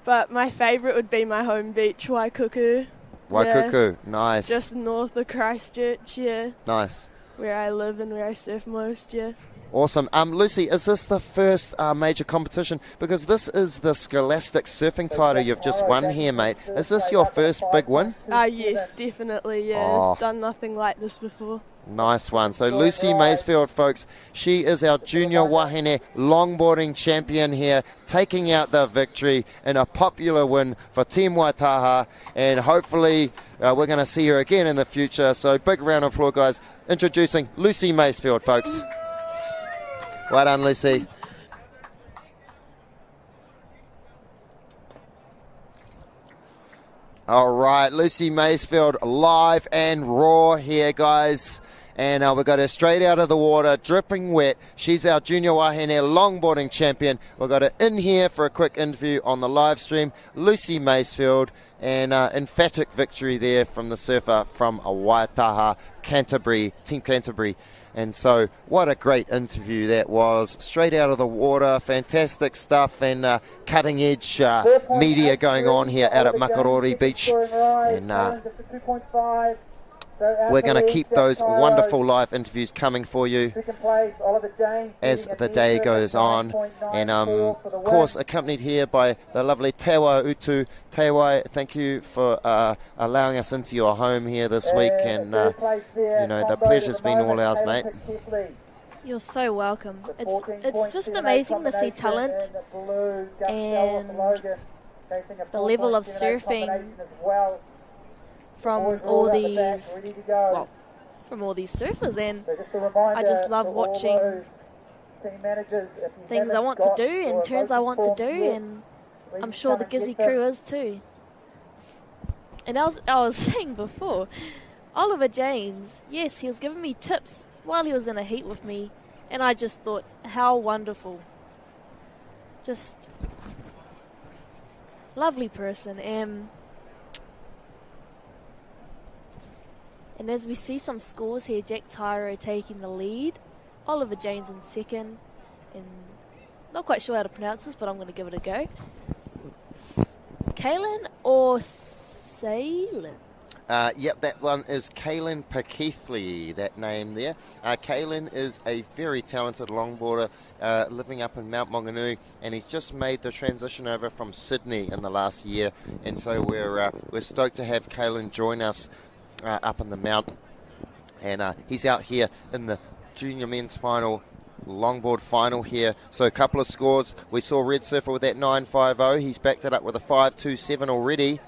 but my favourite would be my home beach, Waikuku. Waikuku, yeah. Nice. Just north of Christchurch, yeah. Nice. Where I live and where I surf most, yeah. Awesome. Lucy, is this the first major competition? Because this is the Scholastic surfing title you've just won here, mate. Is this your first big win? Yes, definitely, yeah. I've done nothing like this before. Nice one. So Lucy Maysfield, folks, she is our junior wahine longboarding champion here, taking out the victory in a popular win for Team Waitaha, and hopefully we're going to see her again in the future. So big round of applause, guys. Introducing Lucy Maysfield, folks. Well done, Lucy. All right, Lucy Maysfield live and raw here, guys. And we've got her straight out of the water, dripping wet. She's our junior wahine longboarding champion. We've got her in here for a quick interview on the live stream. Lucy Maysfield, and emphatic victory there from the surfer from Waitaha, Canterbury, Team Canterbury. And so what a great interview that was. Straight out of the water, fantastic stuff, and cutting edge media going on here out at Makarori Beach. And we're going to keep those wonderful live interviews coming for you as the day goes on. And of course, accompanied here by the lovely Te Wai Utu. Te Wai, thank you for allowing us into your home here this week. And, the pleasure's been all ours, mate. You're so welcome. It's just amazing to see talent and the level of surfing from all these surfers, and I just love watching things I want to do and turns I want to do, and I'm sure the Gizzy crew is too. And I was saying before, Oliver James, yes, he was giving me tips while he was in a heat with me, and I just thought, how wonderful. Just lovely person. And as we see some scores here, Jack Tyro taking the lead, Oliver James in second, and not quite sure how to pronounce this, but I'm going to give it a go. Kaylin or Salin? Yep, that one is Kaylin Pakeithley, that name there. Kaylin is a very talented longboarder living up in Mount Maunganui, and he's just made the transition over from Sydney in the last year, and so we're stoked to have Kaylin join us up in the mountain. And he's out here in the junior men's final, longboard final here. So a couple of scores. We saw Red Surfer with that 9.50. He's backed it up with a 5.27 already.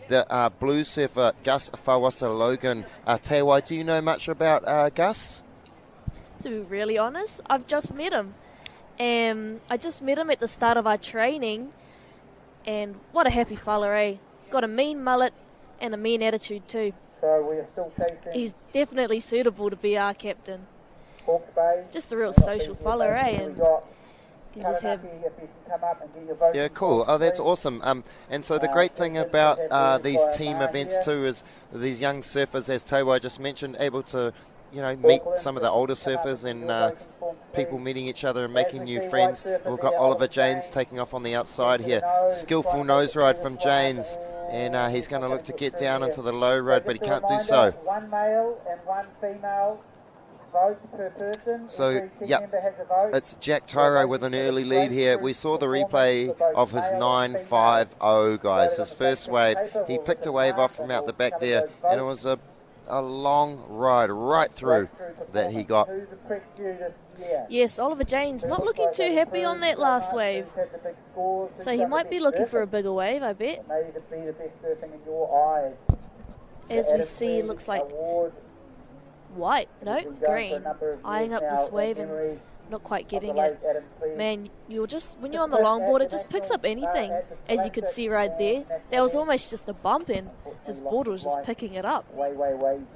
The blue surfer, Gus Fawasa Logan. Te Wai, do you know much about Gus? To be really honest, I've just met him. I just met him at the start of our training, and what a happy fella, eh? He's got a mean mullet and a mean attitude too. So we are still chasing. He's definitely suitable to be our captain. Just a real social fella, eh? And you just have... Yeah, cool. Oh, that's awesome. And so the great thing about these team events too is these young surfers, as Te Wai just mentioned, able to meet some of the older surfers and people meeting each other and making new friends. We've got Oliver Janes taking off on the outside here. Skillful nose ride from Janes, and he's going to look to get down into the low road, but he can't do so. One male and one female vote per person. So, yep, it's Jack Tyro with an early lead here. We saw the replay of his 9.50, guys, his first wave. He picked a wave off from out the back there, and it was a long ride right through that he got. Yes, Oliver Janes not looking too happy on that last wave. So he might be looking for a bigger wave, I bet. As we see, it looks like white, no, green, eyeing up this wave and not quite getting it. Man, when you're on the longboard, it just picks up anything. As you could see right there, that was almost just a bump, and his board was just picking it up. Way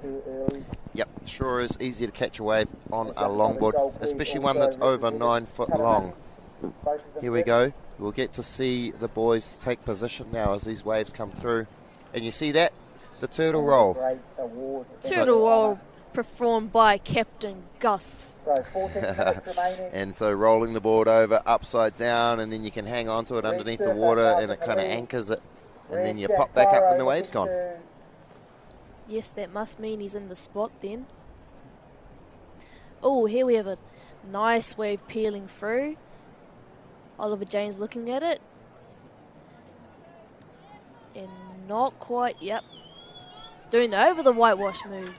too early. Yep, Sure is easy to catch a wave on a longboard, especially one that's over 9 foot long. Here we go. We'll get to see the boys take position now as these waves come through. And you see that? The turtle roll. Turtle roll performed by Captain Gus. And so rolling the board over upside down, and then you can hang on to it underneath the water, and it kind of anchors it. And then you pop back up when the wave's gone. Yes, that must mean he's in the spot then. Oh, here we have a nice wave peeling through. Oliver Jane's looking at it. And not quite, yep. It's doing over the whitewash move.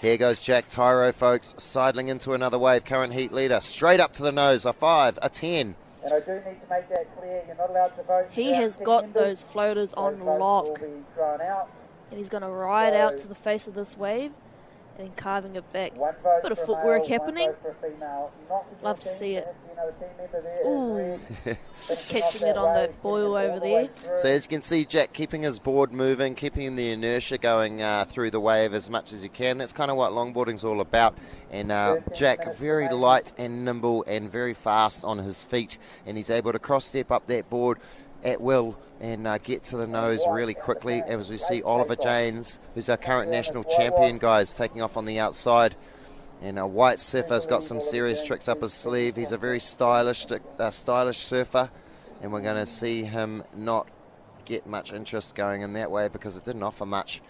Here goes Jack Tyro, folks, sidling into another wave. Current heat leader, straight up to the nose, a 5, a 10. And I do need to make that clear, you're not allowed to vote. He has got those floaters on lock. And he's going to ride out to the face of this wave and then carving it back. Bit of footwork happening. Love to see it. Ooh, just catching it on that boil over there. So as you can see, Jack keeping his board moving, keeping the inertia going through the wave as much as you can. That's kind of what longboarding's all about. And Jack, very light and nimble and very fast on his feet. And he's able to cross-step up that board at will and get to the nose really quickly. As we see Oliver Janes, who's our current national champion, guys, taking off on the outside. And White Surfer's got some serious tricks up his sleeve. He's a very stylish surfer, and we're going to see him not get much interest going in that way because it didn't offer much.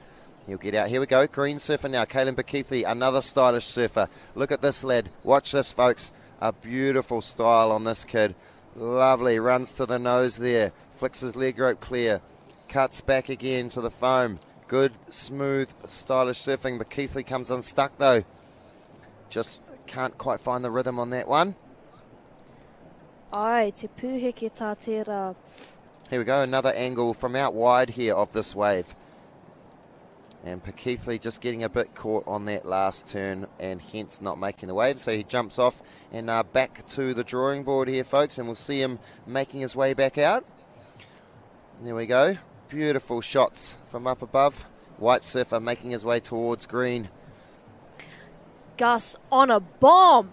He'll get out. Here we go. Green surfer now. Caelan Bekeithley, another stylish surfer. Look at this lad. Watch this, folks. A beautiful style on this kid. Lovely. Runs to the nose there. Flicks his leg rope clear. Cuts back again to the foam. Good, smooth, stylish surfing. Bekeithley comes unstuck, though. Just can't quite find the rhythm on that one. Ai, te pūheke tā tērā. Here we go, another angle from out wide here of this wave. And Bekeithley just getting a bit caught on that last turn and hence not making the wave. So he jumps off and back to the drawing board here, folks, and we'll see him making his way back out. There we go. Beautiful shots from up above. White surfer making his way towards green. Gus on a bomb.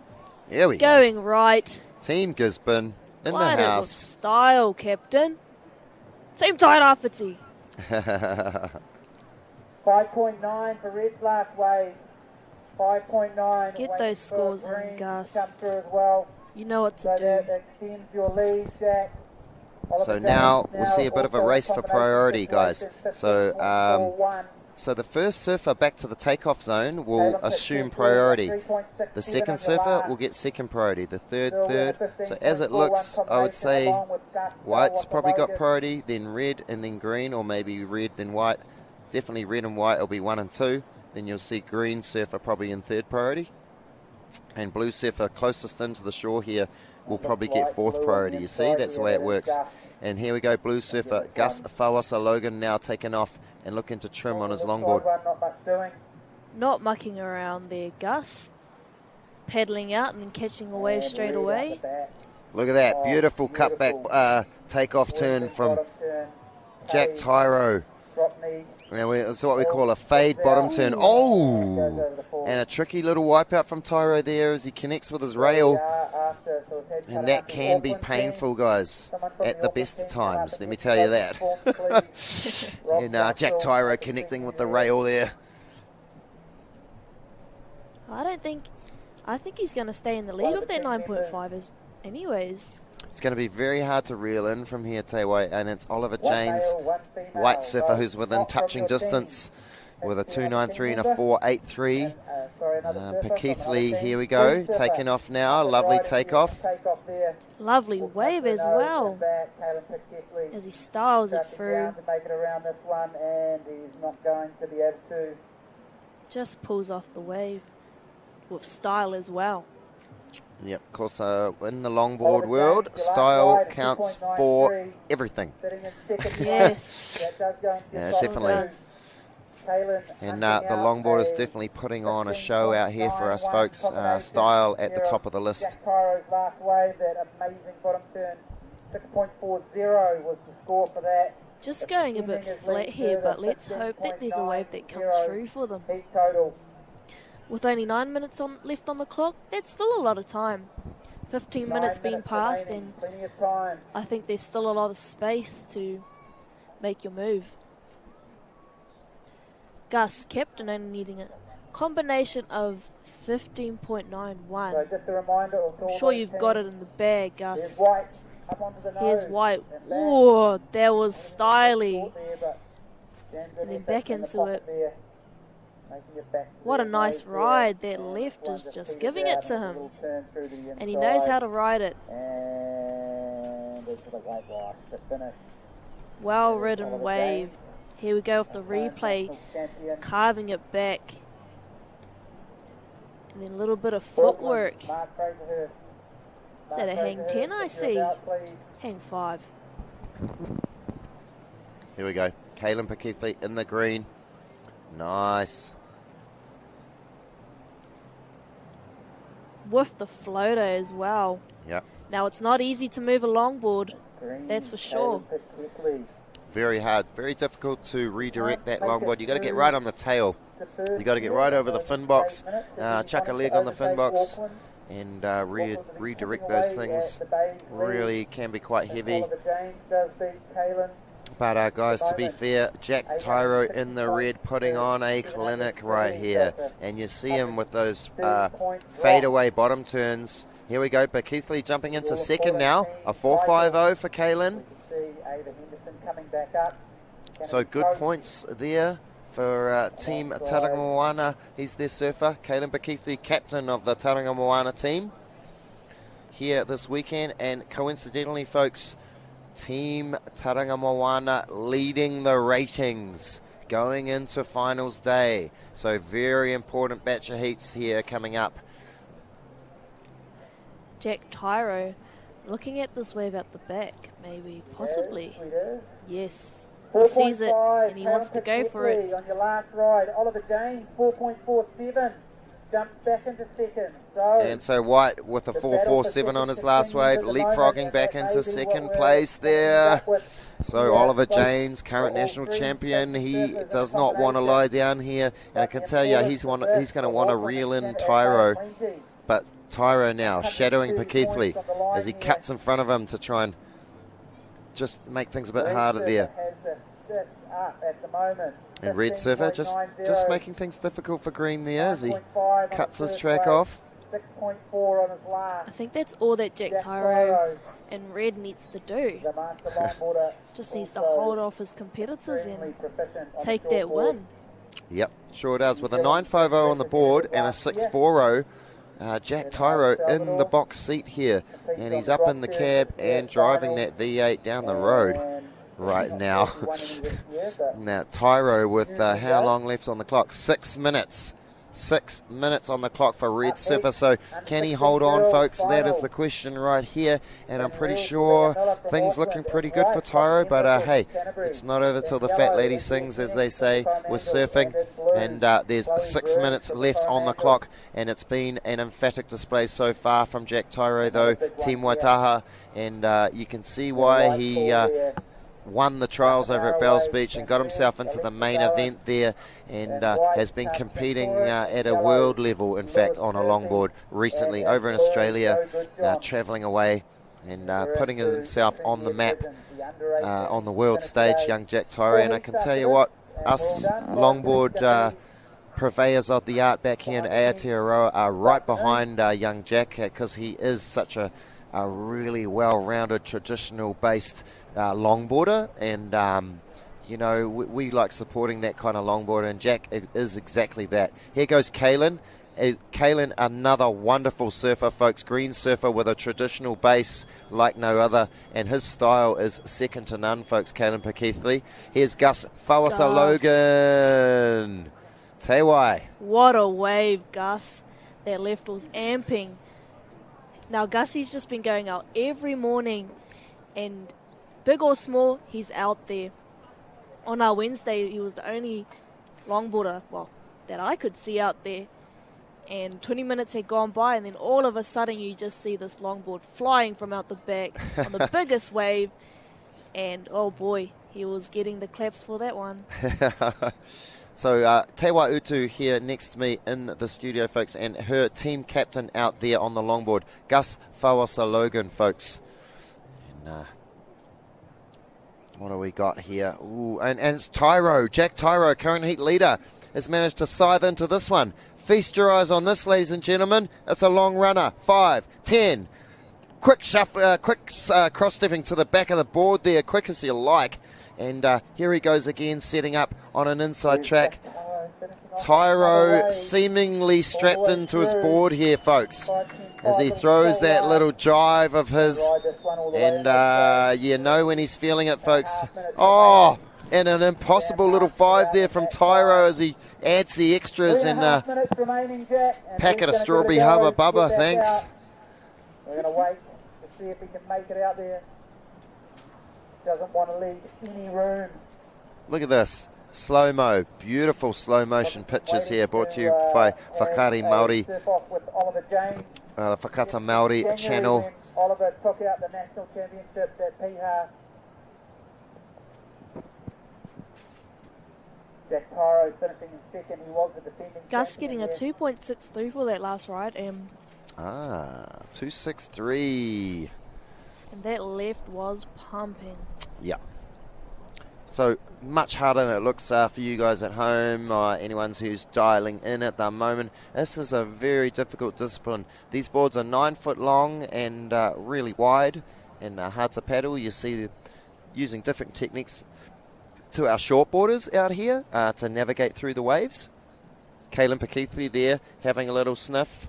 Here we Going go. right. Team Gisborne in Quite the house. Style, Captain. Team Tairāwhiti. 5.9 for Red's last wave. 5.9. Get those scores in, Gus. Come through as well. You know what to So do. that extends your lead, Jack. So now we'll see a bit of a race for priority, guys. So the first surfer back to the takeoff zone will assume priority. The second surfer will get second priority. The third. So as it looks, I would say White's probably got priority, then red, and then green, or maybe red, then white. Definitely red and white will be 1 and 2. Then you'll see green surfer probably in third priority. And blue surfer closest into the shore here will probably get fourth priority. You see, that's the way it works. And here we go, blue surfer Gus Fawasa Logan now taken off and looking to trim on his longboard. Not mucking around there, Gus. Paddling out and then catching a wave straight away. Look at that, beautiful cutback takeoff turn from Jack Tyro. Now it's what we call a fade bottom turn. Oh! And a tricky little wipeout from Tyro there as he connects with his rail. And that can be painful, guys, at the best of times, let me tell you that. And Jack Tyro connecting with the rail there. I think he's going to stay in the lead of that 9.5 anyways. It's going to be very hard to reel in from here, Tewai, and it's Oliver Janes, white surfer, who's within touching distance with a 2.93 and a 4.83. Bekeithley, here we go, taking off now, lovely takeoff. Lovely wave as well, as he styles it through. Just pulls off the wave with style as well. Yep, of course, in the longboard world, style counts for everything. Yes. Yeah, definitely. And the longboard is definitely putting on a show out here for us, folks. Style at the top of the list. Jack Tyro's last wave, that amazing bottom turn, 6.40 was the score for that. Just going a bit flat here, but let's hope that there's a wave that comes through for them. With only 9 minutes left on the clock, that's still a lot of time. 15 minutes being passed, and I think there's still a lot of space to make your move. Gus, captain, only needing a combination of 15.91. So just a reminder, I'm sure you've got it in the bag, Gus. Here's White. Ooh, that was styly. And then back into it. What a nice ride. That left is just giving it to him. And he knows how to ride it. Well ridden wave. Here we go with the replay. Carving it back. And then a little bit of footwork. Is that a hang 10 I see? Hang 5. Here we go. Kaylin Pakithli in the green. Nice. With the floater as well. Yep. Now it's not easy to move a longboard. That's for sure. Very hard. Very difficult to redirect that longboard. You've got to get right on the tail. You've got to get right over the fin box. Chuck a leg on the fin box. And redirect those things. Really can be quite heavy. But guys, to be fair, Jack Tyro in the red putting on a clinic right here. And you see him with those fadeaway bottom turns. Here we go, Pakithli jumping into second now. A 4.50 for Kaylin. So good points there for Team Tauranga Moana. He's their surfer. Kaylin Pakithli, captain of the Tauranga Moana team here this weekend. And coincidentally, folks, Team Tauranga Moana leading the ratings going into finals day. So very important batch of heats here coming up. Jack Tyro looking at this wave at the back, maybe, possibly. Yes. He sees it and he wants to go for it. On your last ride, Oliver James, 4.47. Jumps back into second. And so White with a 4.47 on his last wave, leapfrogging back into second place there. So Oliver James, current national champion, he does not want to lie down here. And I can tell you, he's going to want to reel in Tyro. But Tyro now shadowing Pakithli as he cuts in front of him to try and just make things a bit harder there. And Red Surfer just making things difficult for Green there as he cuts his track off. I think that's all that Jack Tyro and Red needs to do. Just needs to hold off his competitors and take that win. Yep, sure does. With a 9.50 on the board and a 6.40, Jack Tyro in the box seat here. And he's up in the cab and driving that V8 down the road right now. Now Tyro with how long left on the clock? 6 minutes. 6 minutes on the clock for Red Surfer. So can he hold on, folks? That is the question right here. And I'm pretty sure things looking pretty good for Tyro. But hey, it's not over till the fat lady sings, as they say, with surfing. And there's 6 minutes left on the clock. And it's been an emphatic display so far from Jack Tyro, though, Team Waitaha. And you can see why he won the trials over at Bells Beach and got himself into the main event there, and has been competing at a world level, in fact, on a longboard recently over in Australia, travelling away and putting himself on the map on the world stage, young Jack Tyro. And I can tell you what, us longboard purveyors of the art back here in Aotearoa are right behind young Jack, because he is such a really well-rounded, traditional-based longboarder, and you know, we like supporting that kind of longboarder, and Jack is exactly that. Here goes Kaylin. Kaylin, another wonderful surfer, folks. Green surfer with a traditional base like no other, and his style is second to none, folks. Kaylin Pakithli. Here's Gus Fawasa Logan. Te wai. What a wave, Gus. That left was amping. Now, Gussie's just been going out every morning, and big or small, he's out there. On our Wednesday, he was the only longboarder, well, that I could see out there. And 20 minutes had gone by, and then all of a sudden you just see this longboard flying from out the back on the biggest wave. And, oh boy, he was getting the claps for that one. So Tewa Utu here next to me in the studio, folks, and her team captain out there on the longboard, Gus Fawasa Logan, folks. And what do we got here? Ooh, and it's Tyro, Jack Tyro, current heat leader, has managed to scythe into this one. Feast your eyes on this, ladies and gentlemen. It's a long runner. 5, 10. Quick shuffle, cross-stepping to the back of the board there, quick as you like. And here he goes again, setting up on an inside track. Tyro seemingly strapped into his board here, folks, as he throws that little jive of his. And you know when he's feeling it, folks. Oh, and an impossible little 5 there from Tyro as he adds the extras. And packet of strawberry hubba bubba, thanks. We're going to wait to see if he can make it out there. Doesn't want to leave any room. Look at this. Slow-mo. Beautiful slow-motion pictures here brought to you by Whakari Māori. The Whakata Māori channel. Oliver took out the national championships at Piha. Jack Tyro finishing in second. He was the defending Gus getting a 2.63 for that last ride. 2.63. And that left was pumping. Yeah. So much harder than it looks for you guys at home, anyone who's dialing in at the moment. This is a very difficult discipline. These boards are 9 foot long and really wide and hard to paddle. You see using different techniques to our shortboarders out here to navigate through the waves. Caelan Pakeithley there having a little sniff.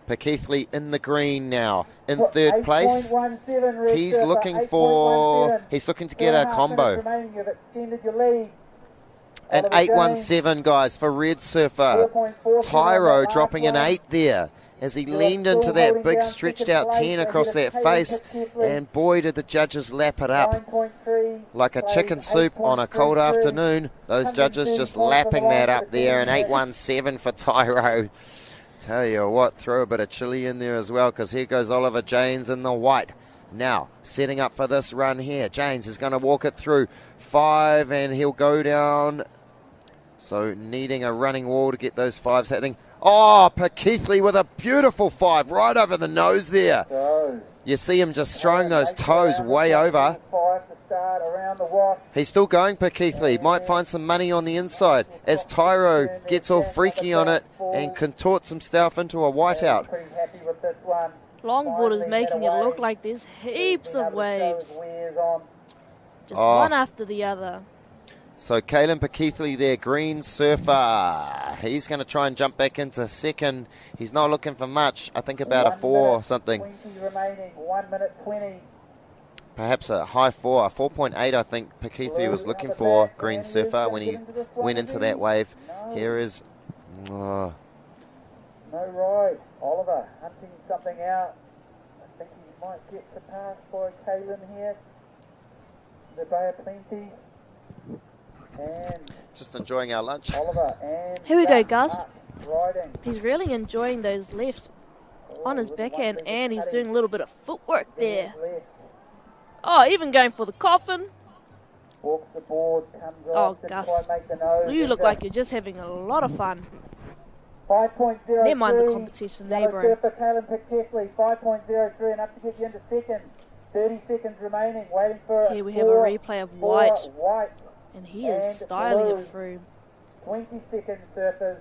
Pakeithley in the green now, in third place. He's looking to get a combo. An 8.17, guys, for Red Surfer. Tyro dropping an 8 there as he leaned into that big stretched out 10 across that face. And boy, did the judges lap it up. Like a chicken soup on a cold afternoon. Those judges just lapping that up there. An 8.17 for Tyro. Tell you what, throw a bit of chili in there as well, because here goes Oliver Janes in the white. Now, setting up for this run here. Janes is going to walk it through 5, and he'll go down. So needing a running wall to get those 5s happening. Oh, Pakeithley with a beautiful 5 right over the nose there. You see him just throwing those toes way over. He's still going, Pakeithley. Might find some money on the inside as Tyro gets all freaky on it and contorts himself into a whiteout. Longboard is making it look like there's heaps of waves. Just one after the other. So Caelan Pakeithley there, green surfer. He's going to try and jump back into second. He's not looking for much. I think about a 4 or something. 20 remaining, 1 minute 20. Perhaps a high 4, a 4.8 I think Pakeithley was looking for, green surfer, when he went into that wave. Here is... No ride. Oliver hunting something out. I think he might get the pass for Caelan here. The Bay of Plenty. And just enjoying our lunch. Oliver and here we go, Gus. Riding. He's really enjoying those lefts on his backhand, and he's doing a little bit of footwork there. Oh, even going for the coffin. Walks the board, comes oh, Gus, you look like you're just having a lot of fun. 5.03. Never mind the competition there, bro. For Caelan Pakeithley, 5.03, enough to get you into second. 30 seconds remaining, waiting for... Here we have a replay of White. And he is styling it through. 20 seconds, surfers.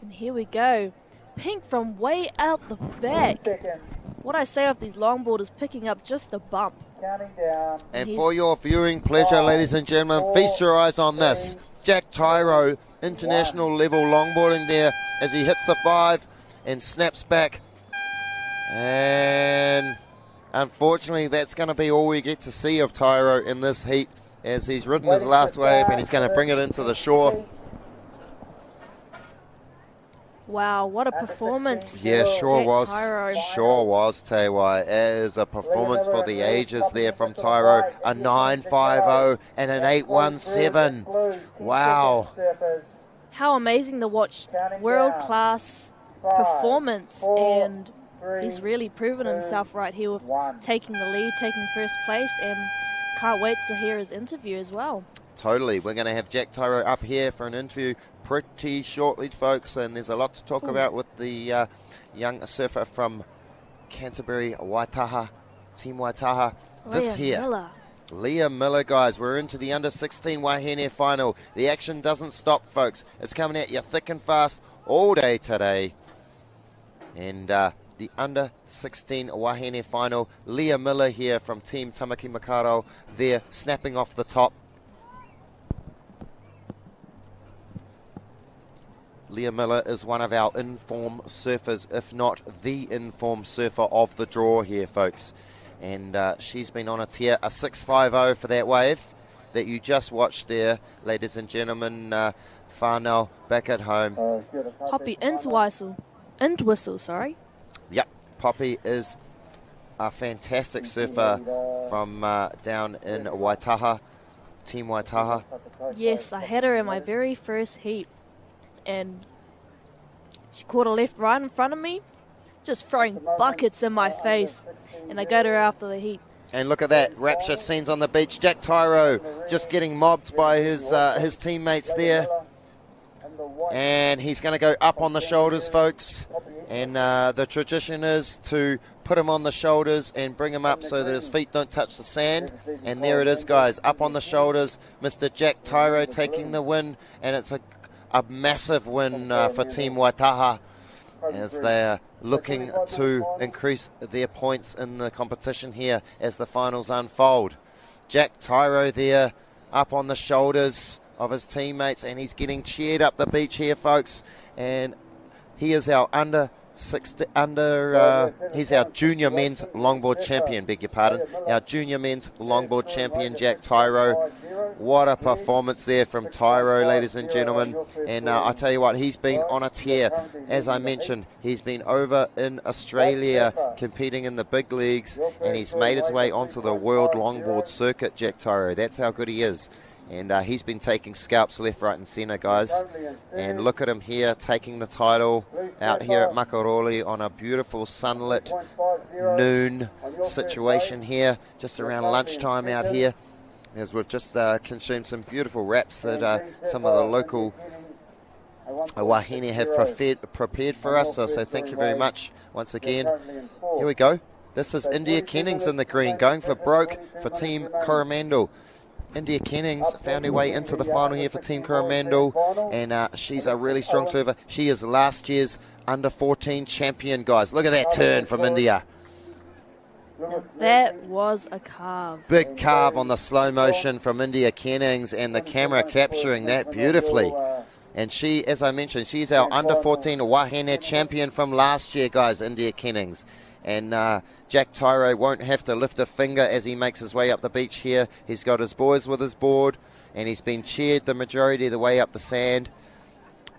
And here we go. Pink from way out the back. What I say of these longboarders picking up just a bump. Counting down. And for your viewing pleasure, ladies and gentlemen, feast your eyes on this. Jack Tyro, international level longboarding there as he hits the 5 and snaps back. And unfortunately, that's going to be all we get to see of Tyro in this heat, as he's ridden his last wave and he's going to bring it into the shore. Wow, what a performance. Yeah, sure was. Tyro. Sure was, Tewai. As a performance for the ages there from Tyro. A 9.50 and an 8.17. Wow. How amazing to watch. World-class performance and he's really proven himself right here with taking the lead, taking first place, and can't wait to hear his interview as well. Totally. We're going to have Jack Tyro up here for an interview pretty shortly, folks, and there's a lot to talk about with the young surfer from Canterbury, Waitaha, Team Waitaha. Leah Miller, guys. We're into the under-16 Wahine final. The action doesn't stop, folks. It's coming at you thick and fast all day today. And the under-16 Wahine final. Leah Miller here from Team Tamaki Makaurau. There, snapping off the top. Leah Miller is one of our in-form surfers, if not the in-form surfer of the draw here, folks. And she's been on a tear, a 6.50 for that wave that you just watched there, ladies and gentlemen. Whanau back at home. Poppy Entwistle, sorry. Yep, Poppy is a fantastic surfer from down in Waitaha, Team Waitaha. Yes, I had her in my very first heat, and she caught a left right in front of me, just throwing buckets in my face, and I got her after the heat. And look at that, rapture scenes on the beach. Jack Tyro just getting mobbed by his teammates there. And he's going to go up on the shoulders, folks. And the tradition is to put him on the shoulders and bring him up so that his feet don't touch the sand. And there it is, guys, up on the shoulders. Mr. Jack Tyro taking the win. And it's a massive win for Team Waitaha as they're looking to increase their points in the competition here as the finals unfold. Jack Tyro there up on the shoulders of his teammates, and he's getting cheered up the beach here, folks. And he is our he's our junior men's longboard champion, beg your pardon. Our junior men's longboard champion, Jack Tyro. What a performance there from Tyro, ladies and gentlemen. And I tell you what, he's been on a tear. As I mentioned, he's been over in Australia competing in the big leagues, and he's made his way onto the world longboard circuit, Jack Tyro. That's how good he is. And he's been taking scalps left, right and centre, guys. And look at him here taking the title out here at Makaroli on a beautiful sunlit noon situation here, just around lunchtime out here, as we've just consumed some beautiful wraps that some of the local wahine have prepared for us. So thank you very much once again. Here we go. This is India Kennings in the green, going for broke for Team Coromandel. India Kennings found her way into the final here for Team Coromandel, and she's a really strong server. She is last year's under-14 champion, guys. Look at that turn from India. That was a carve. Big carve on the slow motion from India Kennings, and the camera capturing that beautifully. And she, as I mentioned, she's our under-14 Wahine champion from last year, guys, India Kennings. And Jack Tyro won't have to lift a finger as he makes his way up the beach here. He's got his boys with his board, and he's been cheered the majority of the way up the sand.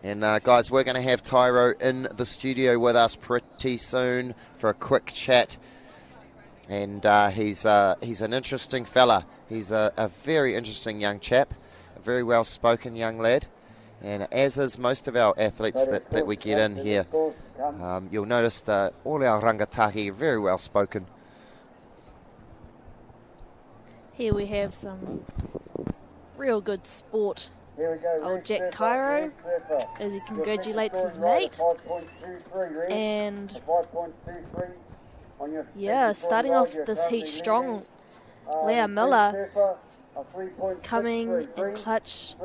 And guys, we're going to have Tyro in the studio with us pretty soon for a quick chat. And he's an interesting fella. He's a very interesting young chap, a very well-spoken young lad. And as is most of our athletes that we get in here, you'll notice that all our rangatahi are very well spoken. Here we have some real good sport. Old Jack Tyro, as he congratulates his mate. And yeah, starting off this heat strong, Leah Miller coming in clutch.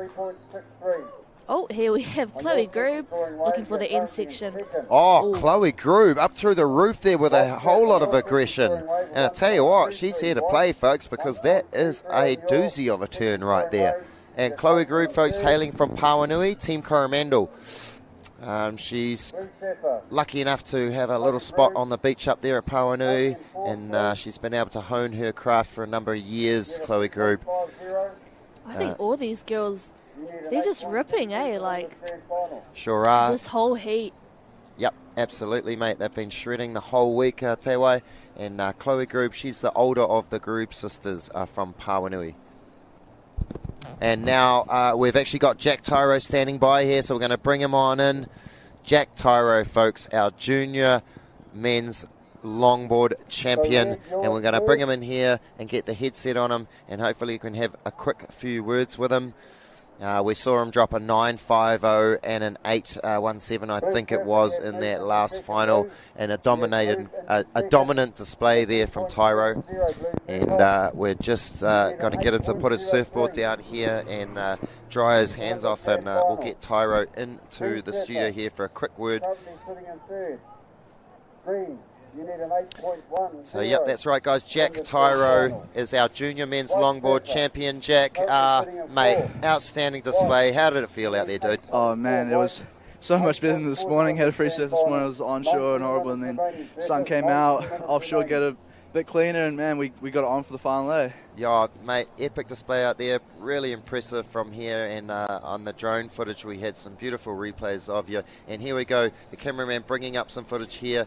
Oh, here we have Chloe Groob looking for the end section. Oh, Chloe Groob up through the roof there with a whole lot of aggression. And I tell you what, she's here to play, folks, because that is a doozy of a turn right there. And Chloe Groob, folks, hailing from Pawanui, Team Coromandel. She's lucky enough to have a little spot on the beach up there at Pawanui, and she's been able to hone her craft for a number of years, Chloe Groob. I think all these girls, they're just ripping, eh? Like, sure are. This whole heat. Yep, absolutely, mate. They've been shredding the whole week, Tewa. And Chloe Groob, she's the older of the Groob sisters from Pawanui. And now we've actually got Jack Tyro standing by here, so we're going to bring him on in. Jack Tyro, folks, our junior men's longboard champion, and we're going to bring him in here and get the headset on him, and hopefully you can have a quick few words with him. We saw him drop a 9.50 and an 8.17, I think it was, in that last final, and a dominant display there from Tyro. And we're just going to get him to put his surfboard down here and dry his hands off, and we'll get Tyro into the studio here for a quick word. So, yep, that's right, guys. Jack Tyro is our junior men's longboard champion. Jack, mate, outstanding display. How did it feel out there, dude? Oh, man, it was so much better than this morning. Had a free surf this morning. It was onshore and horrible, and then sun came out. Offshore got a bit cleaner, and, man, we got it on for the final day. Yeah, mate, epic display out there. Really impressive from here, and on the drone footage we had some beautiful replays of you. And here we go, the cameraman bringing up some footage here.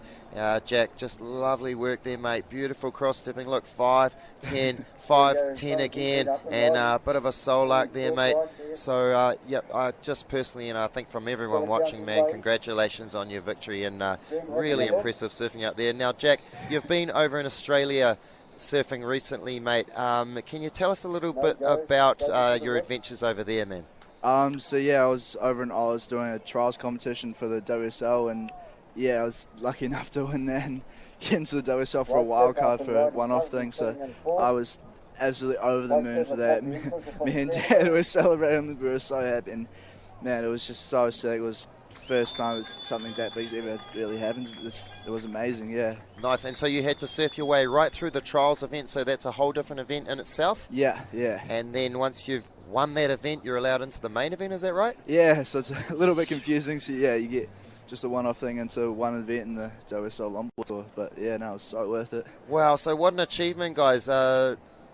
Jack, just lovely work there, mate. Beautiful cross-stepping. Look, 5-10, 5-10 again, and a bit of a soul arc there, mate. So, yep, just personally, and I think from everyone watching, man, congratulations on your victory, and really impressive surfing out there. Now, Jack, you've been over in Australia surfing recently, mate. Can you tell us a little bit about your adventures over there, man? So yeah, I was over in Oz doing a trials competition for the WSL, and yeah, I was lucky enough to win that and get into the WSL for a wild card for a one-off thing. So I was absolutely over the moon for that. Me and Dad were celebrating. We were so happy, and man, it was just so sick. It was first time something that big's ever really happened. It was amazing, yeah. Nice. And so you had to surf your way right through the trials event, so that's a whole different event in itself? Yeah. And then once you've won that event, you're allowed into the main event, is that right? Yeah, so it's a little bit confusing. So yeah, you get just a one-off thing into one event in the WSL Longboard Tour. But yeah, no, it was so worth it. Wow, so what an achievement, guys.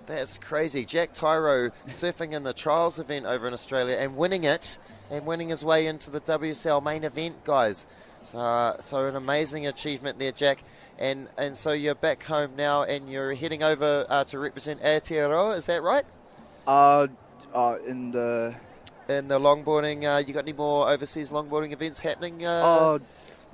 That's crazy. Jack Tyro surfing in the trials event over in Australia and winning it, and winning his way into the WSL main event, guys. So an amazing achievement there, Jack. And so you're back home now, and you're heading over to represent Aotearoa, is that right? In the longboarding, you got any more overseas longboarding events happening?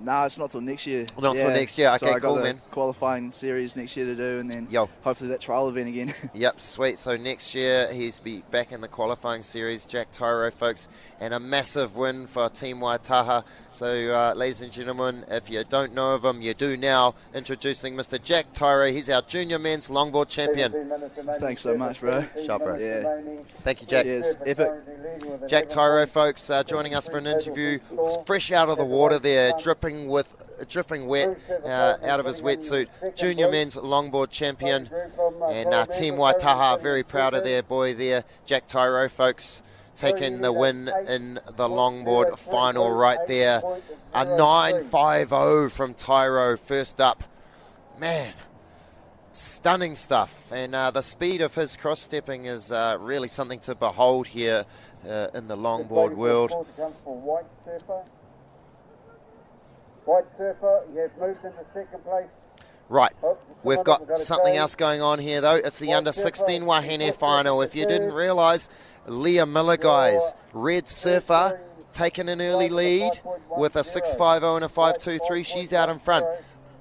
No, it's not till next year. Not till next year. Okay, so I got the man. qualifying series next year to do, and then hopefully that trial event again. Yep, sweet. So next year he's be back in the qualifying series, Jack Tyro, folks, and a massive win for Team Waitaha. So, ladies and gentlemen, if you don't know of him, you do now. Introducing Mr. Jack Tyro. He's our junior men's longboard champion. Thanks so much, bro. Shot, bro. Yeah. Thank you, Jack. Cheers. Epic. Jack Tyro, folks, joining us for an interview, fresh out of the water there, dripping wet out of his wetsuit. Junior men's longboard champion, and Team Waitaha very proud of their boy there, Jack Tyro, folks, taking the win in the longboard final right there. A 9.50 from Tyro first up. Man, stunning stuff, and the speed of his cross-stepping is really something to behold here in the longboard world. White surfer, you have moved into second place. Right, we've got something else going on here though. It's the under-16 Wahine final. If you didn't realise, Leah Miller, guys, red surfer, taking an early lead with a 6.50 and a 5.23. She's out in front.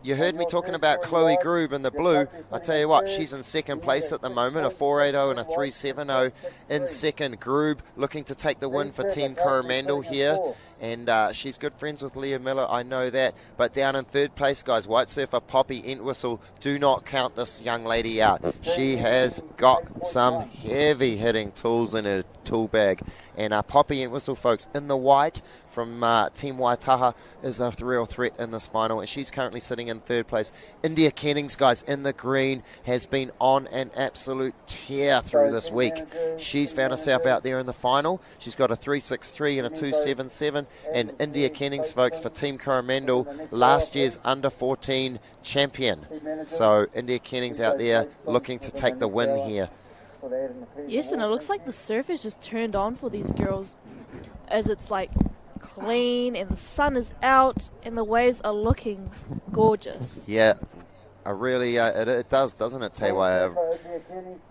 You heard me talking about Chloe Groob in the blue. I tell you what, she's in second place at the moment, a 4.80 and a 3.70 in second. Groob looking to take the win for Team Coromandel here. And she's good friends with Leah Miller, I know that. But down in third place, guys, white surfer Poppy Entwistle. Do not count this young lady out. She has got some heavy hitting tools in her tool bag. And Poppy Entwistle, folks, in the white from Team Waitaha is a real threat in this final. And she's currently sitting in third place. India Kennings, guys, in the green, has been on an absolute tear through this week. She's found herself out there in the final. She's got a 3.63 and a 2.77. And India Kennings, folks, for Team Coromandel, last year's under-14 champion. So India Kennings out there looking to take the win here. Yes, and it looks like the surf is just turned on for these girls, as it's like clean and the sun is out and the waves are looking gorgeous. Yeah, really, it does, doesn't it, Tewa?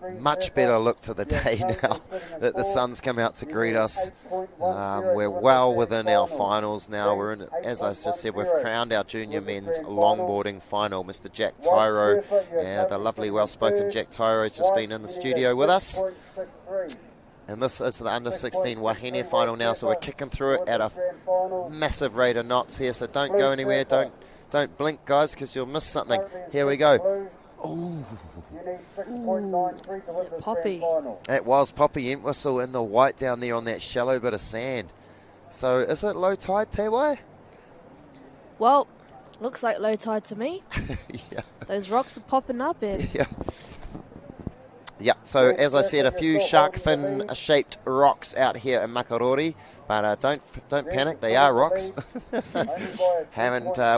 A much better look to the day now that the sun's come out to greet us. We're well within our finals now. We're in, as I just said, we've crowned our junior men's longboarding final. Mr. Jack Tyro, the lovely, well-spoken Jack Tyro, has just been in the studio with us. And this is the under-16 Wahine final now, so we're kicking through it at a massive rate of knots here, so don't go anywhere, don't blink, guys, because you'll miss something. Here we go. Oh. Is it Poppy? It was Poppy Entwistle in the white down there on that shallow bit of sand. So is it low tide, Tewai? Well, looks like low tide to me. Yeah. Those rocks are popping up, Ed. Yeah. Yeah, so as I said, a few shark fin-shaped rocks out here in Makarori, but don't panic, they are rocks.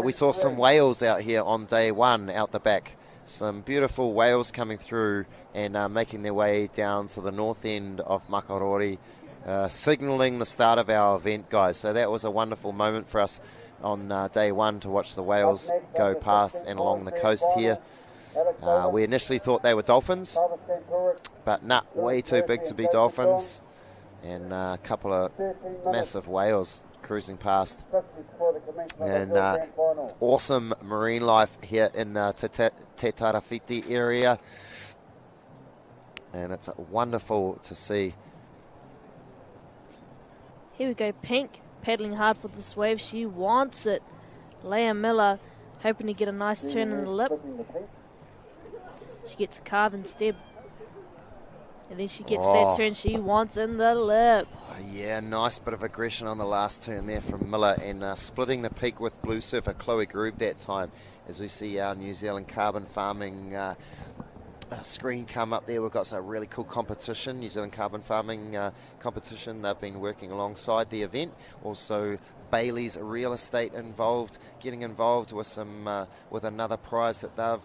We saw some whales out here on day one out the back. Some beautiful whales coming through and making their way down to the north end of Makarori, signalling the start of our event, guys. So that was a wonderful moment for us on day one to watch the whales go past and along the coast here. We initially thought they were dolphins, but way too big to be dolphins, and a couple of massive whales cruising past. And awesome marine life here in the Te Tarawhiti area, and it's wonderful to see. Here we go, Pink, paddling hard for this wave. She wants it. Leah Miller hoping to get a nice turn in the lip. She gets a carve instead. And then she gets that turn she wants in the lip. Oh, yeah, nice bit of aggression on the last turn there from Miller, and splitting the peak with blue surfer Chloe Grube that time. As we see our New Zealand carbon farming screen come up there, we've got some really cool competition, New Zealand carbon farming competition. They've been working alongside the event. Also, Bailey's Real Estate getting involved with with another prize that they've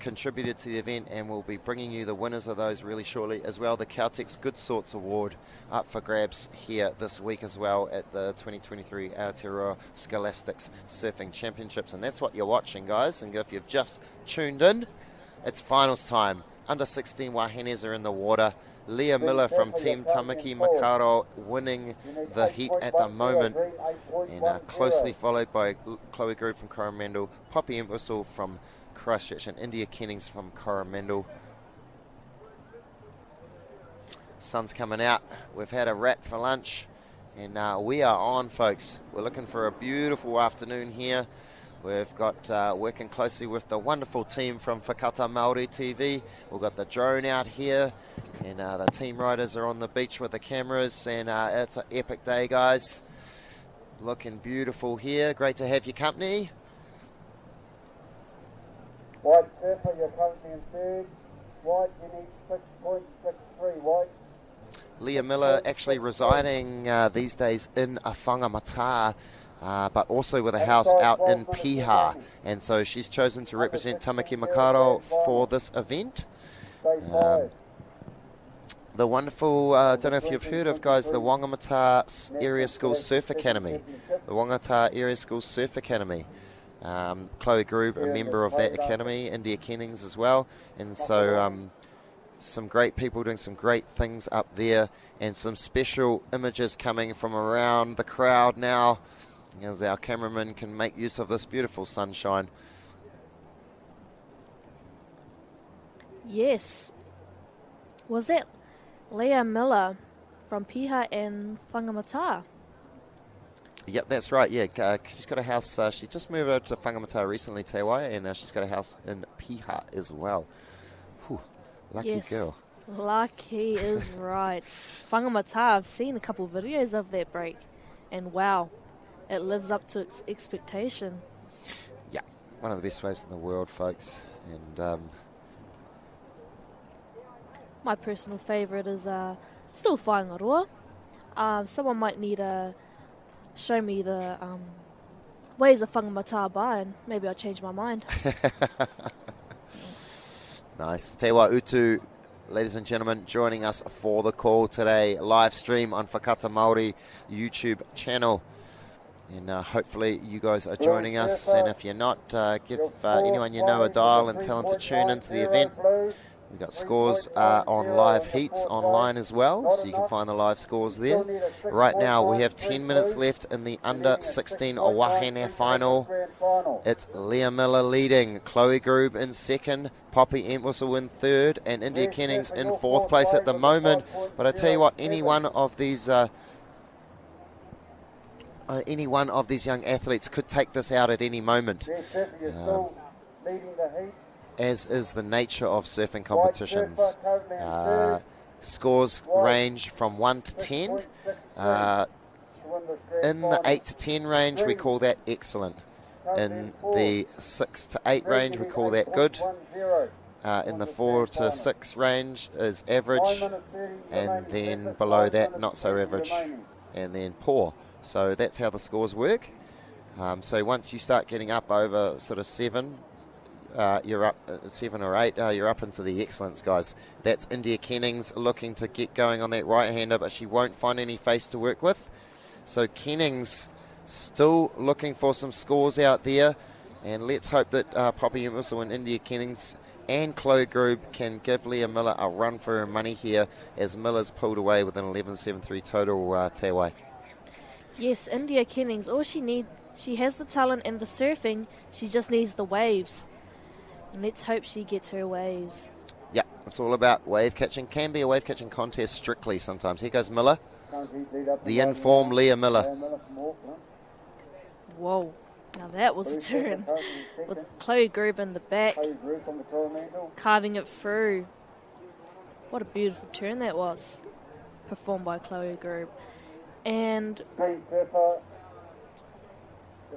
contributed to the event, and we'll be bringing you the winners of those really shortly as well. The Caltex Good Sorts Award up for grabs here this week as well at the 2023 Aotearoa Scholastics Surfing Championships, and that's what you're watching, guys. And if you've just tuned in, it's finals time. Under 16 Wahines are in the water. Leah Miller from Team Tamaki Makaurau winning the heat at the moment, and closely followed by Chloe Grube from Coromandel, Poppy Entwistle from Christchurch, and India Kennings from Coromandel. Sun's coming out. We've had a wrap for lunch, and we are on, folks. We're looking for a beautiful afternoon here. We've got working closely with the wonderful team from Whakata Māori TV. We've got the drone out here, and the team riders are on the beach with the cameras, and it's an epic day, guys. Looking beautiful here. Great to have your company. White surfer, you're currently in third. White, you need 6.63. White. Leah Miller actually residing these days in a whangamata, but also with a house out in Piha. And so she's chosen to represent Tamaki Makaurau for this event. The wonderful, I don't know if you've heard of, guys, the Whangamata Area School Surf Academy. The Whangamata Area School Surf Academy. Chloe Grube, a member of that academy, India Kennings as well, and so some great people doing some great things up there, and some special images coming from around the crowd now, as our cameraman can make use of this beautiful sunshine. Yes. Was that Leah Miller from Piha and Whangamata? Yep, that's right. Yeah, she's got a house. She just moved over to Whangamata recently, Tewai, and she's got a house in Piha as well. Whew, lucky girl. Lucky is right. Whangamata, I've seen a couple of videos of that break, and wow, it lives up to its expectation. Yeah, one of the best waves in the world, folks. And my personal favourite is still Whangaroa. Someone might need a show me the ways of Whangamata by, and maybe I'll change my mind. Nice. Te wā utu, ladies and gentlemen, joining us for the call today, live stream on Whakata Māori YouTube channel. And hopefully you guys are joining us. And if you're not, give anyone you know a dial and tell them to tune into the event. We've got scores on live heats online as well, so you can find the live scores there. Right now, we have 10 minutes left in the under-16 Wahine final. It's Leah Miller leading, Chloe Grube in second, Poppy Entwistle in third, and India Kennings in fourth place at the moment. But I tell you what, any one of these young athletes could take this out at any moment. As is the nature of surfing competitions. Scores range from 1 to 10. In the 8 to 10 range, we call that excellent. In the 6 to 8 range, we call that good. In the 4 to 6 range is average. And then below that, not so average. And then poor. So that's how the scores work. So once you start getting up over sort of 7, you're up 7 or 8, you're up into the excellence, guys. That's India Kennings looking to get going on that right-hander, but she won't find any face to work with. So Kennings still looking for some scores out there, and let's hope that Poppy Entwistle and India Kennings and Chloe Grube can give Leah Miller a run for her money here, as Miller's pulled away with an 11.73 total, Te Wai. Yes, India Kennings, all she needs, she has the talent and the surfing, she just needs the waves. And let's hope she gets her waves. Yeah, it's all about wave catching. Can be a wave catching contest strictly sometimes. Here goes Miller. The informed Leah Miller. Whoa, now that was a turn. With Chloe Grube in the back, carving it through. What a beautiful turn that was, performed by Chloe Grube. And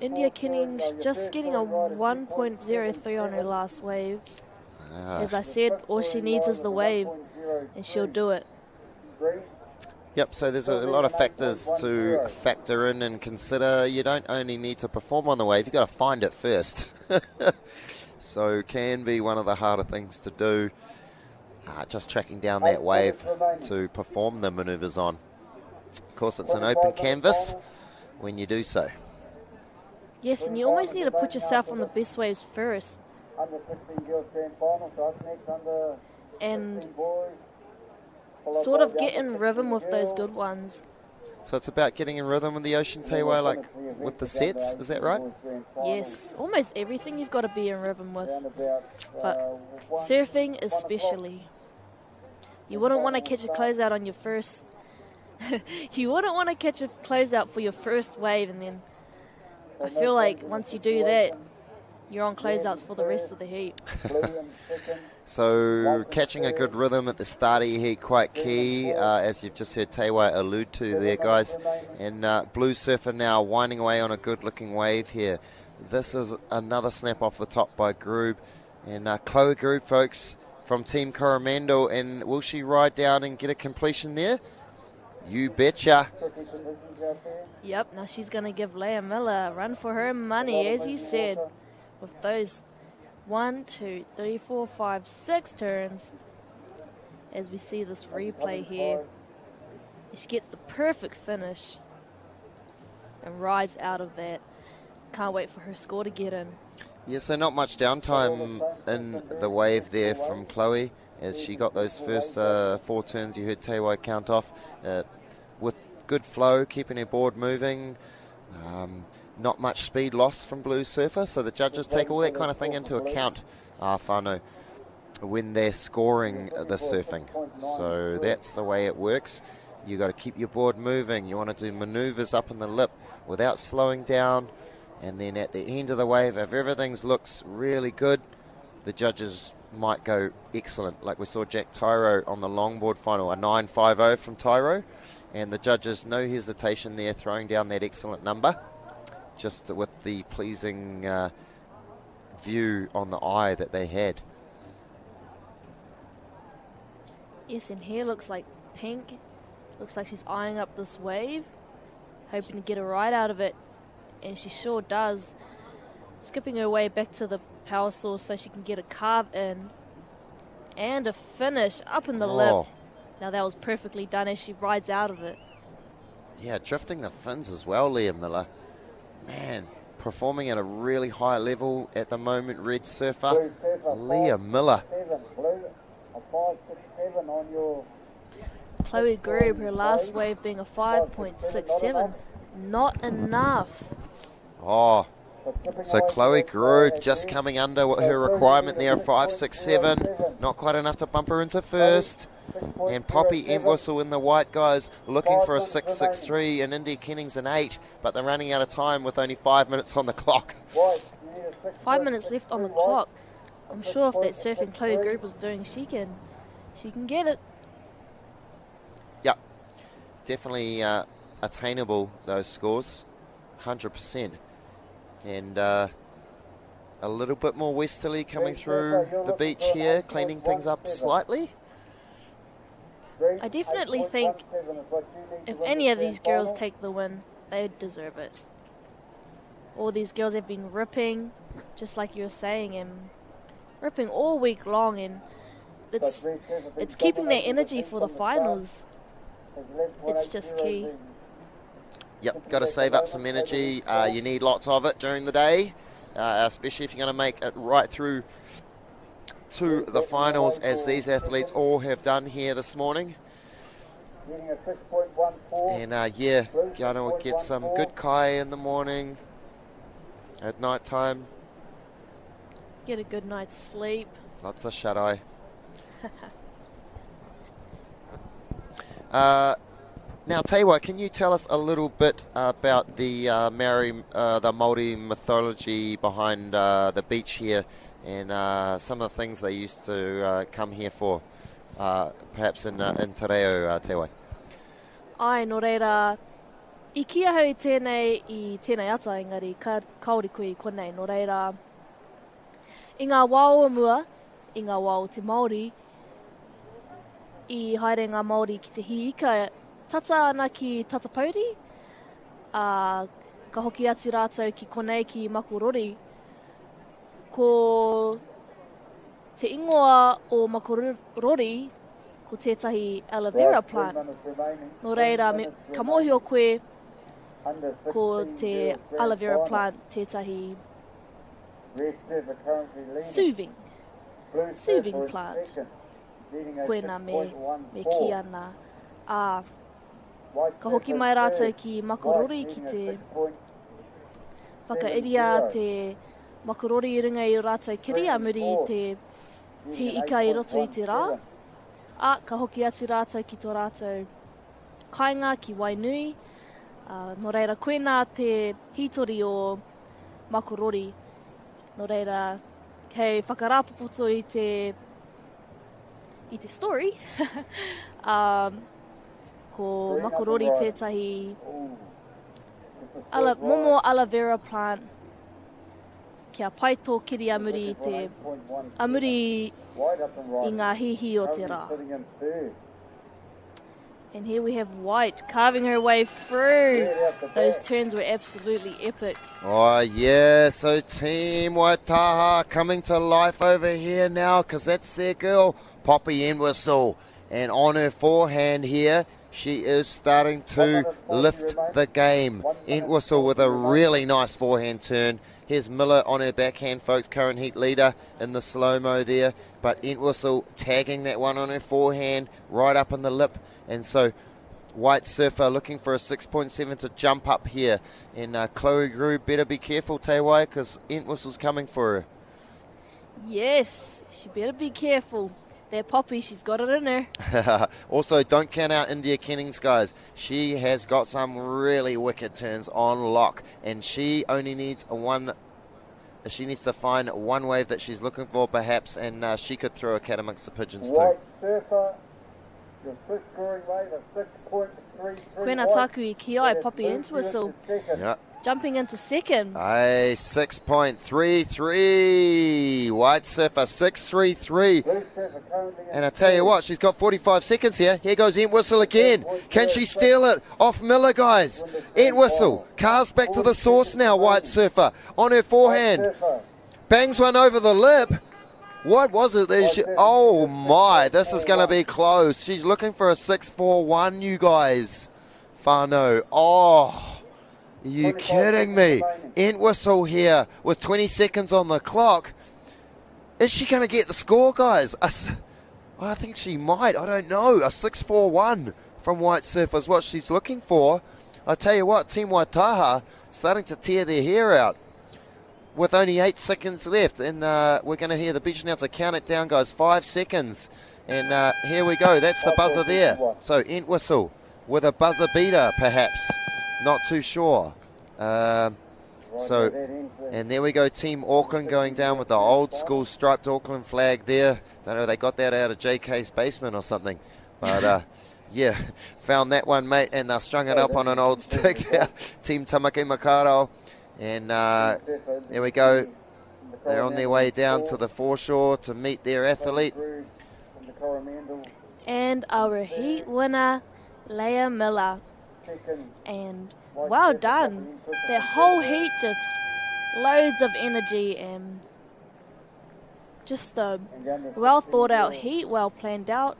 India Kennings just getting a 1.03 on her last wave. As I said, all she needs is the wave, and she'll do it. Yep, so there's a lot of factors to factor in and consider. You don't only need to perform on the wave, you've got to find it first. So can be one of the harder things to do, just tracking down that wave to perform the manoeuvres on. Of course, it's an open canvas when you do so. Yes, and you always need to put yourself on the best waves first. And sort of get in rhythm with those good ones. So it's about getting in rhythm with the ocean, Te Wai, like with the sets, is that right? Yes, almost everything you've got to be in rhythm with. But surfing especially. You wouldn't want to catch a closeout on your first... you wouldn't want to catch a closeout for your first wave, and then I feel like once you do that, you're on closeouts for the rest of the heat. So catching a good rhythm at the start of your heat, quite key, as you've just heard Te Wai allude to there, guys. And Blue Surfer now winding away on a good-looking wave here. This is another snap off the top by Grube. And Chloe Grube, folks, from Team Coromandel. And will she ride down and get a completion there? You betcha. Yep, now she's going to give Leah Miller a run for her money, as you said, with those 1, 2, 3, 4, 5, 6 turns. As we see this replay here, she gets the perfect finish and rides out of that. Can't wait for her score to get in. Yeah, so not much downtime in the wave there from Chloe, as she got those first 4 turns you heard Te Wai count off with good flow, keeping her board moving. Not much speed loss from Blue Surfer, so the judges take all that kind of thing into account, whānau, when they're scoring the surfing. So that's the way it works. You got to keep your board moving. You want to do manoeuvres up in the lip without slowing down. And then at the end of the wave, if everything looks really good, the judges might go excellent. Like we saw Jack Tyro on the longboard final, a 9.50 from Tyro. And the judges, no hesitation there, throwing down that excellent number, just with the pleasing view on the eye that they had. Yes, and here looks like pink. Looks like she's eyeing up this wave, hoping to get a ride out of it. And she sure does. Skipping her way back to the power source so she can get a carve in. And a finish up in the lip. Now that was perfectly done as she rides out of it. Yeah, drifting the fins as well, Leah Miller. Man, performing at a really high level at the moment, red surfer, Leah Miller. Chloe Grube, her last wave being a 5.67. Not enough. Oh, so Chloe Grube just coming under her requirement there, 5.67. Not quite enough to bump her into first. And Poppy Entwistle in the white guys looking for a 6.63, and India Kennings an 8, but they're running out of time with only 5 minutes on the clock. 5 minutes left on the clock. I'm sure if that surfing Chloe Grube was doing, she can get it. Yeah, definitely attainable, those scores, 100%. And a little bit more westerly coming through the beach here, cleaning things up slightly. I definitely think if any of these girls take the win, they deserve it. All these girls have been ripping, just like you were saying, and ripping all week long, and it's keeping their energy for the finals. It's just key. Yep, got to save up some energy. You need lots of it during the day, especially if you're going to make it right through to the finals, as these athletes all have done here this morning. And yeah, going to get some good kai in the morning, at night time. Get a good night's sleep. Lots of shut-eye. Now, Tewa, can you tell us a little bit about the Māori mythology behind the beach here, and some of the things they used to come here for, perhaps in Te Reo, Tewa? Ai, no reira, I kia hau tēnei I tēnei ata, engari kaore koe I konei, no reira, I ngā wao mua, I ngā wao te Māori, I haere ngā Māori ki te hiika, tata ana ki Tatapauri, ka hoki atu rātou ki konei ki Makurori, ko te ingoa o Makurori, ko tētahi aloe vera plant. No reira, ka mohi o koe, ko te aloe vera plant, tētahi soothing plant. Koe nā me ki ana. Ka hoki mai rātou ki Makurori ki te whakairia te Makurori I ringa I rātou kiri amuri I te hi ika I roto I te rā. Ka hoki atu rātou ki tō rātou kainga ki Wainui. No reira, koe nā te hitori o Makurori. No reira, kei whakarāpopoto I te story. Ko Makurori tētahi momo aloe vera plant kia pai tō kiri amuri I te amuri I ngā hihi o te rā. And here we have White carving her way through. Those turns were absolutely epic. Oh, yeah. So Team Waitaha coming to life over here now, because that's their girl, Poppy Entwistle. And on her forehand here, she is starting to lift the game. Entwistle with a really nice forehand turn. Here's Miller on her backhand, folks, current heat leader in the slow-mo there. But Entwistle tagging that one on her forehand, right up in the lip. And so White Surfer looking for a 6.7 to jump up here. And Chloe Grube better be careful, Tewai, because Entwistle's coming for her. Yes, she better be careful. That Poppy, she's got it in her. Also, don't count out India Kennings, guys. She has got some really wicked turns on lock, and she only needs one. She needs to find one wave that she's looking for, perhaps, and she could throw a cat amongst the pigeons too. White Surfer, your first scoring wave of 6.33. Koena taku I ki ai, Poppy Entwistle. Yeah. Jumping into second. 6.33. White Surfer, 6.33. And I tell you what, she's got 45 seconds here. Here goes Entwistle again. Can she steal it off Miller, guys? Entwistle carves back to the source now, White Surfer. On her forehand. Bangs one over the lip. What was it? Oh, my. This is going to be close. She's looking for a 6.41, you guys. Whānau. Oh. You kidding me? Entwistle here with 20 seconds on the clock. Is she going to get the score, guys? I think she might. I don't know. A 6-4-1 from White Surf is what she's looking for. I tell you what, Team Waitaha starting to tear their hair out with only 8 seconds left. And we're going to hear the beach announcer count it down, guys. 5 seconds. And here we go. That's the buzzer there. So Entwistle with a buzzer beater, perhaps. Not too sure. And there we go. Team Auckland going down with the old school striped Auckland flag there. Don't know, they got that out of JK's basement or something. But yeah, found that one, mate, and strung it up on an old stick there. Team Tamaki Makaurau. And there we go. They're on their way down to the foreshore to meet their athlete. And our heat winner, Leah Miller. And well done. Their whole heat, just loads of energy and just a well thought out heat, well planned out.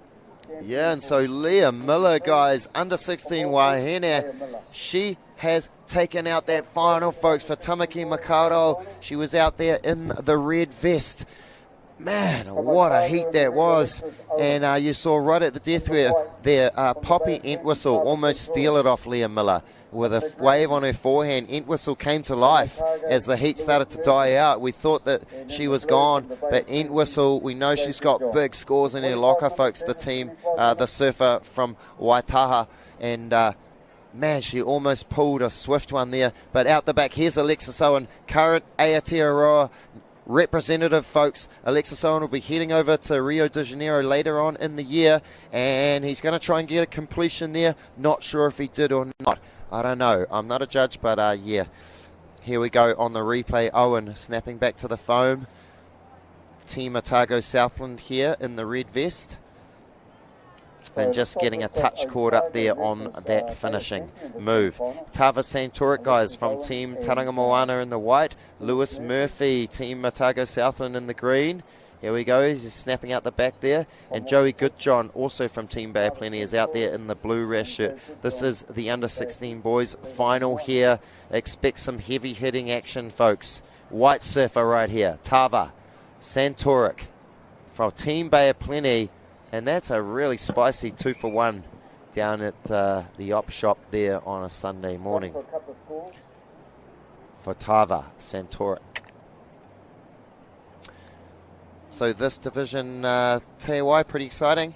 Yeah, and so Leah Miller, guys, under 16 Wahine, she has taken out that final, folks, for Tamaki Makaurau. She was out there in the red vest. Man, what a heat that was. And you saw right at the death there, Poppy Entwistle almost steal it off Leah Miller. With a wave on her forehand, Entwistle came to life as the heat started to die out. We thought that she was gone, but Entwistle, we know she's got big scores in her locker, folks, the team, the surfer from Waitaha. And man, she almost pulled a swift one there. But out the back, here's Alexis Owen, current Aotearoa representative, folks. Alexis Owen will be heading over to Rio de Janeiro later on in the year, and he's going to try and get a completion there. Not sure if he did or not. I don't know. I'm not a judge, but yeah. Here we go on the replay. Owen snapping back to the foam. Team Otago Southland here in the red vest. And just getting a touch caught up there on that finishing move. Tava Santoric, guys, from Team Tauranga Moana in the white. Lewis Murphy, Team Otago Southland in the green. Here we go, he's just snapping out the back there. And Joey Goodjohn, also from Team Bay of Plenty, is out there in the blue rash shirt. This is the under-16 boys final here. Expect some heavy hitting action, folks. White surfer right here, Tava Santoric from Team Bay of Plenty. And that's a really spicy 2-for-1 down at the op shop there on a Sunday morning for Tava Santoric. So this division, Te Wai, pretty exciting.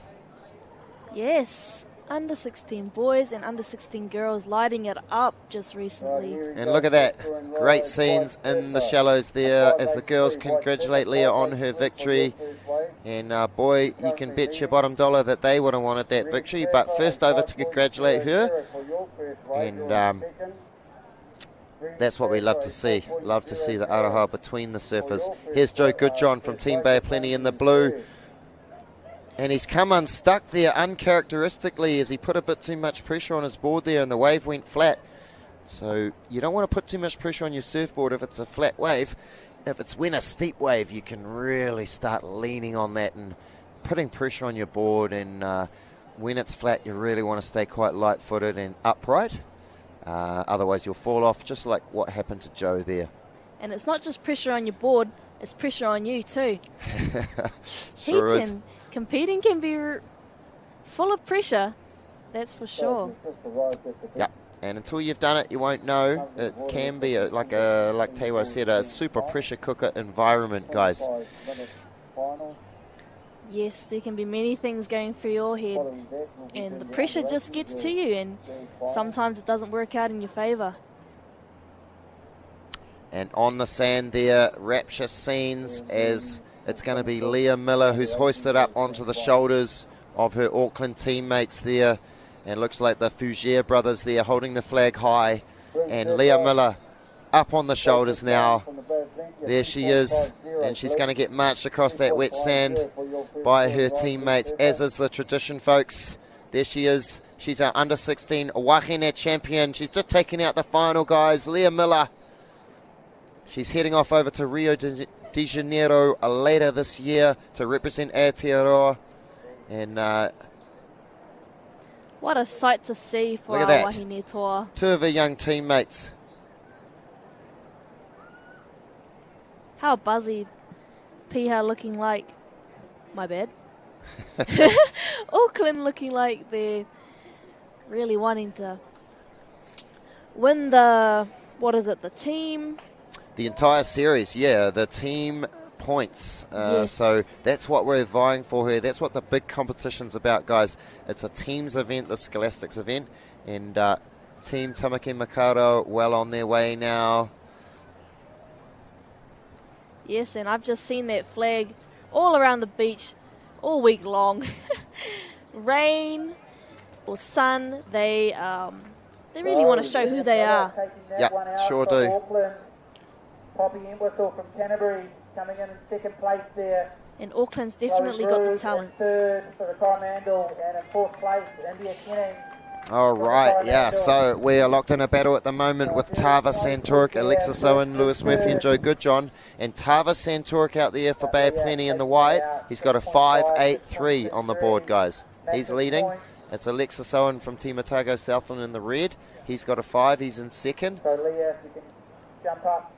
Yes, under 16 boys and under 16 girls lighting it up just recently. And look at that, great scenes in the shallows there as the girls congratulate Leah on her victory. And boy, you can bet your bottom dollar that they would have wanted that victory. But first over to congratulate her. And that's what we love to see. Love to see the aroha between the surfers. Here's Joe Goodjohn from Team Bay of Plenty in the blue. And he's come unstuck there uncharacteristically as he put a bit too much pressure on his board there and the wave went flat. So you don't want to put too much pressure on your surfboard if it's a flat wave. If it's when a steep wave, you can really start leaning on that and putting pressure on your board. And when it's flat, you really want to stay quite light-footed and upright. Otherwise, you'll fall off, just like what happened to Joe there. And it's not just pressure on your board, it's pressure on you too. Sure is. Competing can be full of pressure, that's for sure. Yeah. And until you've done it, you won't know. It can be, like Tewa said, a super pressure cooker environment, guys. Yes, there can be many things going through your head, and the pressure just gets to you, and sometimes it doesn't work out in your favour. And on the sand there, rapture scenes as it's going to be Leah Miller who's hoisted up onto the shoulders of her Auckland teammates there. And it looks like the Fougere brothers there holding the flag high. And Leah Miller up on the shoulders now. There she is. And she's going to get marched across that wet sand by her teammates, as is the tradition, folks. There she is. She's our under-16 Wahine champion. She's just taking out the final, guys. Leah Miller. She's heading off over to Rio de Janeiro later this year to represent Aotearoa. And what a sight to see for our Wahine tour. Two of her young teammates how buzzy Piha looking like, my bad. Auckland looking like they're really wanting to win the team? The entire series, yeah, the team points. Yes. So that's what we're vying for here. That's what the big competition's about, guys. It's a teams event, the Scholastics event, and Team Tamaki Makaurau well on their way now. Yes, and I've just seen that flag all around the beach all week long. Rain or sun, they really want to show who they are. Yeah, sure do. Poppy Entwistle from Canterbury coming in second place there. And Auckland's definitely got the talent. Third for the Coromandel, and in fourth place, India Kenning. All right, yeah, so we are locked in a battle at the moment with Tava Santurk, Alexis Owen, Lewis Murphy and Joe Goodjohn. And Tava Santurk out there for Bay of Plenty in the white. He's got a 5.83 on the board, guys. He's leading. It's Alexis Owen from Team Otago Southland in the red. He's got a 5. He's in second. So Leah, if you can jump up.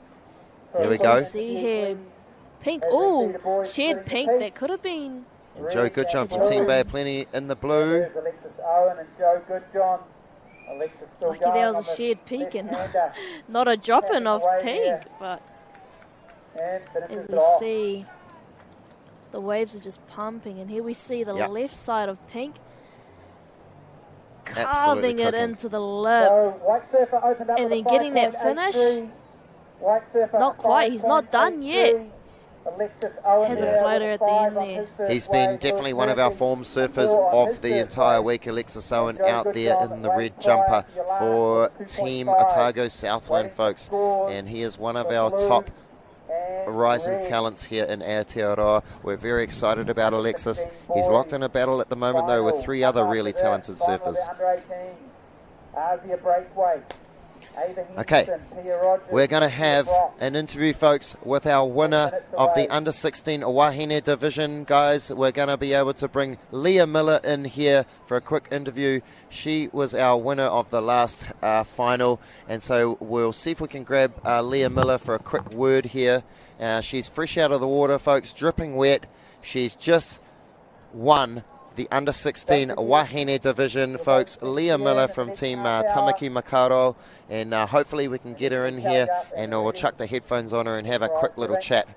Here we go. See here. Pink. Oh, shared pink. That could have been. And Joe Goodjohn from Team Bay of Plenty in the blue. Alexis Owen and Joe Goodjohn. Alexis still Lucky there was a shared pink and not a drop-in of pink. But as we see, the waves are just pumping. And here we see the left side of pink carving it into the lip. And then getting that finish. Not quite. He's not done yet. Has a floater at the end there. He's been definitely one of our form surfers of the entire week. Alexis Owen out there in the red jumper for Team Otago Southland, folks. And he is one of our top rising talents here in Aotearoa. We're very excited about Alexis. He's locked in a battle at the moment, though, with 3 other really talented surfers. Okay, we're going to have an interview, folks, with our winner of the Under-16 Wahine division, guys. We're going to be able to bring Leah Miller in here for a quick interview. She was our winner of the last final, and so we'll see if we can grab Leah Miller for a quick word here. She's fresh out of the water, folks, dripping wet. She's just won the Under-16 Wahine division, folks. Leah Miller from Team Tamaki Makaurau, and hopefully we can get her in here and we'll chuck the headphones on her and have a quick little chat.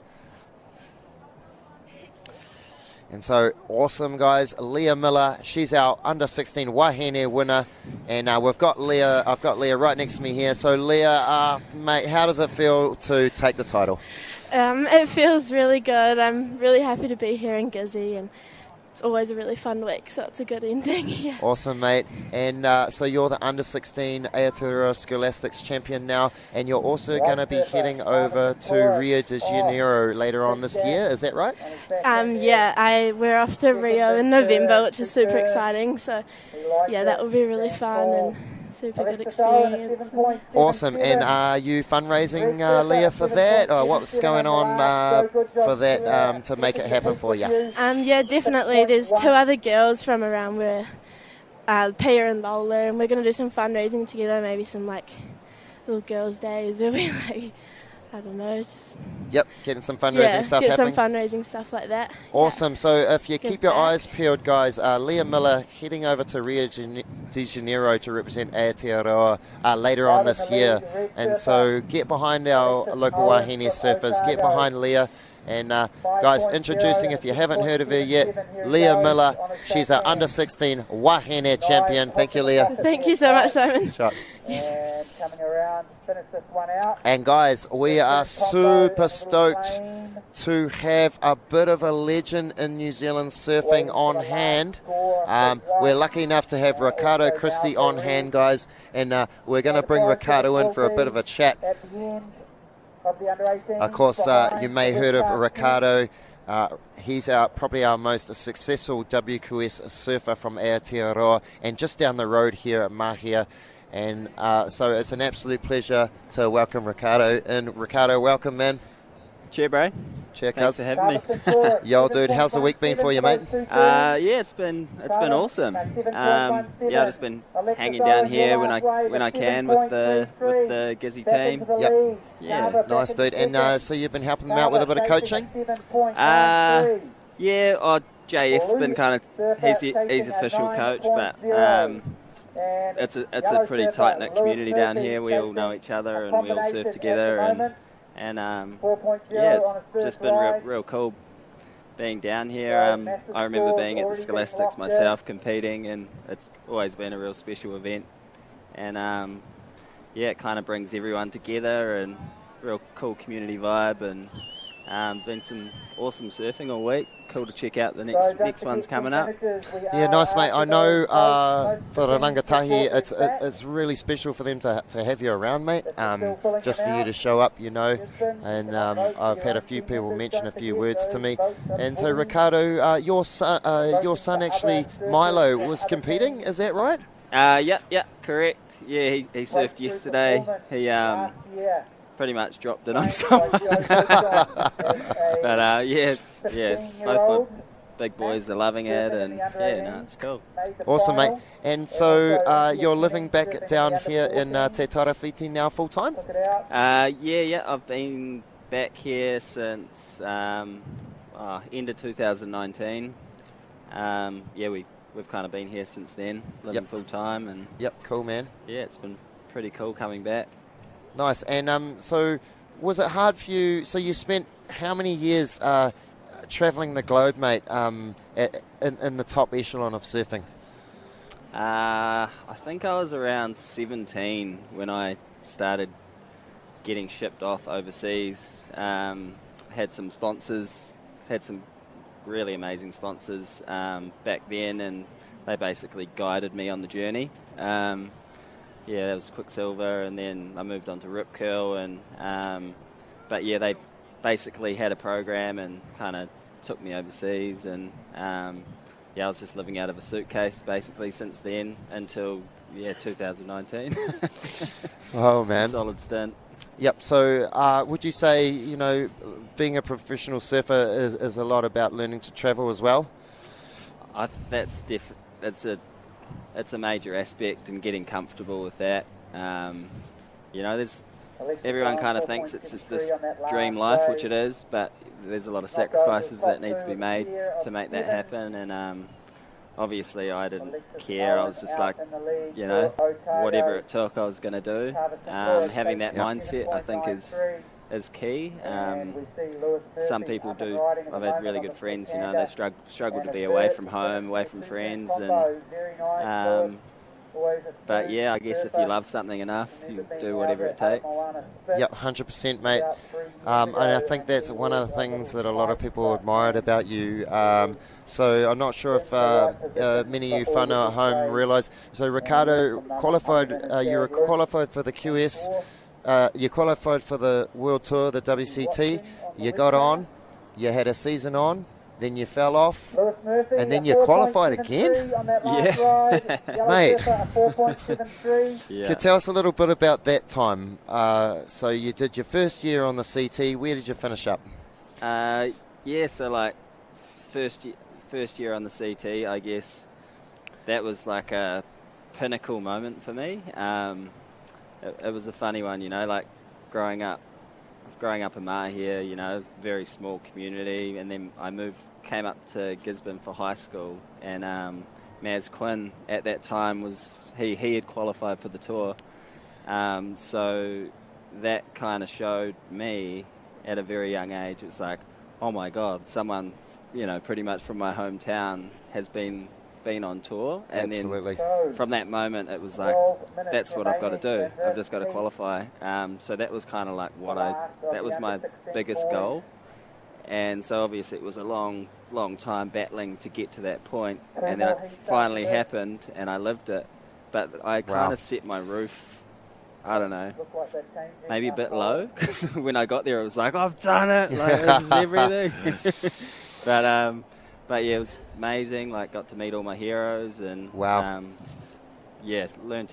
And so, awesome, guys. Leah Miller, she's our Under-16 Wahine winner, and we've got Leah. I've got Leah right next to me here. So, Leah, mate, how does it feel to take the title? It feels really good. I'm really happy to be here in Gizzy, and it's always a really fun week, so it's a good ending. Yeah. Awesome, mate. And so you're the Under-16 Aotearoa Scholastics champion now, and you're also going to be heading over to Rio de Janeiro later on this year. Is that right? Yeah. We're off to Rio in November, which is super exciting. So, yeah, that will be really fun and super good experience. Awesome. And are you fundraising, Leah, for that? Or what's going on for that to make it happen for you? Yeah, definitely. There's 2 other girls from around where Pia and Lola, and we're going to do some fundraising together, maybe some little girls' days where we I don't know, just... Yep, getting some fundraising stuff happening. Some fundraising stuff like that. Awesome. Yeah. So if you keep your eyes peeled, guys, Leah Miller heading over to Rio de Janeiro to represent Aotearoa later on this year. And so get behind our local Wahine surfers, get behind Leah. And guys, introducing, if you haven't heard of her yet, Leah Miller. She's our Under-16 Wahine champion. Thank you, Leah. Thank you so much, Simon. Sure. And coming around to finish this one out. And guys, we are super stoked to have a bit of a legend in New Zealand surfing on hand. We're lucky enough to have Ricardo Christie on hand, guys, and we're going to bring Ricardo in for a bit of a chat. Of course, you may have heard of Ricardo. He's probably our most successful WQS surfer from Aotearoa, and just down the road here at Mahia. And so it's an absolute pleasure to welcome Ricardo. And Ricardo, welcome, man. Cheer, bro. Cheer, Thanks cuz. for having me. Yo, dude, how's the week been for you, mate? Yeah, it's been awesome. I've just been hanging down here when I can with the Gizzy team. Yep. Yeah. Nice, dude. And so you've been helping them out with a bit of coaching? JF's been kind of he's official coach, but it's a pretty tight knit community down here. We all know each other and we all surf together, and it's just been real cool being down here. I remember being at the Scholastics myself competing, and it's always been a real special event. And it kind of brings everyone together and real cool community vibe, and been some awesome surfing all week. Cool to check out the next one's coming up. Yeah, nice, mate. I know for the Rangatahi, it's really special for them to have you around, mate. Just for you to show up, and I've had a few people mention a few words to me. And so, Ricardo, your son actually, Milo, was competing. Is that right? Yeah, correct. Yeah, he surfed yesterday. He pretty much dropped it on someone. But both my big boys are loving it, and it's cool. Awesome, mate. And so you're living back down here in Te Tarawhiti now full time? I've been back here since end of 2019. We've kind of been here since then, living full time, and cool, man. Yeah, it's been pretty cool coming back. Nice. And so was it hard for you? So you spent how many years travelling the globe, mate, in the top echelon of surfing? I think I was around 17 when I started getting shipped off overseas. Had some sponsors, had some really amazing sponsors back then, and they basically guided me on the journey. That was Quicksilver, and then I moved on to Rip Curl, and they basically had a program and kind of took me overseas, and I was just living out of a suitcase basically since then until 2019. Oh man, solid stint. Yep. So would you say being a professional surfer is a lot about learning to travel as well? It's a major aspect, and getting comfortable with that. Everyone kind of thinks it's just this dream life, which it is, but there's a lot of sacrifices that need to be made to make that happen. And obviously I didn't care. I was just like, whatever it took, I was going to do. Having that mindset, I think, is key. Some people do. I've had really good friends, they struggle to be away from home, away from friends, and but I guess if you love something enough, you do whatever it takes. Yep, 100%, mate. And I think that's one of the things that a lot of people admired about you. So I'm not sure if many of you whānau at home realise. So Ricardo qualified. You were qualified for the QS. You qualified for the World Tour, the WCT. You got on. You had a season on. Then you fell off, and then you qualified again? Yeah. Mate, can you tell us a little bit about that time? So you did your first year on the CT. Where did you finish up? First year on the CT, I guess that was like a pinnacle moment for me. It was a funny one, like growing up in Mahia, very small community, and then I came up to Gisborne for high school, and Maz Quinn at that time he had qualified for the tour, so that kind of showed me at a very young age. It was like, oh my God, someone pretty much from my hometown has been on tour, and Absolutely. Then from that moment it was like, that's what I've got to do. I've just got to qualify. So that was kind of like that was my biggest goal, and so obviously it was a long time battling to get to that point, and then it finally happened and I lived it. But I kind of set my roof, I don't know, maybe a bit low, because when I got there it was like, I've done it, like this is everything. But yeah, it was amazing. Like, got to meet all my heroes, and learned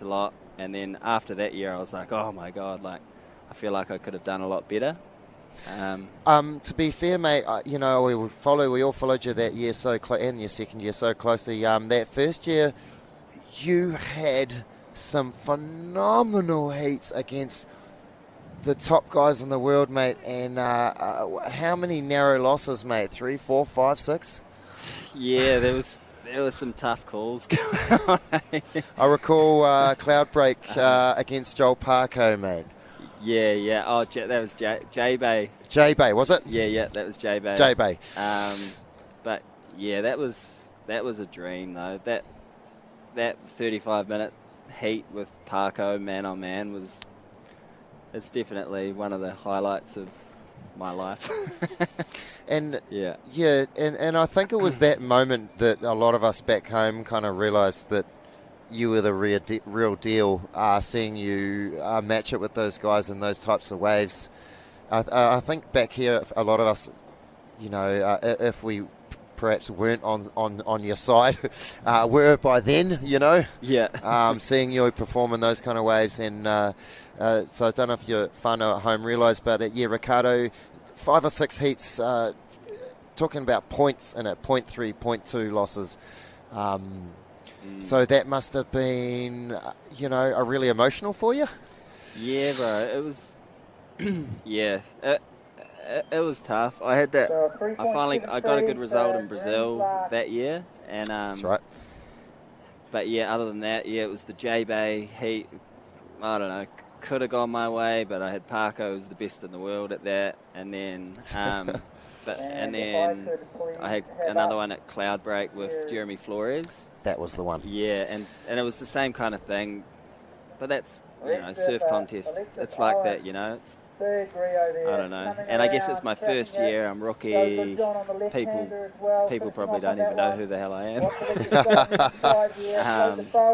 a lot. And then after that year, I was like, oh my God, like I feel like I could have done a lot better. To be fair, mate, we all followed you that year and your second year so closely. That first year, you had some phenomenal heats against the top guys in the world, mate. And how many narrow losses, mate? 3, 4, 5, 6? Yeah, there was some tough calls going on. I recall Cloudbreak against Joel Parko, mate. Yeah. Oh, that was J-Bay. J-Bay, was it? Yeah, that was J-Bay. J-Bay. But yeah, that was a dream though. That 35-minute heat with Parko man on man it's definitely one of the highlights of my life. And I think it was that moment that a lot of us back home kind of realised that you were the real deal, seeing you match it with those guys in those types of waves. I think back here, a lot of us, if we perhaps weren't on your side, were by then, Yeah. Seeing you perform in those kind of waves. And so I don't know if your whānau at home realise, but Ricardo, 5 or 6 heats, talking about points in it, 0.3, 0.2 losses. So that must have been, a really emotional for you? Yeah, bro. It was, yeah. It was tough. I had that. I got a good result in Brazil that year, and that's right. But yeah, other than that, it was the J-Bay heat. I don't know. Could have gone my way, but I had Parko was the best in the world at that, and then and then I had another one at Cloudbreak with Jeremy Flores. That was the one. Yeah, and it was the same kind of thing, but that's surf contest. It's like that, It's I don't know, and I guess it's my first year. I'm rookie. People probably don't even know who the hell I am.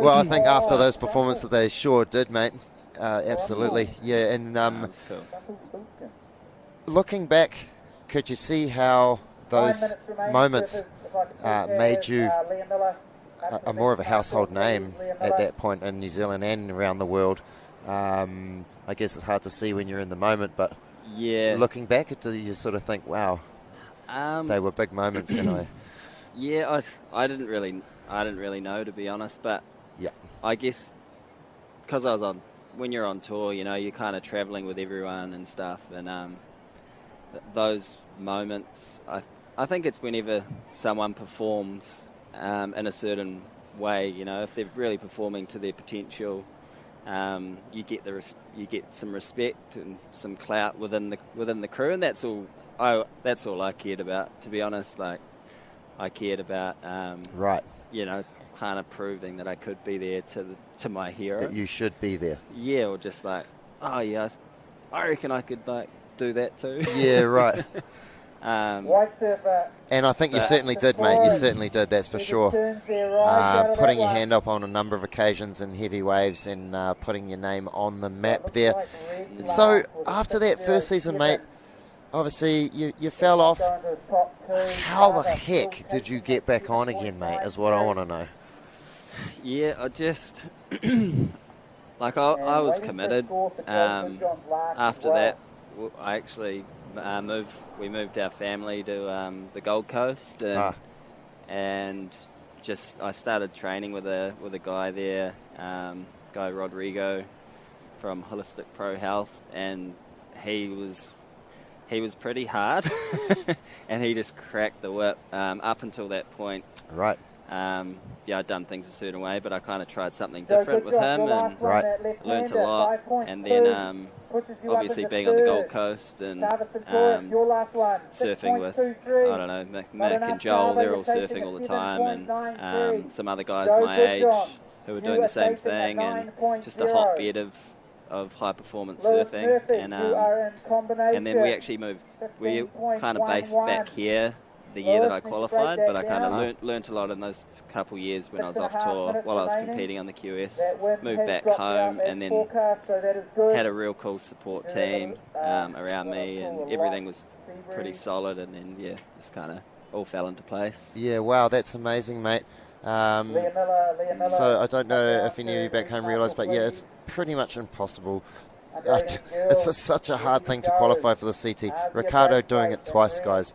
Well, I think after those performances, they sure did, mate. Absolutely, yeah. And that's cool. Looking back, could you see how those moments made you a more of a household name at that point in New Zealand and around the world? I guess it's hard to see when you're in the moment, but yeah, looking back, do you sort of think, wow, they were big moments, Yeah, I didn't really know, to be honest, but yeah, I guess because I was when you're on tour, you're kind of traveling with everyone and stuff, and those moments, I think it's whenever someone performs in a certain way, if they're really performing to their potential. You get some respect and some clout within the crew, and that's all I cared about, to be honest. Like, I cared about right, kind of proving that I could be there to my hero. That you should be there. Yeah, or just like, oh yeah, I reckon I could do that too. Yeah, right. And I think you certainly did, mate. You certainly did, that's for sure. Putting your hand up on a number of occasions in heavy waves and putting your name on the map there. So after that first season, mate, obviously you fell off. How the heck did you get back on again, mate, is what I want to know. Yeah, I just... I was committed. After that, I actually... we moved our family to the Gold Coast, and just I started training with a guy there, guy Rodrigo from Holistic Pro Health, and he was pretty hard, and he just cracked the whip. Up until that point, right. I'd done things a certain way, but I kind of tried something different with him, and learnt a lot. And then obviously being on the Gold Coast and surfing with, I don't know, Mick and Joel, they're all surfing all the time, and some other guys my age who were doing the same thing, and just a hotbed of high performance surfing, and then we actually moved. We kind of based back here the year that I qualified, but I kind of learnt a lot in those couple years when I was off tour while I was competing on the QS. Moved back home and then had a real cool support team around me, and everything was pretty solid, and then just kind of all fell into place. Yeah, wow, that's amazing, mate. So I don't know if any of you back home realise, but it's pretty much impossible it's such a hard thing to qualify for the CT. Ricardo doing it twice, guys.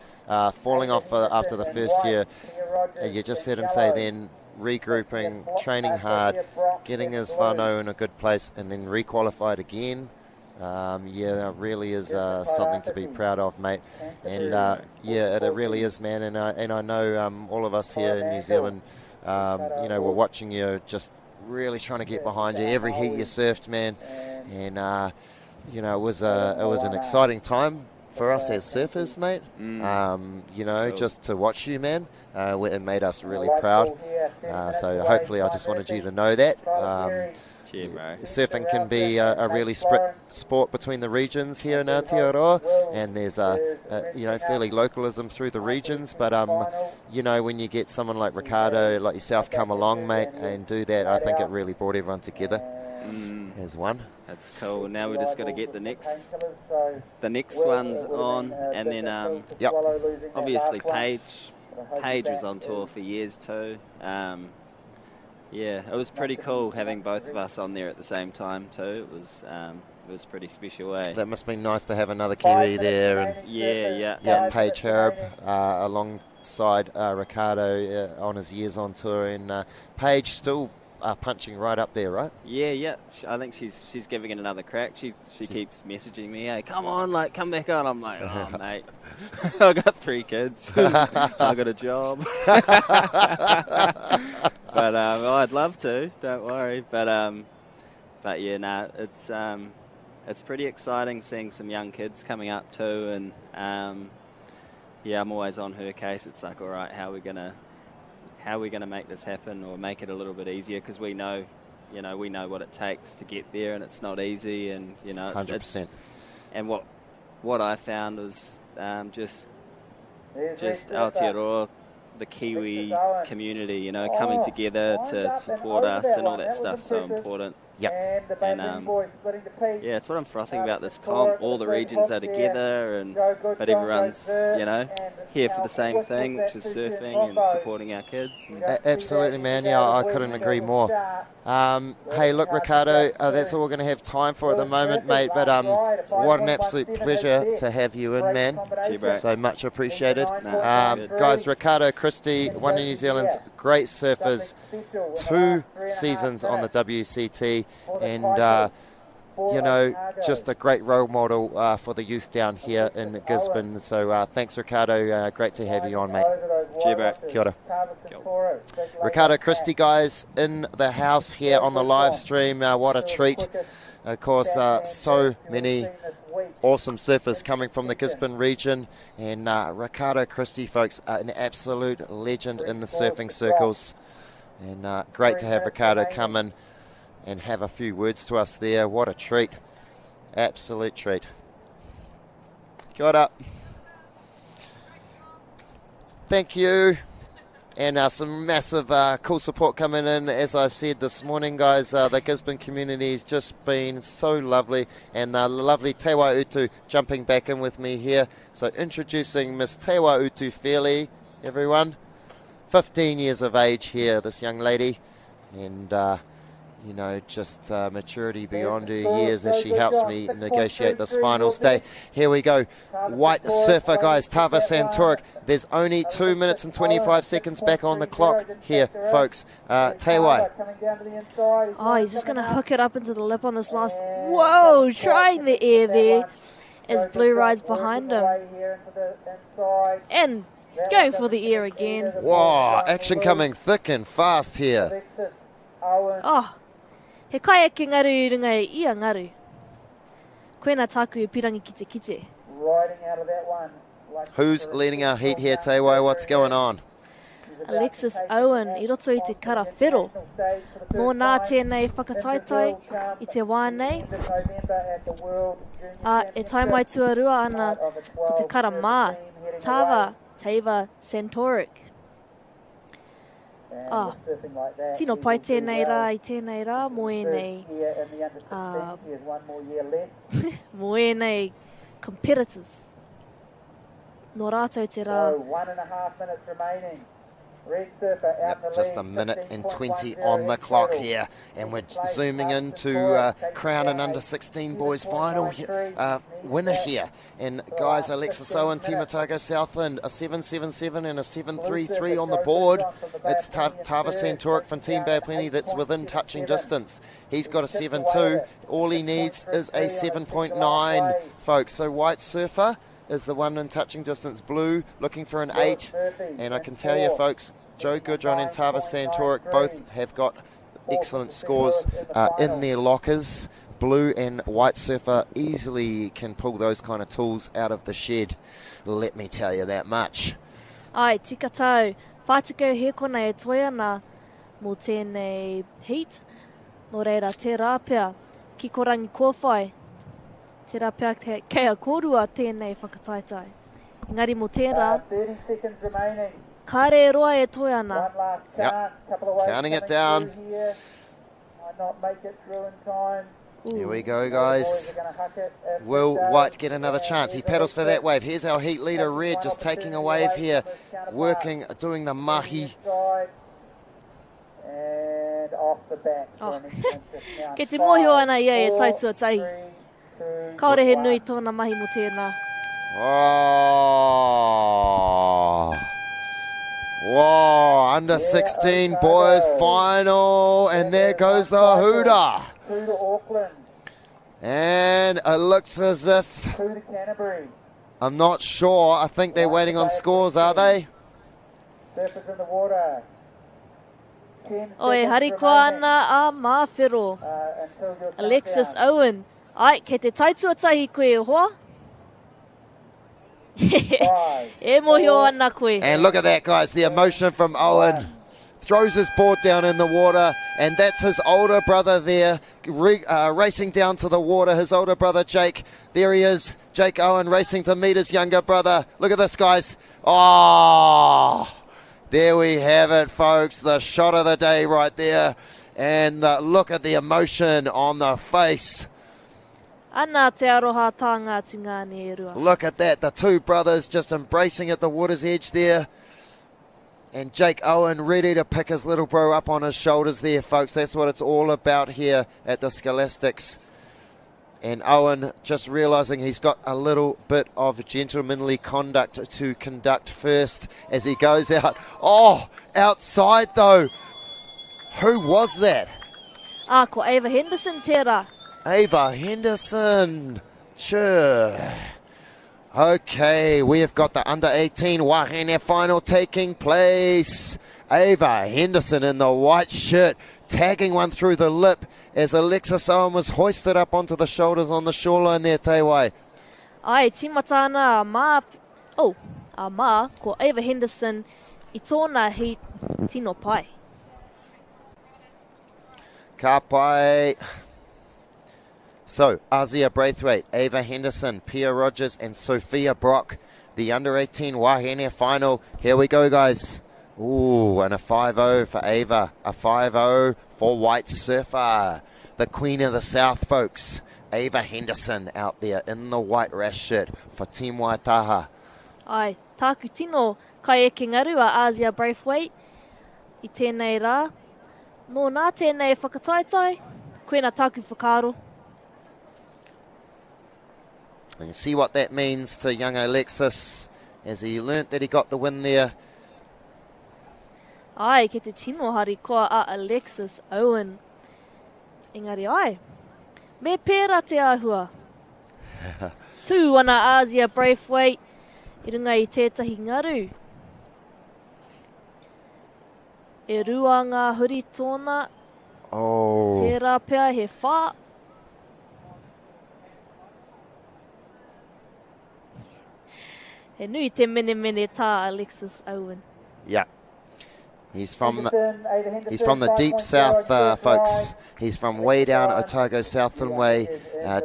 Falling off after the first year. You just heard him say then, regrouping, training hard, getting his whānau in a good place, and then requalified again. It really is something to be proud of, mate. And it really is, man. And I know all of us here in New Zealand, we're watching you, just really trying to get behind you. Every heat you surfed, man. And it was an exciting time for us as surfers, mate. Cool. Just to watch you, man. It made us really proud. So hopefully, I just wanted you to know that. Surfing can be a really sport between the regions here in Aotearoa, and there's fairly localism through the regions. But when you get someone like Ricardo, like yourself, come along, mate, and do that, I think it really brought everyone together as one. That's cool. Now we just got to get the next ones on, and then obviously Paige was on tour for years too. It was pretty cool having both of us on there at the same time too. It was pretty special, eh? That must be nice to have another Kiwi there. And Paige Harab alongside Ricardo on his years on tour, and Paige still punching right up there, right? Yeah. I think she's giving it another crack. She keeps messaging me, hey, come on, come back on. I'm like, oh, mate, I got 3 kids. I got a job. But I'd love to. Don't worry. But yeah, it's pretty exciting seeing some young kids coming up too. And I'm always on her case. It's like, all right, how are we gonna make this happen, or make it a little bit easier? Because we know what it takes to get there, and it's not easy. And it's 100%. And what I found was just Aotearoa, the Kiwi community, coming together to support us, and all that stuff's so important. Yep. And it's what I'm frothing about this comp. All the regions are together, but everyone's here for the same thing, which is surfing and supporting our kids. Absolutely, man. Yeah, I couldn't agree more. Hey, look, Ricardo, that's all we're going to have time for at the moment, mate. But what an absolute pleasure to have you in, man. So much appreciated. Guys, Ricardo Christie, one of New Zealand's great surfers, 2 seasons on the WCT, and just a great role model for the youth down here in Gisborne. So thanks, Ricardo. Great to have you on, mate. Kia ora. Ricardo Christie, guys, in the house here on the live stream. What a treat. Of course, so many awesome surfers coming from the Gisborne region, and Ricardo Christie, folks, an absolute legend in the surfing circles, and great to have Ricardo come in and have a few words to us there. What a treat. Absolute treat. Kia ora. Thank you. And some massive cool support coming in, as I said this morning, guys. The Gisborne community has just been so lovely, and the lovely Te Waiutu jumping back in with me here. So introducing Miss Te Waiutu Fairley, everyone. 15 years of age here, this young lady, and just maturity beyond her years as she helps me negotiate this finals day. Here we go. White surfer, guys, Tava Santorik. There's only 2 minutes and 25 seconds back on the clock here, folks. Te Wai. Oh, he's just going to hook it up into the lip on this last... Whoa, trying the air there as Blue rides behind him. And going for the air again. Wow, action coming thick and fast here. Oh. He kaya ki ngaru I runga e ia ngaru. Koena taku e pirangi kite kite. Who's leading our heat here, Te Wai? What's going on? Alexis Owen, I roto I te kara whero. Nō nā tēnei whakataetai I te wānei. E taimai tuarua ana ko te kara mā, Tava Santorik. Tino pai tēnei rā I tēnei rā, moenei moenei competitors. Nō rātou te rā. Yep, just a minute and 20 on the clock here, and we're zooming into Crown and Under 16 boys final winner here. And guys, Alexis Owen, Team Otago Southland, a 7.77 and a 7.33 on the board. It's Tava Santoric from Team Baplenty that's within touching distance. He's got a 7.2. All he needs is a 7.9, folks. So White Surfer is the one in touching distance. Blue looking for an 8. And I can tell you, folks, Joe Goodron and Tava Santoric both have got excellent scores in their lockers. Blue and White Surfer easily can pull those kind of tools out of the shed. Let me tell you that much. Ai, tika tau. Whātikau he kona e toi ana mō tēnei heat. Nō reira, te rāpea ki korangi kōwhai. Te rāpea kei a kōrua tēnei whakataitai. Engari mō tērā, 30 seconds remaining. kāre roa e toi ana. Counting it down. Might not make it through in time. Here we go, guys. Will White get another chance? He paddles for that wave. Here's our heat leader, Red, just taking a wave here, working, doing the mahi. And off the back. Ke te mōhio ana ia e taitua tahi. Kaore he nui tōna mahi mo tēnā. Oh. Whoa, under 16 boys final, and there goes the hooter. And it looks as if, I'm not sure, I think they're waiting on scores, are they? Surfers in the water. Oi, harikoa ana a mawhero. Alexis Owen. Ai, ke te taitua tahi koe e hoa. E mohio ana koe. And look at that, guys, the emotion from Owen. Throws his board down in the water, and that's his older brother there, racing down to the water, his older brother Jake. There he is, Jake Owen racing to meet his younger brother. Look at this, guys. Oh, there we have it, folks, the shot of the day right there. And look at the emotion on the face. Ana te aroha tāngā tu ngāne e rua. Look at that, the two brothers just embracing at the water's edge there. And Jake Owen ready to pick his little bro up on his shoulders there, folks. That's what it's all about here at the Scholastics. And Owen just realising he's got a little bit of gentlemanly conduct to conduct first as he goes out. Oh, outside though. Who was that? Ko Ava Henderson tērā. Ava Henderson. Sure. Okay, we have got the under-18 Wahine final taking place. Ava Henderson in the white shirt, tagging one through the lip as Alexis Owen was hoisted up onto the shoulders on the shoreline there, Teiwai. Ai, timata ana a mā, ko Ava Henderson I tōna heat tino pai. Ka pai. So, Azia Braithwaite, Ava Henderson, Pia Rogers and Sophia Brock. The under-18 Wahine final. Here we go, guys. Ooh, and a 5-0 for Ava. A 5-0 for White Surfer. The Queen of the South, folks. Ava Henderson out there in the white rash shirt for Team Waitaha. Ai, tāku tino kai e ki ngaru a Azia Braithwaite. I tēnei rā. Nō nā tēnei whakataitai. Koe nā tāku whakaro. You can see what that means to young Alexis as he learnt that he got the win there. Ai, ke te tino hari koa a Alexis Owen. Engari ai, me pērā te āhua. Tū ana Azia Braithwaite, I runga I tētahi ngaru. E rua ngā huri tōna, tērā pēr he whā. He nui te mene tā Alexis Owen. Yeah. He's from the deep south, folks. He's from way down Otago Southland way,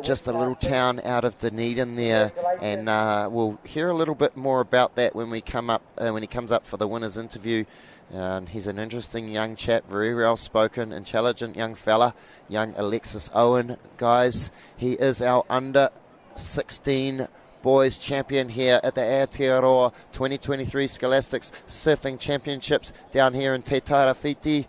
just a little town out of Dunedin there. And we'll hear a little bit more about that when we come up, when he comes up for the winner's interview. And he's an interesting young chap, very well-spoken, intelligent young fella, young Alexis Owen, guys. He is our under-16 boys champion here at the Aotearoa 2023 Scholastics Surfing Championships down here in Te Tarawhiti.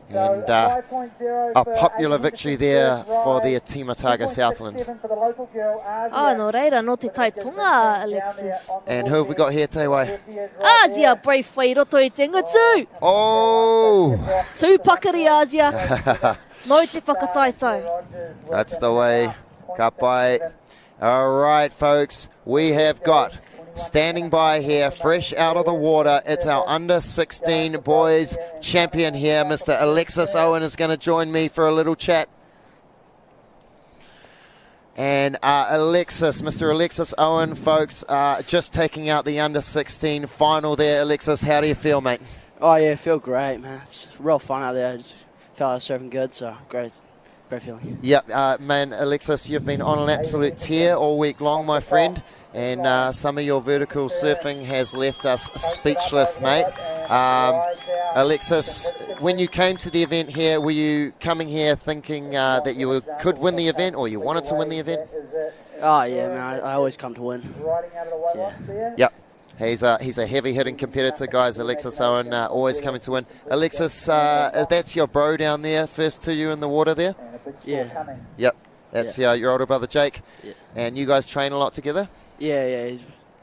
And a popular victory there for the Team Otago Southland. No reira, no te taitonga, Alexis. And who have we got here, Te Wai? Asia brave whai roto I te ngatu. Oh! Tūpakari Asia. No te whakataitau. That's the way. Ka pai. All right, folks. We have got standing by here, fresh out of the water, it's our under-16 boys champion here. Mr. Alexis Owen is going to join me for a little chat. And Mr. Alexis Owen, folks, just taking out the under-16 final there. Alexis, how do you feel, mate? Oh, yeah, I feel great, man. It's real fun out there. I just felt I was surfing good, so great feeling. Yep, man, Alexis, you've been on an absolute tear all week long, my friend. And some of your vertical surfing has left us speechless, mate. Alexis, when you came to the event here, were you coming here thinking that you could win the event, or you wanted to win the event? Oh, yeah, man, I always come to win. Yeah. Yep. He's a heavy-hitting competitor, guys. Alexis Owen, always coming to win. Alexis, that's your bro down there, first to you in the water there? Yeah. Yep. That's your older brother, Jake. Yeah. And you guys train a lot together? Yeah.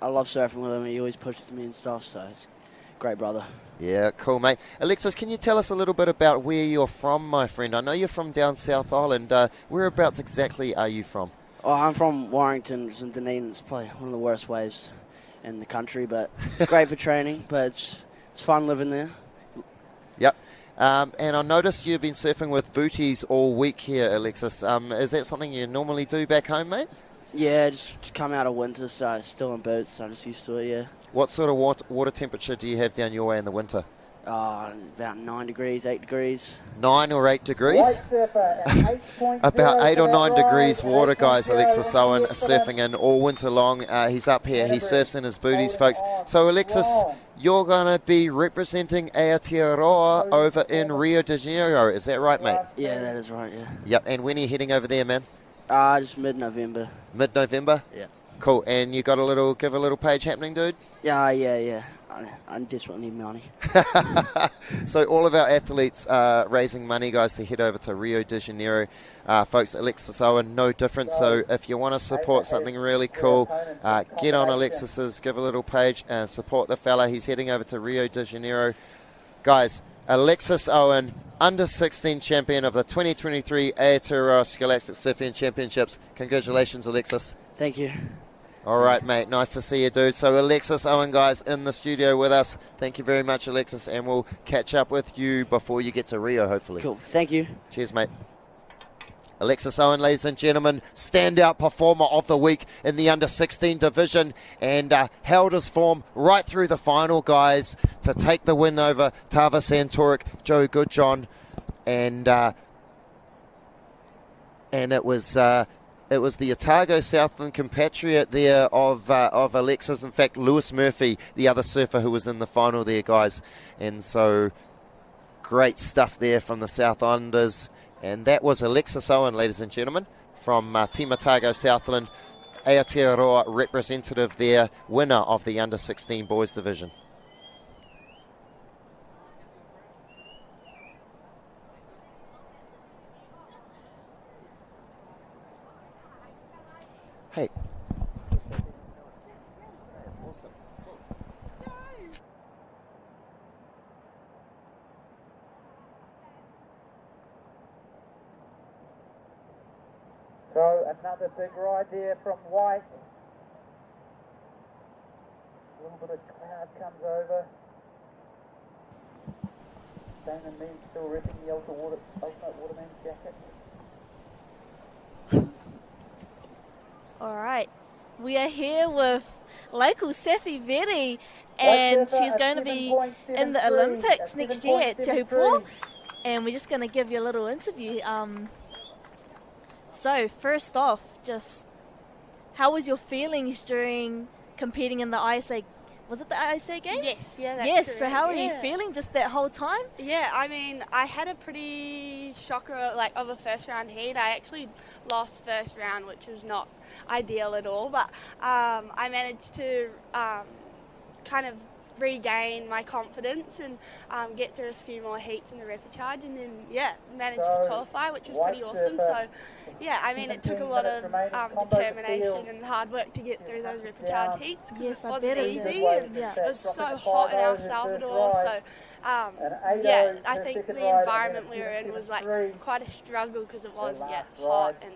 I love surfing with him. He always pushes me and stuff, so he's a great brother. Yeah, cool, mate. Alexis, can you tell us a little bit about where you're from, my friend? I know you're from down South Island. Whereabouts exactly are you from? Oh, I'm from Warrington, in Dunedin. It's probably one of the worst waves in the country, but it's great for training, but it's fun living there. Yep. And I noticed you've been surfing with booties all week here, Alexis. Is that something you normally do back home, mate? Yeah, just come out of winter, so it's still in boots, so I'm just used to it, yeah. What sort of water temperature do you have down your way in the winter? About 9 degrees, 8 degrees. 9 or 8 degrees? About 8 or 9 degrees water, guys. Alexis Owen surfing in all winter long. He's up here. He surfs in his booties, folks. So, Alexis, you're going to be representing Aotearoa over in Rio de Janeiro. Is that right, mate? Yeah, that is right, yeah. Yep. And when are you heading over there, man? Just mid-November. Mid-November? Yeah. Cool. And you got give a little page happening, dude? Yeah. I desperately need money. So all of our athletes are raising money, guys, to head over to Rio de Janeiro. Folks, Alexis Owen, no different. So if you want to support something really cool, get on Alexis's, give a little page, and support the fella. He's heading over to Rio de Janeiro. Guys, Alexis Owen, under-16 champion of the 2023 Aotearoa Scholastic Surfing Championships. Congratulations, Alexis. Thank you. All right, mate. Nice to see you, dude. So Alexis Owen, guys, in the studio with us. Thank you very much, Alexis, and we'll catch up with you before you get to Rio, hopefully. Cool. Thank you. Cheers, mate. Alexis Owen, ladies and gentlemen, standout performer of the week in the under-16 division, and held his form right through the final, guys, to take the win over Tava Santorik, Joe Goodjohn, and it was the Otago Southland compatriot there of Alexis. In fact, Lewis Murphy, the other surfer who was in the final there, guys. And so, great stuff there from the South Islanders. And that was Alexis Owen, ladies and gentlemen, from Team Otago Southland, Aotearoa representative there, winner of the under-16 boys division. Hey. Awesome. Cool. So another big ride there from White. A little bit of cloud comes over. Damon Means still ripping the Ultimate Waterman's jacket. All right, we are here with local Safi Veri, and she's going to be in the Olympics next year at Te Aupō, and we're just going to give you a little interview. So first off, just how was your feelings during competing in the ISA Was it the ISA Games? Yes, yeah, that's yes. correct. So how are you feeling just that whole time? Yeah, I mean, I had a pretty shocker of a first round heat. I actually lost first round, which was not ideal at all, but I managed to kind of regain my confidence and get through a few more heats in the repechage, and then managed to qualify, which was pretty awesome. So I mean, it took a lot of determination and hard work to get through those repechage heats, because it wasn't easy, and it was so hot in El Salvador. So I think the environment we were in was like quite a struggle, because it was hot and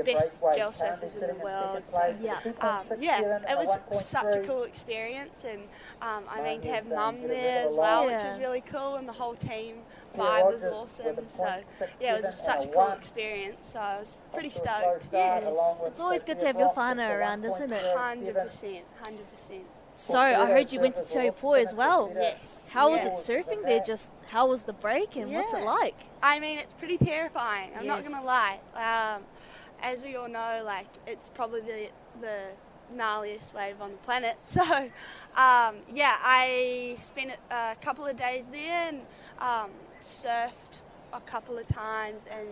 best gel surfers in the world. So it was such a cool experience, and I mean, to have Mum there as well, which was really cool, and the whole team vibe was awesome. So it was such a cool experience. So I was pretty stoked. It's always good to have your whānau around, isn't it? 100%. So I heard you went to Te Poi as well. Yes. How was it surfing there? Just how was the break, and what's it like? I mean, it's pretty terrifying. I'm not gonna lie. As we all know, like, it's probably the gnarliest wave on the planet. So I spent a couple of days there and surfed a couple of times, and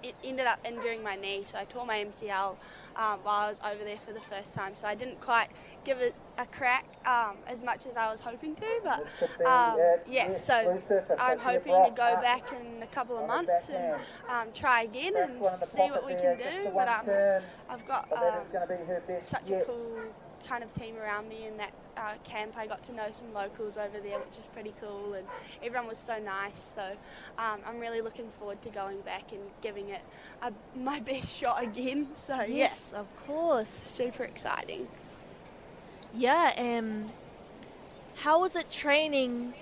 it ended up injuring my knee, so I tore my MCL while I was over there for the first time. So I didn't quite give it a crack as much as I was hoping to, but so I'm hoping to go back in a couple of months and try again and see what we can do. But I've got such a cool kind of team around me in that camp. I got to know some locals over there, which was pretty cool, and everyone was so nice. So I'm really looking forward to going back and giving it my best shot again. So yes, of course, super exciting. Yeah, how was it training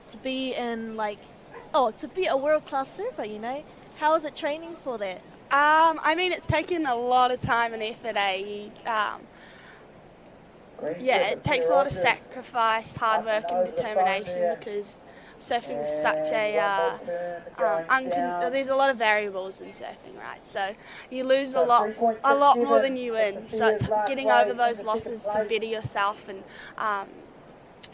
to be in to be a world-class surfer? You know, how was it training for that? I mean, it's taken a lot of time and effort. It takes a lot of sacrifice, hard work and determination, because surfing is such a there's a lot of variables in surfing, right? So you lose a lot more than you win. So it's getting over those losses to better yourself and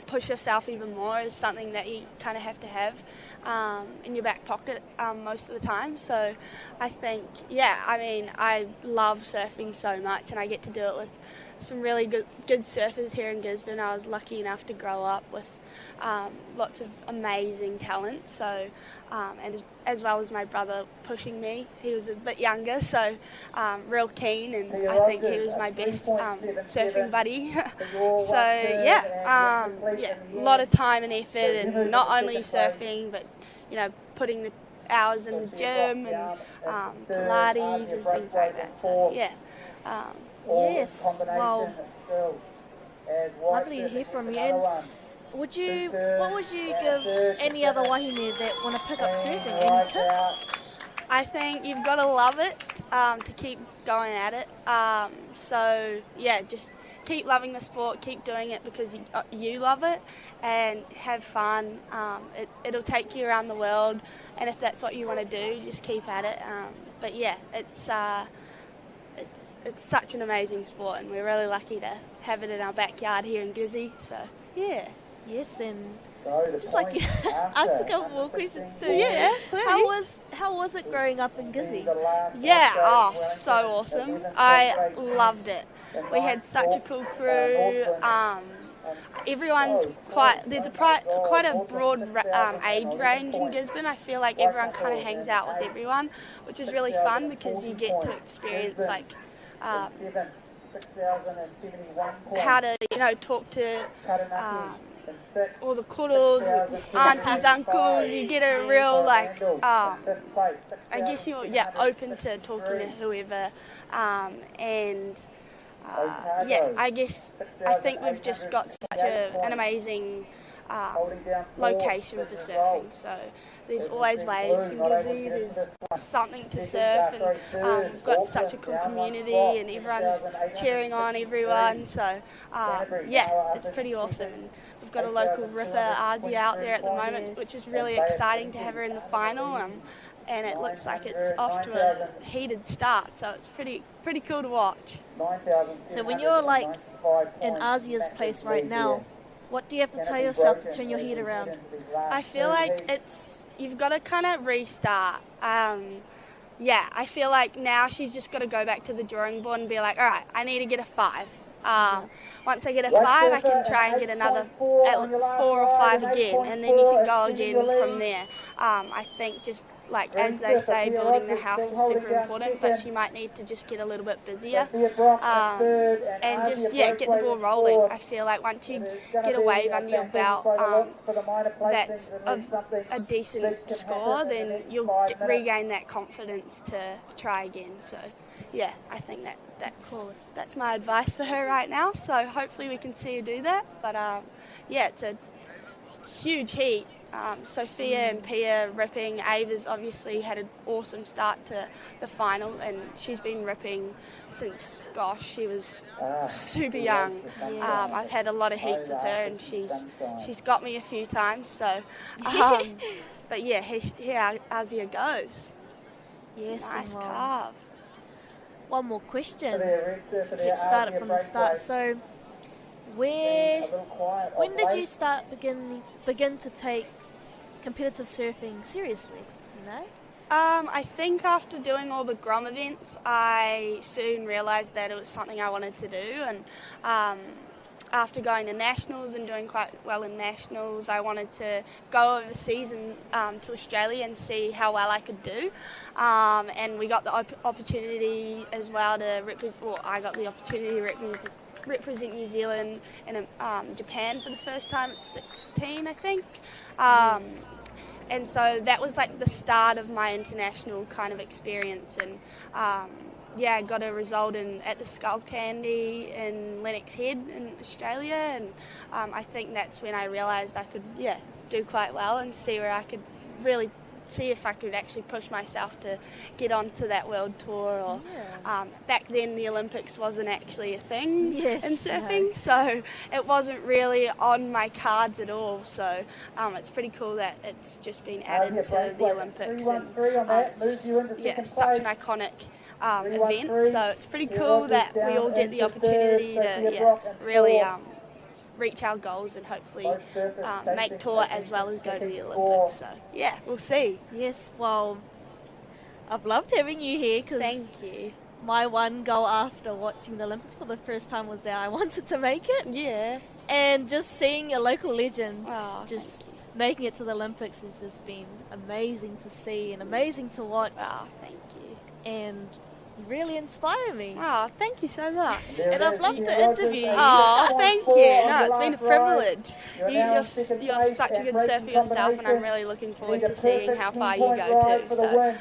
push yourself even more is something that you kind of have in your back pocket most of the time. So I think, I mean, I love surfing so much, and I get to do it with some really good surfers here in Gisborne. I was lucky enough to grow up with lots of amazing talent. So, and as well as my brother pushing me, he was a bit younger, so real keen, and I think he was my best surfing buddy. So a lot of time and effort, and not only surfing, but putting the hours in the gym and Pilates and things like that. So yes, well, lovely to hear from you. And what would you give any other wahine that want to pick up surfing? Any tips? I think you've got to love it to keep going at it. Just keep loving the sport, keep doing it because you love it, and have fun. It'll take you around the world, and if that's what you want to do, just keep at it. It's such an amazing sport, and we're really lucky to have it in our backyard here in Gizzy. So yes, and just like you ask a couple more questions too. Yeah, how was it growing up in Gizzy? So awesome. I loved it. We had such a cool crew. Everyone's there's quite a broad age range in Gisborne. I feel like everyone kind of hangs out with everyone, which is really fun because you get to experience how to talk to all the kudos, aunties, uncles. You get a real I guess you're open to talking to whoever, I think we've just got such an amazing location for surfing. So there's always waves in Gizzy, there's something to surf, and we've got such a cool community, and everyone's cheering on everyone. So it's pretty awesome. And we've got a local ripper, Asia, out there at the moment, which is really exciting to have her in the final. and it looks like it's off to a heated start, so it's pretty cool to watch. So when you're like in Asia's place right now, what do you have to tell yourself to turn your head around? I feel like you've got to kind of restart. I feel like now she's just got to go back to the drawing board and be like, all right, I need to get a 5. Once I get a 5, I can try and get another 4 or 5 again, and then you can go again from there. I think just like as they say, building the house is super important, but she might need to just get a little bit busier and just get the ball rolling. I feel like once you get a wave under your belt that's a decent score, then you'll regain that confidence to try again. So yeah, I think that's my advice for her right now. So hopefully we can see her do that. But it's a huge heat. Sophia and Pia ripping. Ava's obviously had an awesome start to the final, and she's been ripping since, she was super young. I've had a lot of heats with her, and she's got me a few times. So, but yeah, here Asia goes. Yes, nice carve. One more question. Let's start it from the start. So, when did you begin to take competitive surfing seriously, I think after doing all the Grom events, I soon realised that it was something I wanted to do, and after going to nationals and doing quite well in nationals, I wanted to go overseas and to Australia and see how well I could do, and we got the opportunity as well to I got the opportunity to represent New Zealand in Japan for the first time at 16, I think. And so that was like the start of my international kind of experience, and I got a result at the Skull Candy in Lennox Head in Australia, and I think that's when I realised I could do quite well and see where I could really see if I could actually push myself to get onto that world tour. Or back then the Olympics wasn't actually a thing in surfing, so it wasn't really on my cards at all. So it's pretty cool that it's just been added to the Olympics, and it's such an iconic event. So it's pretty cool that we all get the opportunity to really reach our goals and hopefully make tour as well as go to the Olympics. So we'll see. Yes, well, I've loved having you here because thank you. My one goal after watching the Olympics for the first time was that I wanted to make it. Yeah. And just seeing a local legend making it to the Olympics has just been amazing to see and amazing to watch. Oh, thank you. And you really inspire me. Oh, thank you so much. And I've loved to interview you. Oh, thank you. No, it's been a privilege. You're such a good surfer yourself, and I'm really looking forward to seeing how far you go too. So,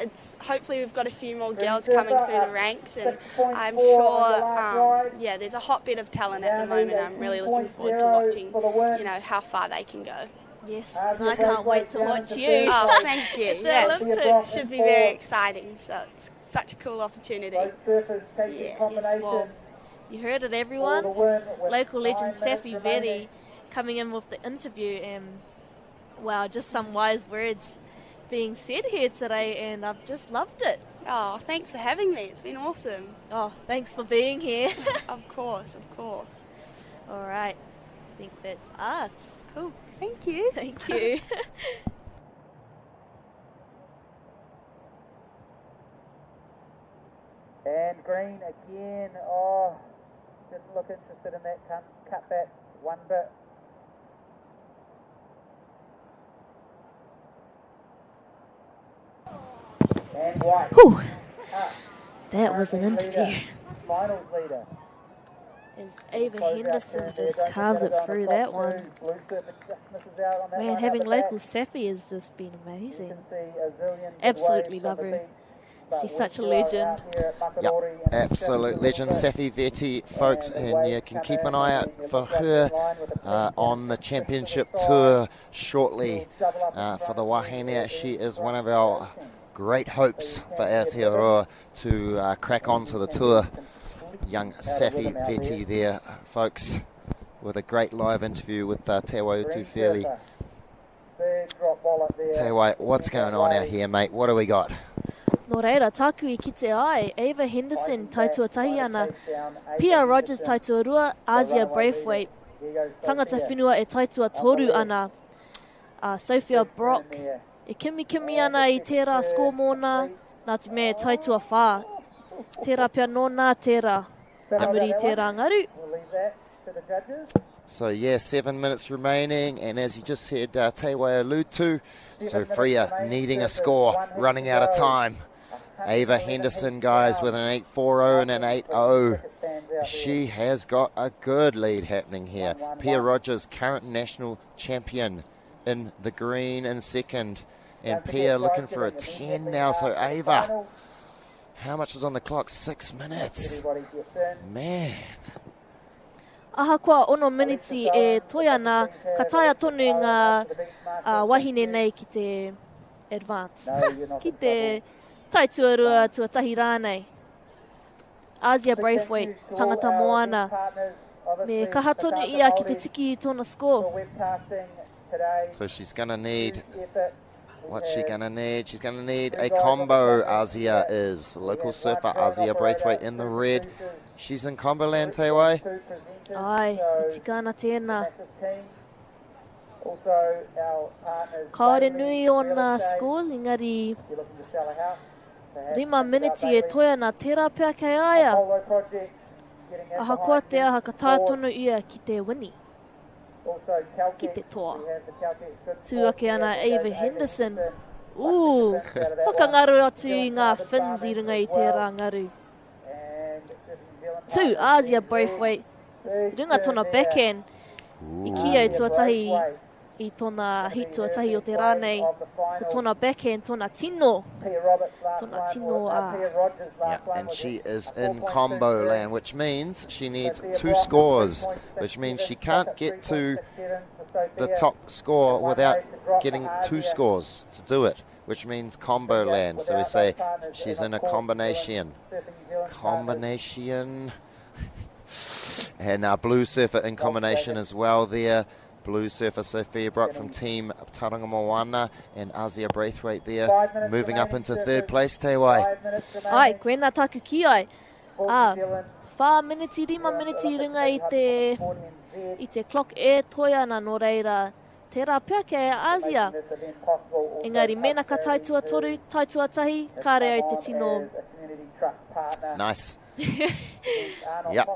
it's hopefully we've got a few more girls coming through the ranks, and I'm sure, there's a hotbed of talent at the moment. I'm really looking forward to watching, how far they can go. Yes, and I can't wait to watch you. Oh, thank you. It should be very exciting, so it's such a cool opportunity. Yes, well, you heard it, everyone. Local legend Safi Veti coming in with the interview, and wow, just some wise words being said here today, and I've just loved it. Oh, thanks for having me. It's been awesome. Oh, thanks for being here. Of course. All right, I think that's us. Cool. Thank you. Thank you. And green again. Didn't look interested in that cut back one bit. And white. Whew. That was an interview. Finals leader. As Ava Henderson just carves it through that one. Man, having local Safi has just been amazing. Absolutely love her. She's such a legend. Yep, absolute legend. Safi Veti, folks, and you can keep an eye out for her on the championship tour shortly for the Wahine. She is one of our great hopes for Aotearoa to crack on to the tour. Young Safi Veti there, folks, with a great live interview with Te Waiutu Fairley. Tell you what, what's going on out here, mate? What do we got? Nō reira, tāku I kite ai, Ava Henderson taitua tahi ana, Pia Rogers taitua rua, Asia Braithwaite, tangata whenua e taitua toru ana, Sophia Brock, e kimi ana I tērā score mōna, nā te mea taitua whā. Tērā pia nōna, tērā, amuri tērā ngaru. So yeah, 7 minutes remaining, and as you just heard Teiwai allude to, so Freya needing a score, running out of time. Ava Henderson, guys, with an 8.40 and an 8.0. She has got a good lead happening here. Pia Rogers, current national champion in the green in second. And Pia looking for a 10 now, so Ava, how much is on the clock? 6 minutes. Man. Aha koa ono miniti e toiana, ka taia tonu ngā wahine nei ki te advance. Ki te taituarua tuatahi rānei. Asia Braithwaite, tangata moana. Me kaha tonu ia ki te tiki tōna score. So she's going to need, what's she going to need? She's going to need a combo, Asia is. Local surfer Asia Braithwaite in the red. She's in combo land, Teiwai. Ai, tika ana tēnā. Kaore nui o nā scores, ingari 5 miniti e toia nā tērā pia kei aia. Aha koa te aha ka tātono ia ki te wini. Ki te toa. Tūake ana Ava Henderson. Whakangaru atu I ngā fins I runga I tērā ngaru. 2, Asia Braithwaite. Runga tōna backhand. I kia tuatahi I tōna hit tuatahi o te rānei. Ko tōna backhand, tōna tino. Tōna tino Yeah, and she is in combo land, which means she needs 2 scores, which means she can't get to the top score without getting 2 scores to do it, which means combo land. So we say she's in a combination. And blue surfer in combination as well there. Blue surfer Sophia Brock from team Tauranga Moana and Asia Braithwaite there, moving up into third place, Teiwai. Ai, koena taku ki ai. 5 miniti, 5 miniti runga I te clock e toia ana no reira. Tērā pia kei Asia. Engari, mena ka taitua toru, taitua tahi, ka reo te tino. Nice. Yep,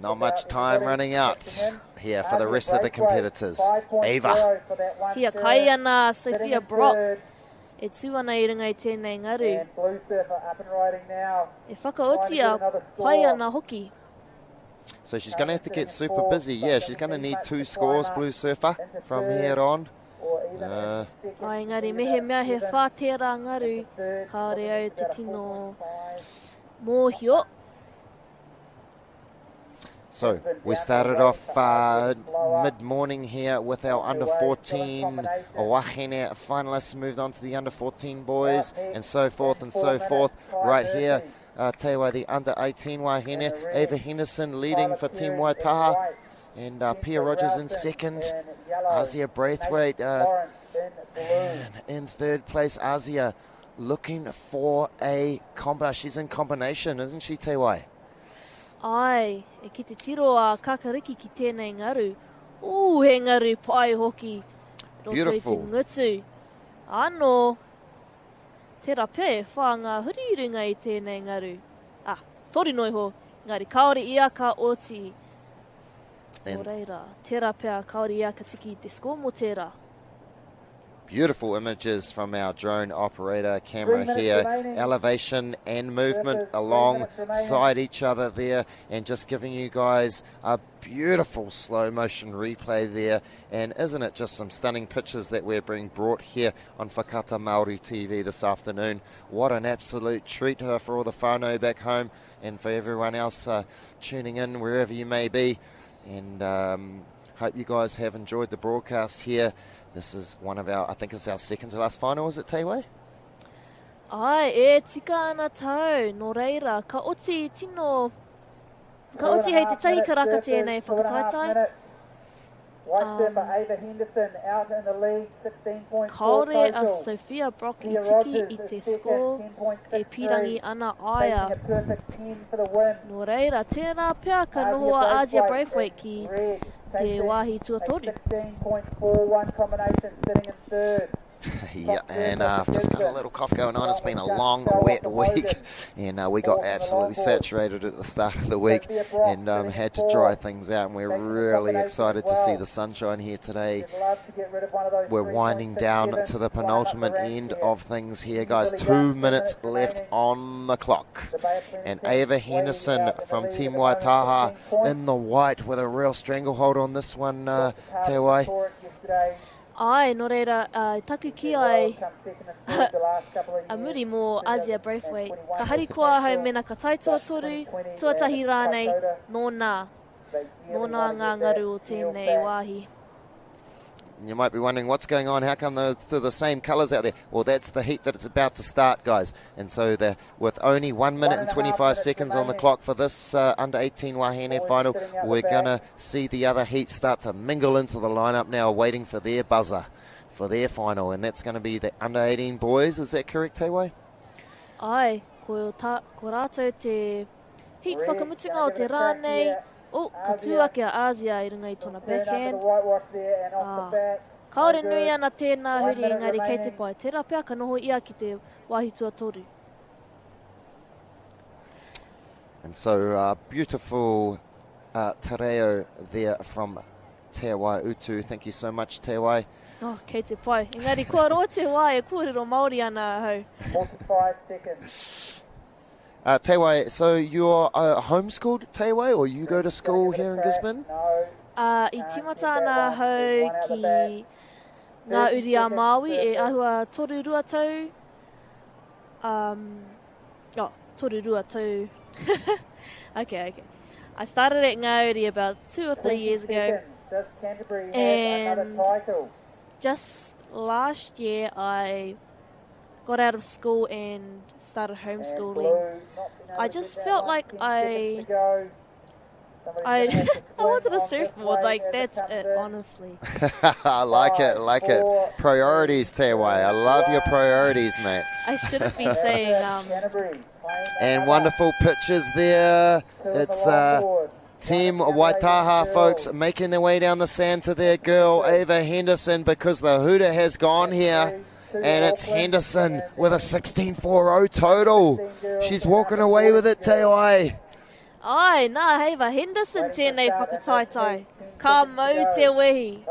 not much time running out here for the rest of the competitors. Ava. Hia kai ana Sophia Brock. E tū ana I runga I tēnei ngaru. E whakaotia, pai ana hoki. So she's going to have to get super busy. Yeah, she's going to need 2 scores, Blue Surfer, from here on. Ai ngari, mehe mea he whā tērā ngaru, ka reo te tino mōhio. So we started off mid-morning here with our under-14 Wahine finalists, moved on to the under-14 boys, and so forth and so forth. Right here, Teiwai, the under-18 Wahine, Ava Henderson leading for Team Waitaha, and Pia Rogers in second, Asia Braithwaite in third place. Asia looking for a combo. She's in combination, isn't she, Teiwai? Ai, e ki te tiro a kakariki ki tēnei ngaru. He ngaru pai hoki. Beautiful. Roto I te ngutu. Ano, tērā pia e whā ngā huri runga I tēnei ngaru. Tori noi ho, ngari kaore ia ka oti. Nō reira, tērā pia kaore ia ka tiki te score mo tērā. Beautiful images from our drone operator camera here. Elevation and movement alongside each other there, and just giving you guys a beautiful slow motion replay there. And isn't it just some stunning pictures that we're being brought here on Whakata Māori TV this afternoon? What an absolute treat for all the whānau back home and for everyone else tuning in wherever you may be. And hope you guys have enjoyed the broadcast here. This is one of our, I think it's our second to last final, is it, Teiwai? Ai, e tika ana tau, nō reira, ka oti tino, ka oti hei te tahi karaka tēnei whakataitai. White surfer Ava Henderson out in the lead, 16.4 Kaore a total. Sophia Brock I Pia tiki Rogers I te is second, score 10.63, e pirangi ana aia. taking a perfect 10 for the win. Nō reira, tēnā pia ka noho a Asia Braithwaite ki te wāhi tuatori. 16.41 combination, sitting in third. Yeah, and I've just got a little cough going on. It's been a long, wet week, and we got absolutely saturated at the start of the week and had to dry things out, and we're really excited to see the sunshine here today. We're winding down to the penultimate end of things here, guys. 2 minutes left on the clock. And Ava Henderson from Team Waitaha in the white with a real stranglehold on this one, Te Wai. Ai, nō reira, taku ki ai a muri mō Asia Braithwaite. Ka harikoa hau mena ka taitua toru, tuatahi rānei, nō nā ngā ngaru o tēnei wāhi. You might be wondering what's going on. How come they're the same colours out there? Well, that's the heat that it's about to start, guys. And so with only 1 minute and 25 seconds on the clock for this under-18 Wahine final, we're going to see the other heat start to mingle into the lineup now, waiting for their buzzer for their final. And that's going to be the under-18 boys. Is that correct, Te Wai? Ai, ko rātou te heat whakamutunga o te rānei. Oh, ka tūake a Asia I runga I tōna backhand. Kaore nui ana tēnā huri engari kei te pai. Tērā pia ka noho ia ki te wāhi tuatoru. And so beautiful te reo there from Te Wai Utu. Thank you so much, Te Wai. Oh, kei te pai. Engari, kua roa te wai e kōrero Māori ana hau. 45 seconds. Te Wai, so you're homeschooled, Te Wai, or you go to school here in Gisborne? I timata ana hau ki ngā uri a Māui e ahua toru rua tau. Toru rua tau. Okay. I started at ngā uri about 2 or 3 years ago. And just last year I got out of school and started homeschooling. I just felt like I wanted a surfboard, like that's it, honestly. I like it. Priorities, Te Wai. I love your priorities, mate. I shouldn't be saying And wonderful pictures there. It's Team Waitaha folks making their way down the sand to their girl Ava Henderson, because the hooter has gone here. And it's Henderson with a 16.40 total. She's walking away with it, Te Wai. Ai, nā Ava Henderson tēnei whakataitai. Ka mau te wehi.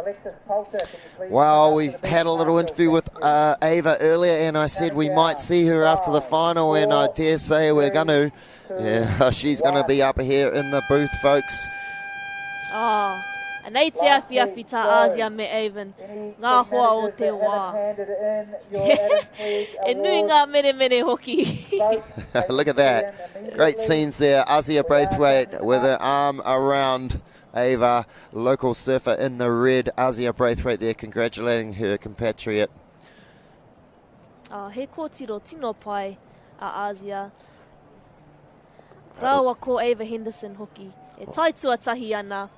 Well, we had a little interview with Ava earlier, and I said we might see her after the final, and I dare say we're going to. Yeah, she's going to be up here in the booth, folks. Oh. Nei te awhi tā Asia me Avon, ngā hoa o te wā. E nui ngā mere hoki. Look at that. Great scenes there. Asia Braithwaite with her arm around Ava, local surfer in the red. Asia Braithwaite there congratulating her compatriot. He kōtiro tino pai a Asia. Rāua ko Ava Henderson hoki. E taitua tahi ana.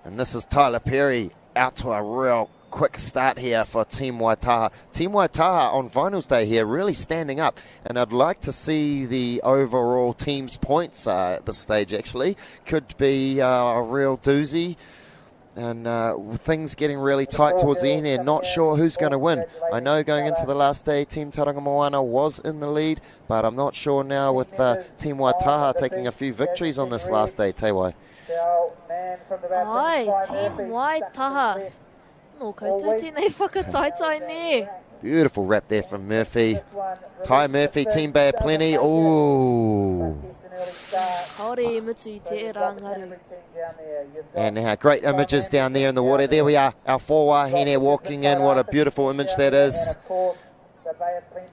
And this is Tyler Perry out to a real quick start here for Team Waitaha. Team Waitaha on finals day here really standing up, and I'd like to see the overall team's points at this stage actually. Could be a real doozy, and things getting really tight towards the end here. Not sure who's going to win. I know going into the last day Team Tauranga Moana was in the lead, but I'm not sure now with Team Waitaha taking a few victories on this last day, Te Wai. Ai, Team Waitaha. Nō koutou tēnei whakataitai ne. Beautiful wrap there from Murphy. Ty Murphy, Team Bay Plenty. Ooh. Haere mutu I te rangaru. And great images down there in the water. There we are, our four wahine walking in. What a beautiful image that is.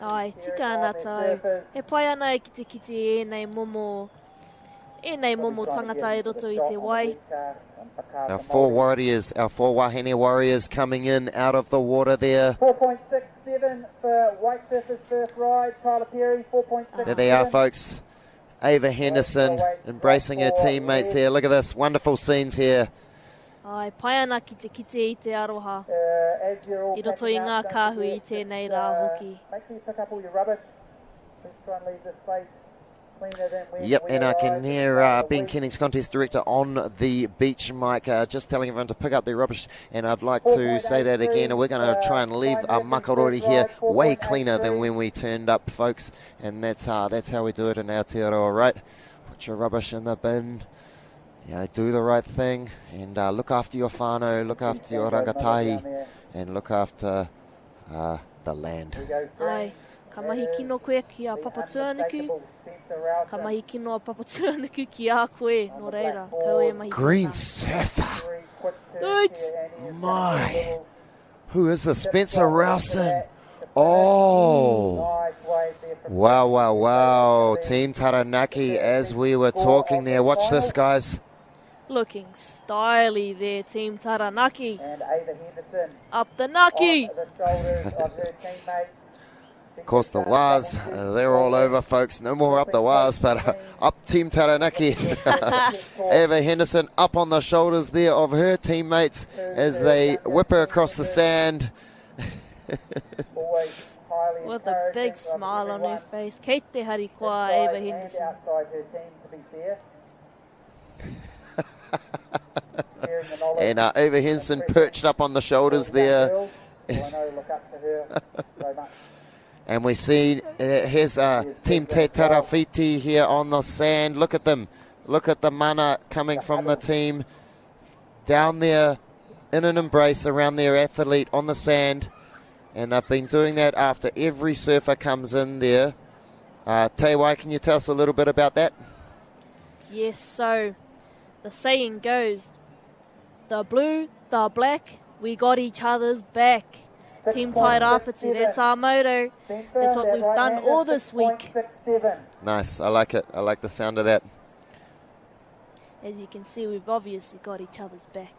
Ai, tika ana tau. He pai ana I ki te kiti e nei momo. E nei momo tangata I roto I te wai. Our four wahine warriors coming in out of the water there. 4.67 for White Surfers first ride. Tyler Perry, 4.6. There they are, folks. Ava Henderson embracing her teammates here. Look at this, wonderful scenes here. Ai, pai ana ki te kite I te aroha. I roto I ngā kāhui I tēnei rā hoki. Make sure you pick up all your rubbish. Let's try and leave this place cleaner than when Yep, we and I can arrived. hear Ben Kennings, contest director, on the beach mic, just telling everyone to pick up their rubbish. And I'd like to say that again. We're going to try and leave Makarori here way cleaner than when we turned up, folks. And that's how we do it in Aotearoa, right? Put your rubbish in the bin. Yeah, do the right thing. And look after your whānau, look after your rangatahi, and look after the land. Ai, ka mahi kino koe ki a papatuanuku. Ka mahi kino a papatuanuku ki a koe, no reira. Kau e mahi Green kino. surfer. Dudes! My. Who is this? Spencer Rowson. Oh. Wow, wow, wow. Team Taranaki, as we were talking there. Watch this, guys. Looking styly there, Team Taranaki. And Ava Henderson Up the Naki. on the shoulders of her teammates. Of course, the Waz, they're all over, folks. No more up the Waz, but up Team Taranaki. Ava Henderson up on the shoulders there of her teammates as they whip her across the sand. With a big smile on her face. Kei te hari koa, Ava Henderson. Outside her team, to be fair. And Ava Henderson perched up on the shoulders there. And we see, here's Team Te Tarawhiti here on the sand. Look at them. Look at the mana coming from the team. Down there in an embrace around their athlete on the sand. And they've been doing that after every surfer comes in there. Te Wai, can you tell us a little bit about that? Yes, so the saying goes, the blue, the black, we got each other's back. Team Tairāwhiti, that's our motto. That's what we've done all this week. Nice, I like it. I like the sound of that. As you can see, we've obviously got each other's back.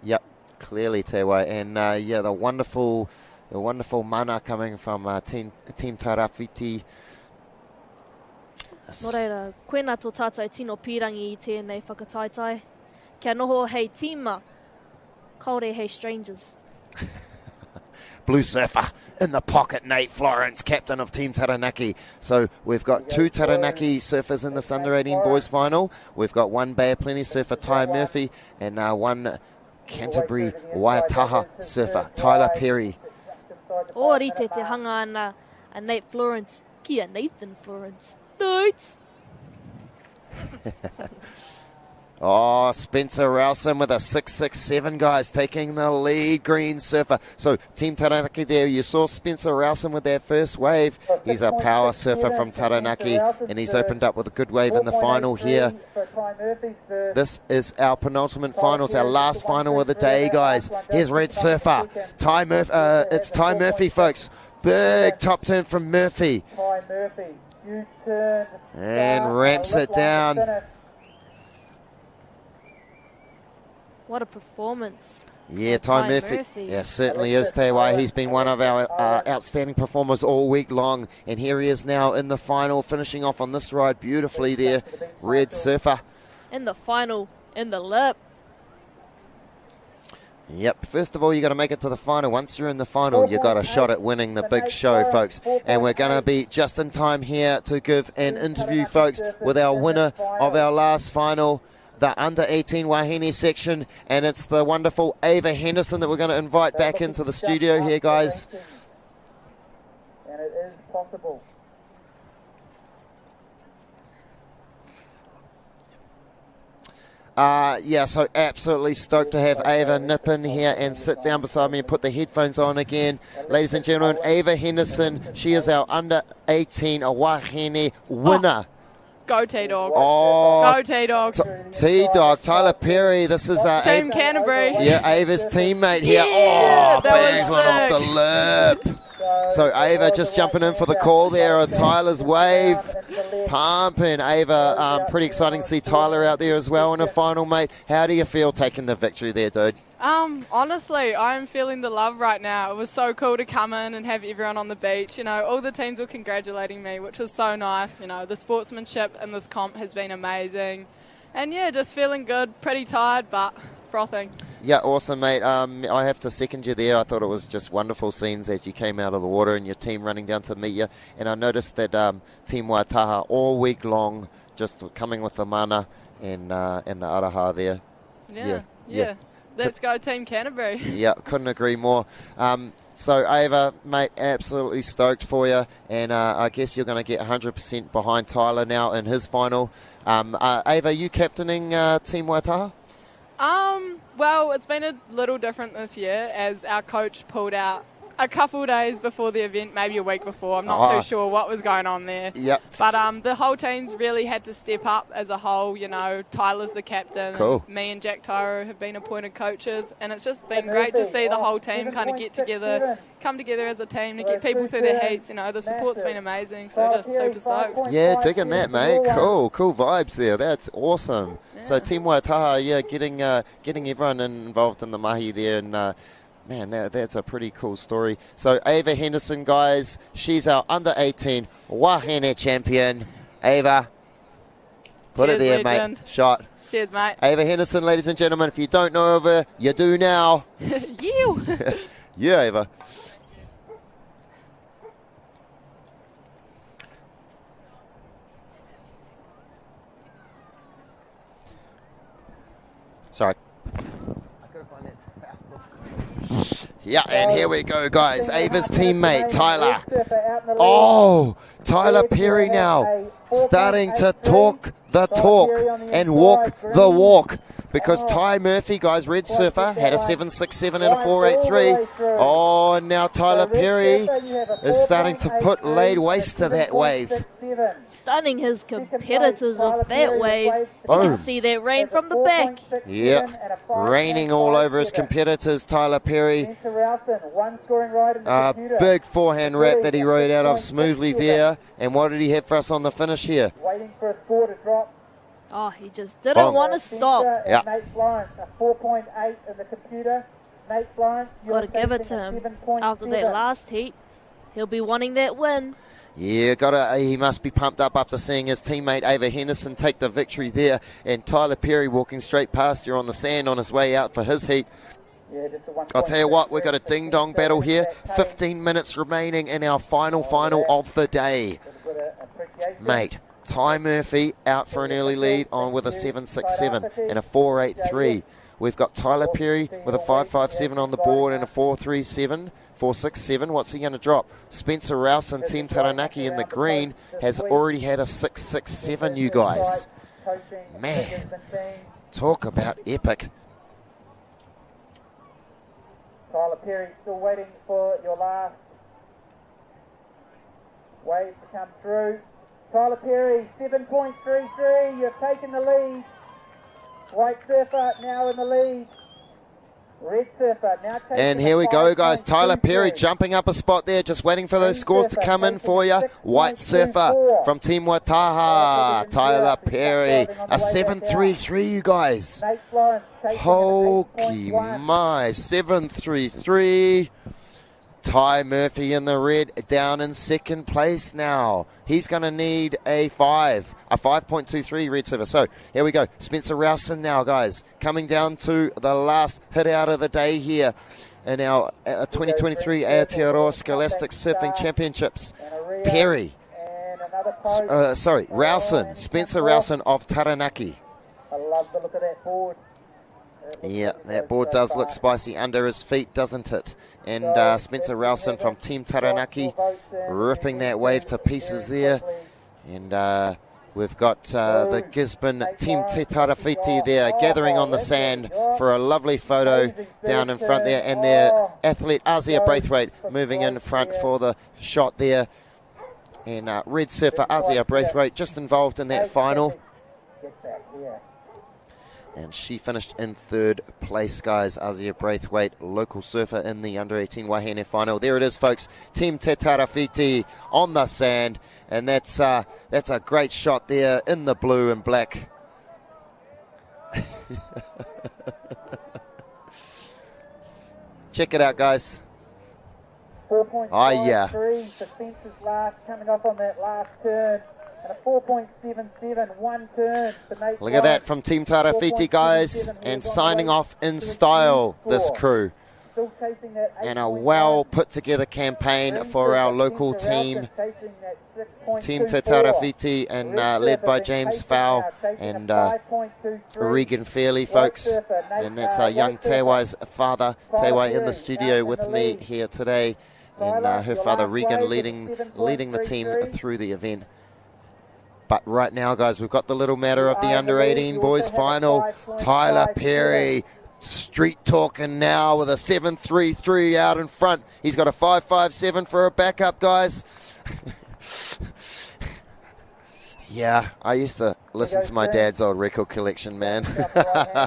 Yep, clearly Te Wai. And yeah, the wonderful mana coming from Team Tairāwhiti. Nō reira, koena tō tātou tino pirangi I tēnei whakataitai. Kia noho hei tīma, kaore hei strangers. Blue surfer in the pocket, Nate Florence, captain of Team Taranaki. So we've got two Taranaki surfers in this under-18 boys final. We've got one Bay of Plenty surfer, Ty Murphy, and one Canterbury Waitaha surfer, Tyler Perry. O rite te hanga ana a Nate Florence, kia Nathan Florence. Dudes! Oh, Spencer Rowson with a 6.67, guys, taking the lead, green surfer. So, Team Taranaki there, you saw Spencer Rowson with their first wave. He's a power surfer from Taranaki, and he's opened up with a good wave in the final here. This is our penultimate finals, our last final of the day, guys. Here's red surfer. It's Ty Murphy, folks. Big top turn from Murphy. And ramps it down. What a performance. Yeah, Ty Murphy. Yeah, certainly is, Te Wai. He's been one of our outstanding performers all week long. And here he is now in the final, finishing off on this ride beautifully there. Red surfer. In the final, in the lip. Yep, first of all, you got to make it to the final. Once you're in the final, you got a shot at winning the big show, folks. And we're going to be just in time here to give an interview, folks, with our winner of our last final, the under-18 Wahine section. And it's the wonderful Ava Henderson that we're going to invite back into the studio here, guys. And it is possible. Yeah, so absolutely stoked to have Ava nip in here and sit down beside me and put the headphones on again. Ladies and gentlemen, Ava Henderson, she is our under-18 Wahine winner. Go T-Dog. Oh, go T-Dog. T-Dog, Tyler Perry, this is Team Canterbury. Yeah, Ava's teammate here. Yeah, bangs one off the lip. So Ava just jumping in for the call there on Tyler's wave. Pumping. Ava, pretty exciting to see Tyler out there as well in a final, mate. How do you feel taking the victory there, dude? Honestly, I'm feeling the love right now. It was so cool to come in and have everyone on the beach. You know, all the teams were congratulating me, which was so nice. You know, the sportsmanship in this comp has been amazing. And yeah, just feeling good, pretty tired, but frothing. Yeah, awesome, mate. I have to second you there. I thought it was just wonderful scenes as you came out of the water and your team running down to meet you. And I noticed that Team Waitaha all week long just coming with the mana and the araha there. Yeah. Let's go Team Canterbury. Yeah, couldn't agree more. So, Ava, mate, absolutely stoked for you. And I guess you're going to get 100% behind Tyler now in his final. Ava, you captaining Team Waitaha? Well, it's been a little different this year as our coach pulled out a couple days before the event, maybe a week before. I'm not too sure what was going on there. Yep. But the whole team's really had to step up as a whole. You know, Tyler's the captain. Cool. And me and Jack Tyro have been appointed coaches. And it's just been great to see the whole team kind of get together, come together as a team to get people through their heats. You know, the support's been amazing. So just super stoked. Yeah, digging that, mate. Cool vibes there. That's awesome. Yeah. So Team Waitaha, getting everyone involved in the mahi there, and man, that's a pretty cool story. So Ava Henderson, guys, she's our under-18 Wahine champion. Ava, put it there, legend. mate. Shot. Cheers, mate. Ava Henderson, ladies and gentlemen. If you don't know of her, you do now. You. Yeah, Ava. Sorry. Yeah, and here we go, guys. Ava's teammate, Tyler. Oh, Tyler Perry now starting to talk the talk and walk the walk, because Ty Murphy, guys, red surfer, had a 7.67 and a 4.83. Oh, now Tyler Perry is starting to put laid waste to that wave. Stunning his competitors off that wave. You can see that rain from the back. Yeah, raining all over his competitors, Tyler Perry. Big forehand wrap that he rode out of smoothly there. And what did he have for us on the finish here? Waiting for a score to drop. Oh, he just didn't want to stop. Yeah. Nate Florence, a 4.8 in the computer. Nate Florence, got to give it to him. After that last heat, he'll be wanting that win. Yeah, he must be pumped up after seeing his teammate Ava Henderson take the victory there, and Tyler Perry walking straight past you on the sand on his way out for his heat. I'll tell you what, we've got a ding-dong battle here. 15 minutes remaining in our final of the day. Mate, Ty Murphy out for an early lead on with a 7.67 and a 4.83. We've got Tyler Perry with a 5.57 on the board and a 4.67. What's he going to drop? Spencer Rouse and Team Taranaki in the green has already had a 6.67, you guys. Man, talk about epic. Tyler Perry still waiting for your last wave to come through. Tyler Perry, 7.33. You've taken the lead. White surfer now in the lead. Red surfer now taking And here we go, guys. Tyler Perry jumping up a spot there, just waiting for those scores to come in for you. White surfer from Team Waitaha, Tyler Perry, a 7.33, you guys. Holy my, 7.33. Ty Murphy in the red, down in second place now. He's going to need a 5.23 red surfer. So here we go. Spencer Rowson now, guys, coming down to the last hit out of the day here in our 2023 Aotearoa Scholastic Surfing Championships. Perry, Rowson, Spencer Rowson of Taranaki. I love the look of that board. Yeah, that board does look spicy under his feet, doesn't it? And Spencer Rowson from Team Taranaki ripping that wave to pieces there. And we've got the Gisborne Team Te Tarawhiti there gathering on the sand for a lovely photo down in front there. And their athlete Azia Braithwaite moving in front for the shot there. And red surfer Azia Braithwaite just involved in that final. And she finished in third place, guys. Azia Braithwaite, local surfer in the under-18 Wahine final. There it is, folks. Team Te Tarawhiti on the sand. And that's a great shot there in the blue and black. Check it out, guys. 4.53. Oh, yeah. The fences last, coming up on that last turn. And a 4.77, one turn to Nate. Look at that from Team Tarawhiti, guys, and signing off in style, this crew. And a well put together campaign for our local team, Team Te Tarawhiti, and led by James Fowl and Regan Fairley, folks. And that's our young Tewai's father, Tewai, in the studio with me here today, and her father Regan leading the team through the event. But right now, guys, we've got the little matter of the under-18 boys final. Tyler Perry street talking now with a 7.33 out in front. He's got a 5.57 for a backup, guys. Yeah, I used to listen to my dad's old record collection, man. I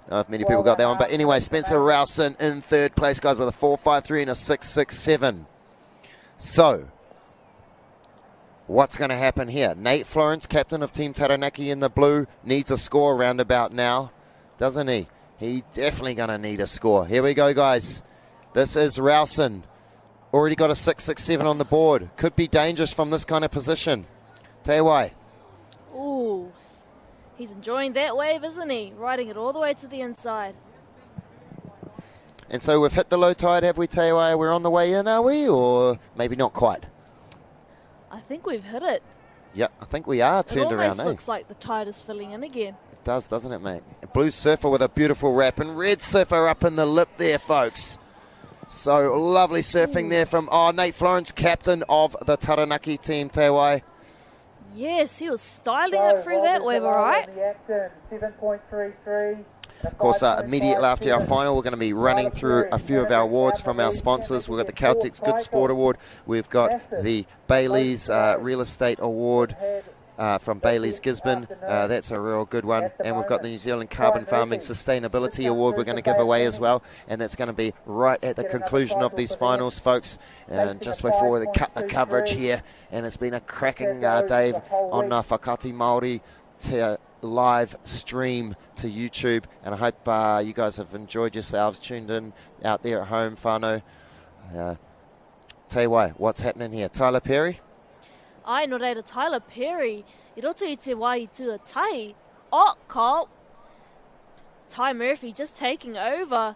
don't know if many people got that one. But anyway, Spencer Rowson in third place, guys, with a 4.53 and a 6.67. So, what's going to happen here? Nate Florence, captain of Team Taranaki in the blue, needs a score roundabout now, doesn't he? He's definitely going to need a score. Here we go, guys. This is Rowson. Already got a 6.67 on the board. Could be dangerous from this kind of position. Tewai. Ooh, he's enjoying that wave, isn't he? Riding it all the way to the inside. And so we've hit the low tide, have we, Tewai? We're on the way in, are we? Or maybe not quite? I think we've hit it. Yep, I think we are turned around. It almost looks like the tide is filling in again. It does, doesn't it, mate? A blue surfer with a beautiful wrap, and red surfer up in the lip there, folks. So lovely surfing there from Nate Florence, captain of the Taranaki team, Tewai. Yes, he was styling it through that wave, all right. 7.33. Of course, immediately after our final, we're going to be running through a few of our awards from our sponsors. We've got the Caltex Good Sport Award. We've got the Bailey's Real Estate Award from Bailey's Gisborne. That's a real good one. And we've got the New Zealand Carbon Farming Sustainability Award we're going to give away as well. And that's going to be right at the conclusion of these finals, folks. And just before we cut the coverage here. And it's been a cracking day on Whakati Māori live stream to YouTube, and I hope you guys have enjoyed yourselves, tuned in out there at home, whānau. Tewai, what's happening here? Tyler Perry? Ai no reira, Tyler Perry. I roto I te wai tuatai. Oh, Cole. Ty Murphy just taking over.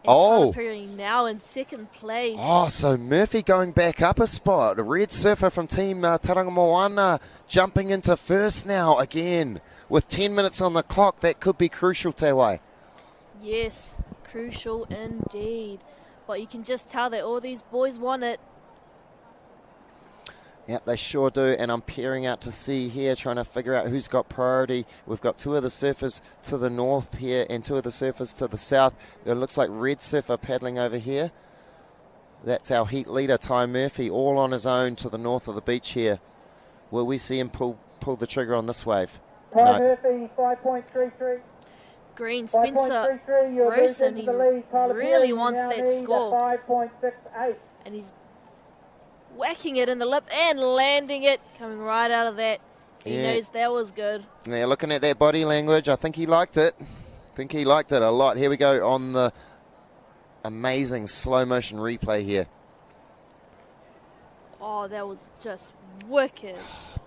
And Tyler Perry now in second place. Oh, so Murphy going back up a spot. A red surfer from Team Tauranga Moana jumping into first now again. With 10 minutes on the clock, that could be crucial, Tewai. Yes, crucial indeed. But you can just tell that all these boys want it. Yeah, they sure do, and I'm peering out to sea here, trying to figure out who's got priority. We've got two of the surfers to the north here and two of the surfers to the south. It looks like red surfer paddling over here. That's our heat leader, Ty Murphy, all on his own to the north of the beach here. Will we see him pull the trigger on this wave? Ty Murphy, 5.33. Green, Spencer Rosen, he really wants that score. 5.68. And he's whacking it in the lip and landing it, coming right out of that. He knows that was good. Yeah, looking at that body language, I think he liked it. I think he liked it a lot. Here we go on the amazing slow motion replay here. Oh, that was just wicked.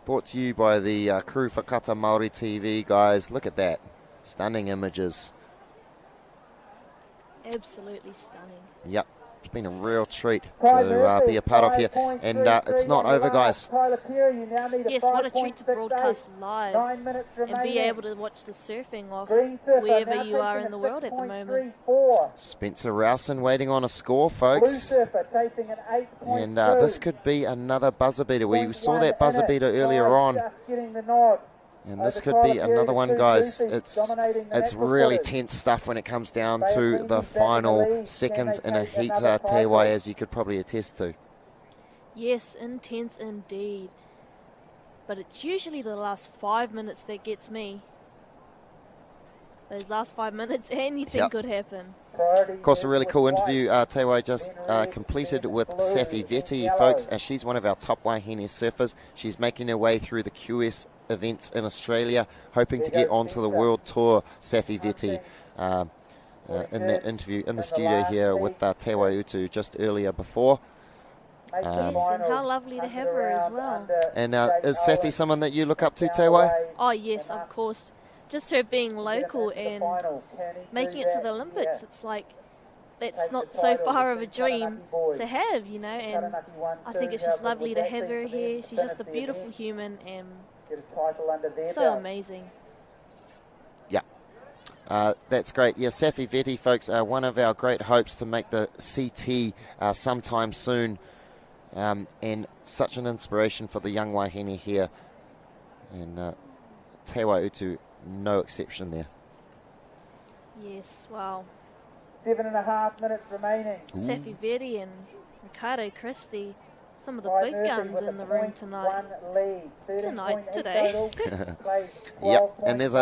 Brought to you by the crew Whakata Māori TV, guys. Look at that. Stunning images. Absolutely stunning. Yep. It's been a real treat to be a part of here. And it's not over, guys. Yes, what a treat to broadcast live and be able to watch the surfing off wherever you are in the world at the moment. Spencer Rowson waiting on a score, folks. And this could be another buzzer beater. We saw that buzzer beater earlier on. And this could be another one, guys. It's really tense stuff when it comes down to the final seconds in a heat, Tewai, as you could probably attest to. Yes, intense indeed. But it's usually the last 5 minutes that gets me. Those last 5 minutes, anything could happen. Of course, a really cool interview Tewai just completed with Safi Veti, folks. She's one of our top Wahine surfers. She's making her way through the QS events in Australia, hoping to get onto the world tour, Safi Veti. In that interview in the studio here with Tewai Utu just earlier before. Yes, and how lovely to have her as well. And is Safi someone that you look up to, Tewai? Oh, yes, of course. Just her being local and making it to the Olympics, it's like, that's not so far of a dream to have, you know, and I think it's just lovely to have her here. She's just a beautiful human and so amazing. Yeah. That's great. Yeah, Safi Veti, folks, one of our great hopes to make the CT sometime soon, and such an inspiration for the young wahine here. And Te Waiutu, no exception there. Yes, wow. 7.5 minutes remaining. Safi Veti and Ricardo Christie, some of the big guns in the room today. Yep, and there's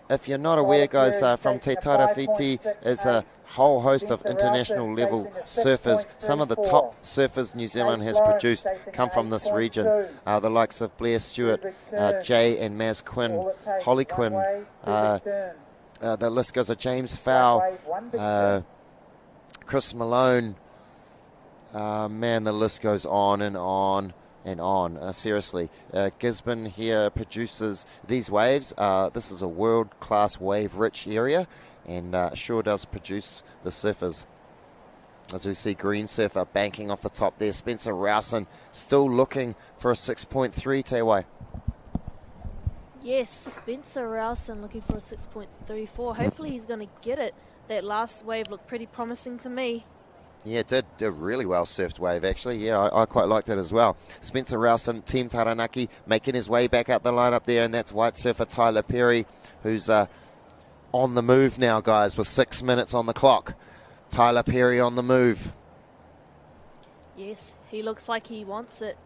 if you're not aware, guys, from Te Tarawhiti is a whole host of international level surfers. Some of the top surfers New Zealand has produced come from this region. The likes of Blair Stewart, Jay and Maz Quinn, Holly Quinn, the list goes of James Fowl, Chris Malone. Man, the list goes on and on and on. Seriously, Gisborne here produces these waves. This is a world-class wave-rich area, and sure does produce the surfers. As we see Green Surfer banking off the top there. Spencer Rowson still looking for a 6.3, Tewai. Yes, Spencer Rowson looking for a 6.34. Hopefully he's going to get it. That last wave looked pretty promising to me. Yeah, it did. A really well surfed wave, actually. Yeah, I quite liked it as well. Spencer Rowson, Team Taranaki, making his way back out the lineup there, and that's white surfer Tyler Perry, who's on the move now, guys, with 6 minutes on the clock. Tyler Perry on the move. Yes, he looks like he wants it.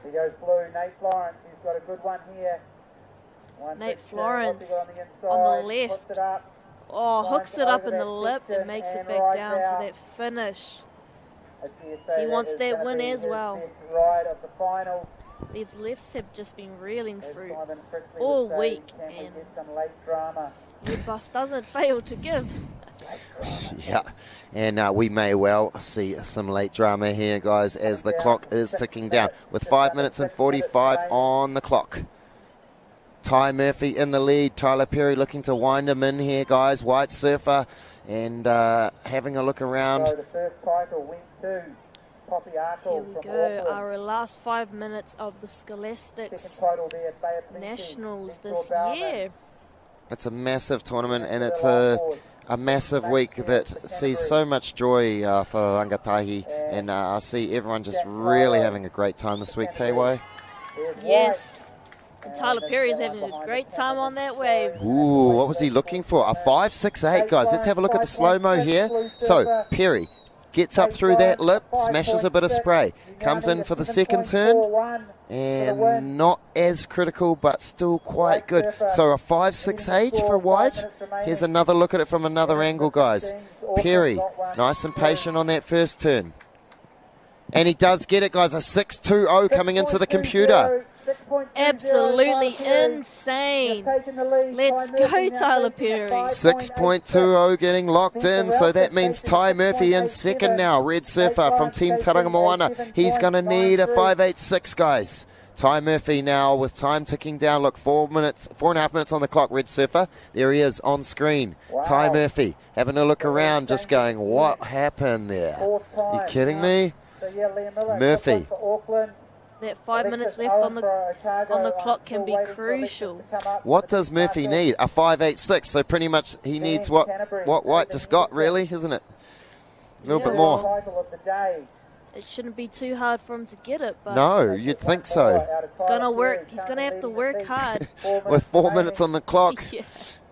He goes blue. Nate Florence, he's got a good one here. Nate Florence on the left. Hooks it up in the lip and makes it back down for that finish. He wants that win as well. These lefts have just been reeling through all week, and Red Bus doesn't fail to give. Yeah, and we may well see some late drama here, guys, as the clock is ticking down with 5 minutes and 45 on the clock. Ty Murphy in the lead. Tyler Perry looking to wind him in here, guys. White surfer, and having a look around. So the first title went to Poppy Here we go. Our last 5 minutes of the Scholastic Nationals this year. It's a massive tournament, and it's a massive week that sees so much joy for Rangatahi, and I see everyone just really having a great time this week, Tewai. Yes. And Tyler Perry is having a great time on that wave. Ooh, what was he looking for? A 5.68, guys. Let's have a look at the slow-mo here. So, Perry gets up through that lip, smashes a bit of spray, comes in for the second turn, and not as critical, but still quite good. So a 5.68 for wide. Here's another look at it from another angle, guys. Perry, nice and patient on that first turn. And he does get it, guys. A 6.20 coming into the computer. Absolutely insane. Let's go, Tyler Perry. 6.20 getting locked in, so that means Ty Murphy in second now. Red surfer from Team Tarangamoana. He's going to need a 5.86, guys. Ty Murphy now with time ticking down. Look, 4.5 minutes on the clock, Red surfer. There he is on screen. Wow. Ty Murphy having a look around, just going, what happened there? You kidding me? Murphy. That 5 minutes left on the clock can be crucial. What does Murphy need? A 5.86. So pretty much he needs what White just got, really, isn't it? A little bit more. It shouldn't be too hard for him to get it. But no, you'd think so. It's going to work. He's going to have to work hard. With 4 minutes on the clock.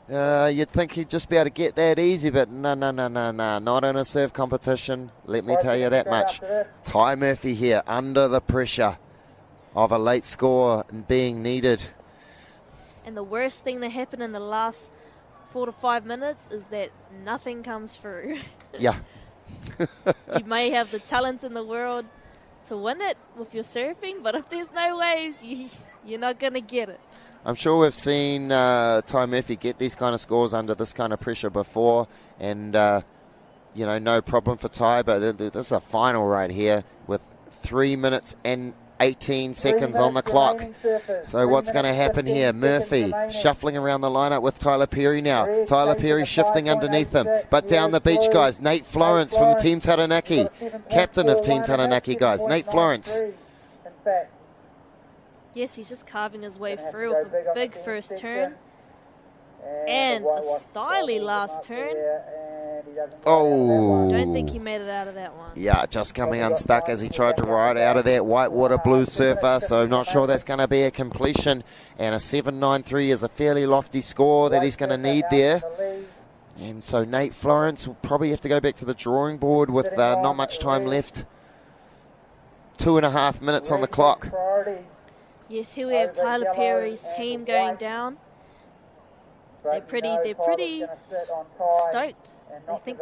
Yeah. You'd think he'd just be able to get that easy, but no. Not in a surf competition. Let me tell you that much. Ty Murphy here under the pressure of a late score and being needed. And the worst thing that happened in the last 4 to 5 minutes is that nothing comes through. Yeah. You may have the talent in the world to win it with your surfing, but if there's no waves, you're not going to get it. I'm sure we've seen Ty Murphy get these kind of scores under this kind of pressure before, and, no problem for Ty, but this is a final right here with 3 minutes and 18 seconds on the clock. So what's going to happen here? Murphy shuffling around the lineup with Tyler Perry now. Tyler Perry shifting underneath him. But down the beach, guys, Nate Florence from Team Taranaki. Captain of Team Taranaki, guys. Nate Florence. Yes, he's just carving his way through with a big first turn. And a styly last turn. Oh. Don't think he made it out of that one. Yeah, just coming unstuck as he tried to ride out of that whitewater blue surfer, so not sure that's going to be a completion. And a 7.93 is a fairly lofty score that he's going to need there. And so Nate Florence will probably have to go back to the drawing board with not much time left. 2.5 minutes on the clock. Yes, here we have Tyler Perry's team going down. They're pretty stoked. I think.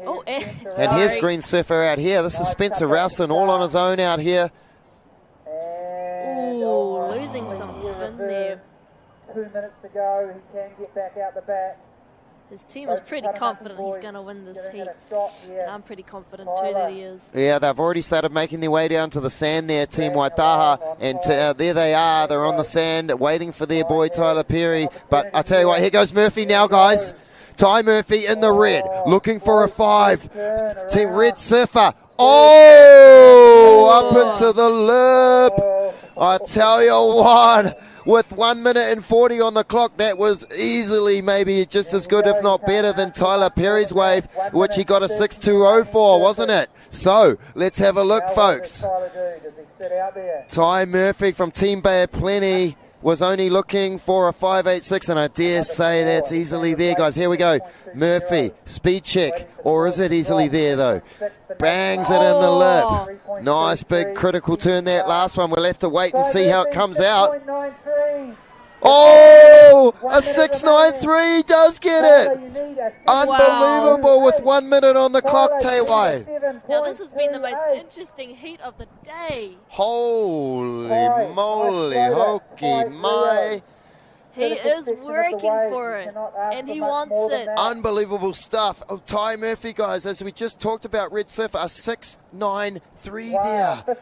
Oh, and here's Green Surfer out here. This is Spencer Rowson all on his own out here. Ooh, losing some fin there. 2 minutes to go. He can get back out the back. His team is pretty confident he's going to win this heat. And I'm pretty confident too that he is. Yeah, they've already started making their way down to the sand there, Team Waitaha. And there they are. They're on the sand waiting for their boy Tyler Perry. But I tell you what, here goes Murphy now, guys. Ty Murphy in the red, looking for a 5. Team Red Surfer. Oh, up into the lip. I tell you what, with 1 minute and 40 on the clock, that was easily maybe just as good, if not better, than Tyler Perry's wave, which he got a 6.20 for, wasn't it? So, let's have a look, folks. Ty Murphy from Team Bay of Plenty was only looking for a 5.86, and I dare say that's easily there, guys. Here we go. Murphy, speed check, or is it easily there, though? Bangs it in the lip. Nice big critical turn, that last one. We'll have to wait and see how it comes out. Oh, a 6.93 does get it. Unbelievable with 1 minute on the clock, Tewai. Now this has been the most interesting heat of the day. Holy moly, hokey my. He is working for it, and he wants it. Unbelievable stuff. Oh, Ty Murphy, guys, as we just talked about Red Surfer, a 6.93 there.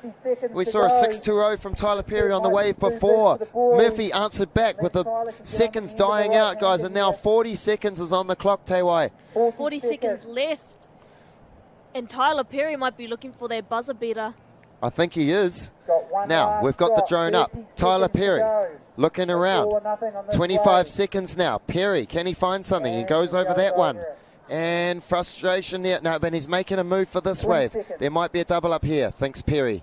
We saw a 6.20 from Tyler Perry on the wave before. Murphy answered back with the seconds dying out, guys, and now 40 seconds is on the clock, Tewai. 40 seconds left, and Tyler Perry might be looking for their buzzer beater. I think he is. Now, we've got the drone up. Tyler Perry looking around. 25 seconds now. Perry, can he find something? He goes over that one. And frustration there. No, but he's making a move for this wave. There might be a double up here, thinks Perry.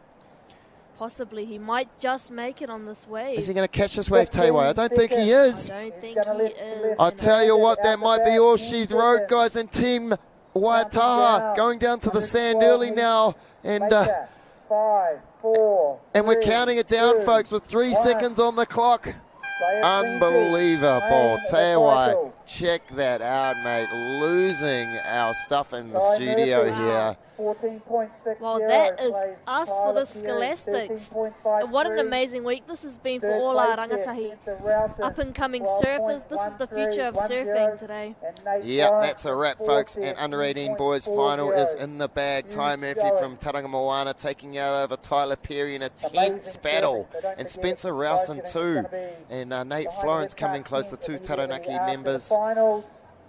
Possibly. He might just make it on this wave. Is he going to catch this wave, Tewai? I don't think he is. I don't think he is. I tell you what, that might be all she wrote, guys. And Team Waitaha going down to the sand early now. And 5, 4, and we're counting it down, folks, with 3 seconds on the clock. Unbelievable. Tewai, check that out, mate. Losing our stuff in the studio here. Well, that is us for the Scholastics. And what an amazing week this has been for all our rangatahi. Up-and-coming surfers. This is the future of surfing today. Yeah, that's a wrap, folks. And under 18 boys final is in the bag. Ty Murphy from Tauranga Moana taking out over Tyler Perry in a tense battle. And Spencer Rowson too. And Nate Florence coming close to 2 Taranaki members.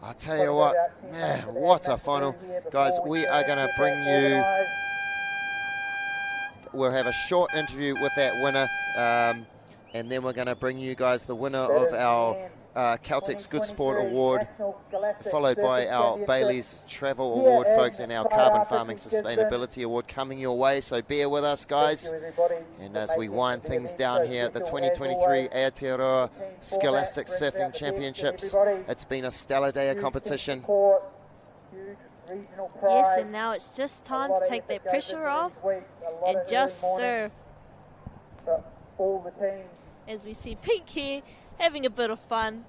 I tell you what, man, what a final. Guys, we are going to bring you, we'll have a short interview with that winner, and then we're going to bring you guys the winner of our Caltex Good Sport Award, followed by our Bailey's Travel Award, folks, and our Carbon Farming Sustainability Award coming your way. So bear with us, guys. And as we wind things down here at the 2023 Aotearoa Scholastic Surfing Championships, it's been a stellar day of competition. Yes, and now it's just time to take that pressure off and just surf. As we see Pink here, having a bit of fun,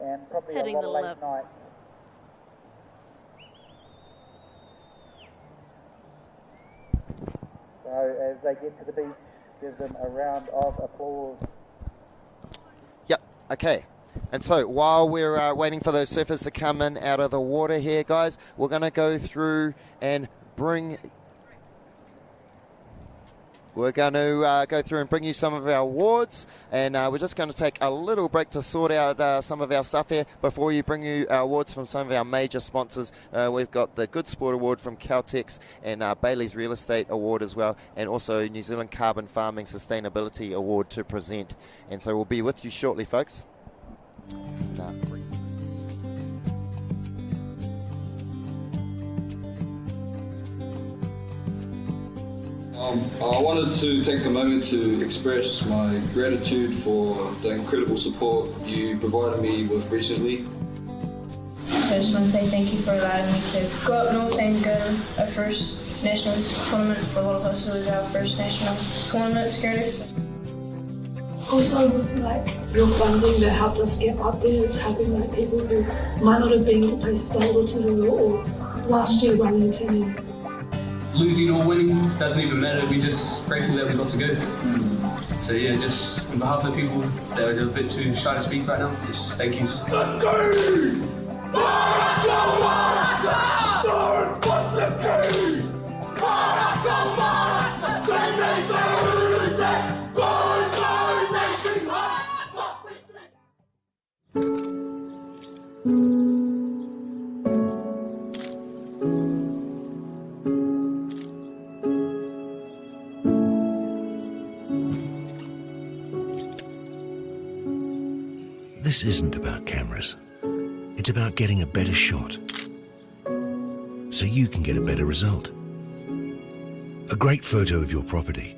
and hitting the lip. So as they get to the beach, give them a round of applause. Yep, okay. And so while we're waiting for those surfers to come in out of the water here, guys, we're going to go through and bring... We're going to go through and bring you some of our awards, and we're just going to take a little break to sort out some of our stuff here before you bring you our awards from some of our major sponsors. We've got the Good Sport Award from Caltex and Bailey's Real Estate Award as well, and also New Zealand Carbon Farming Sustainability Award to present. And so we'll be with you shortly, folks. I wanted to take a moment to express my gratitude for the incredible support you provided me with recently. So I just want to say thank you for allowing me to go up north and go our first nationals tournament. For a lot of us, it was our first national tournament experience. Also, your funding that helped us get up there, it's helping people who might not have been to places like Rotorua or last year Wellington. Losing or winning doesn't even matter. We're just grateful that we got to go. So yeah, just on behalf of the people that are a bit too shy to speak right now, just thank you. This isn't about cameras. It's about getting a better shot so you can get a better result. A great photo of your property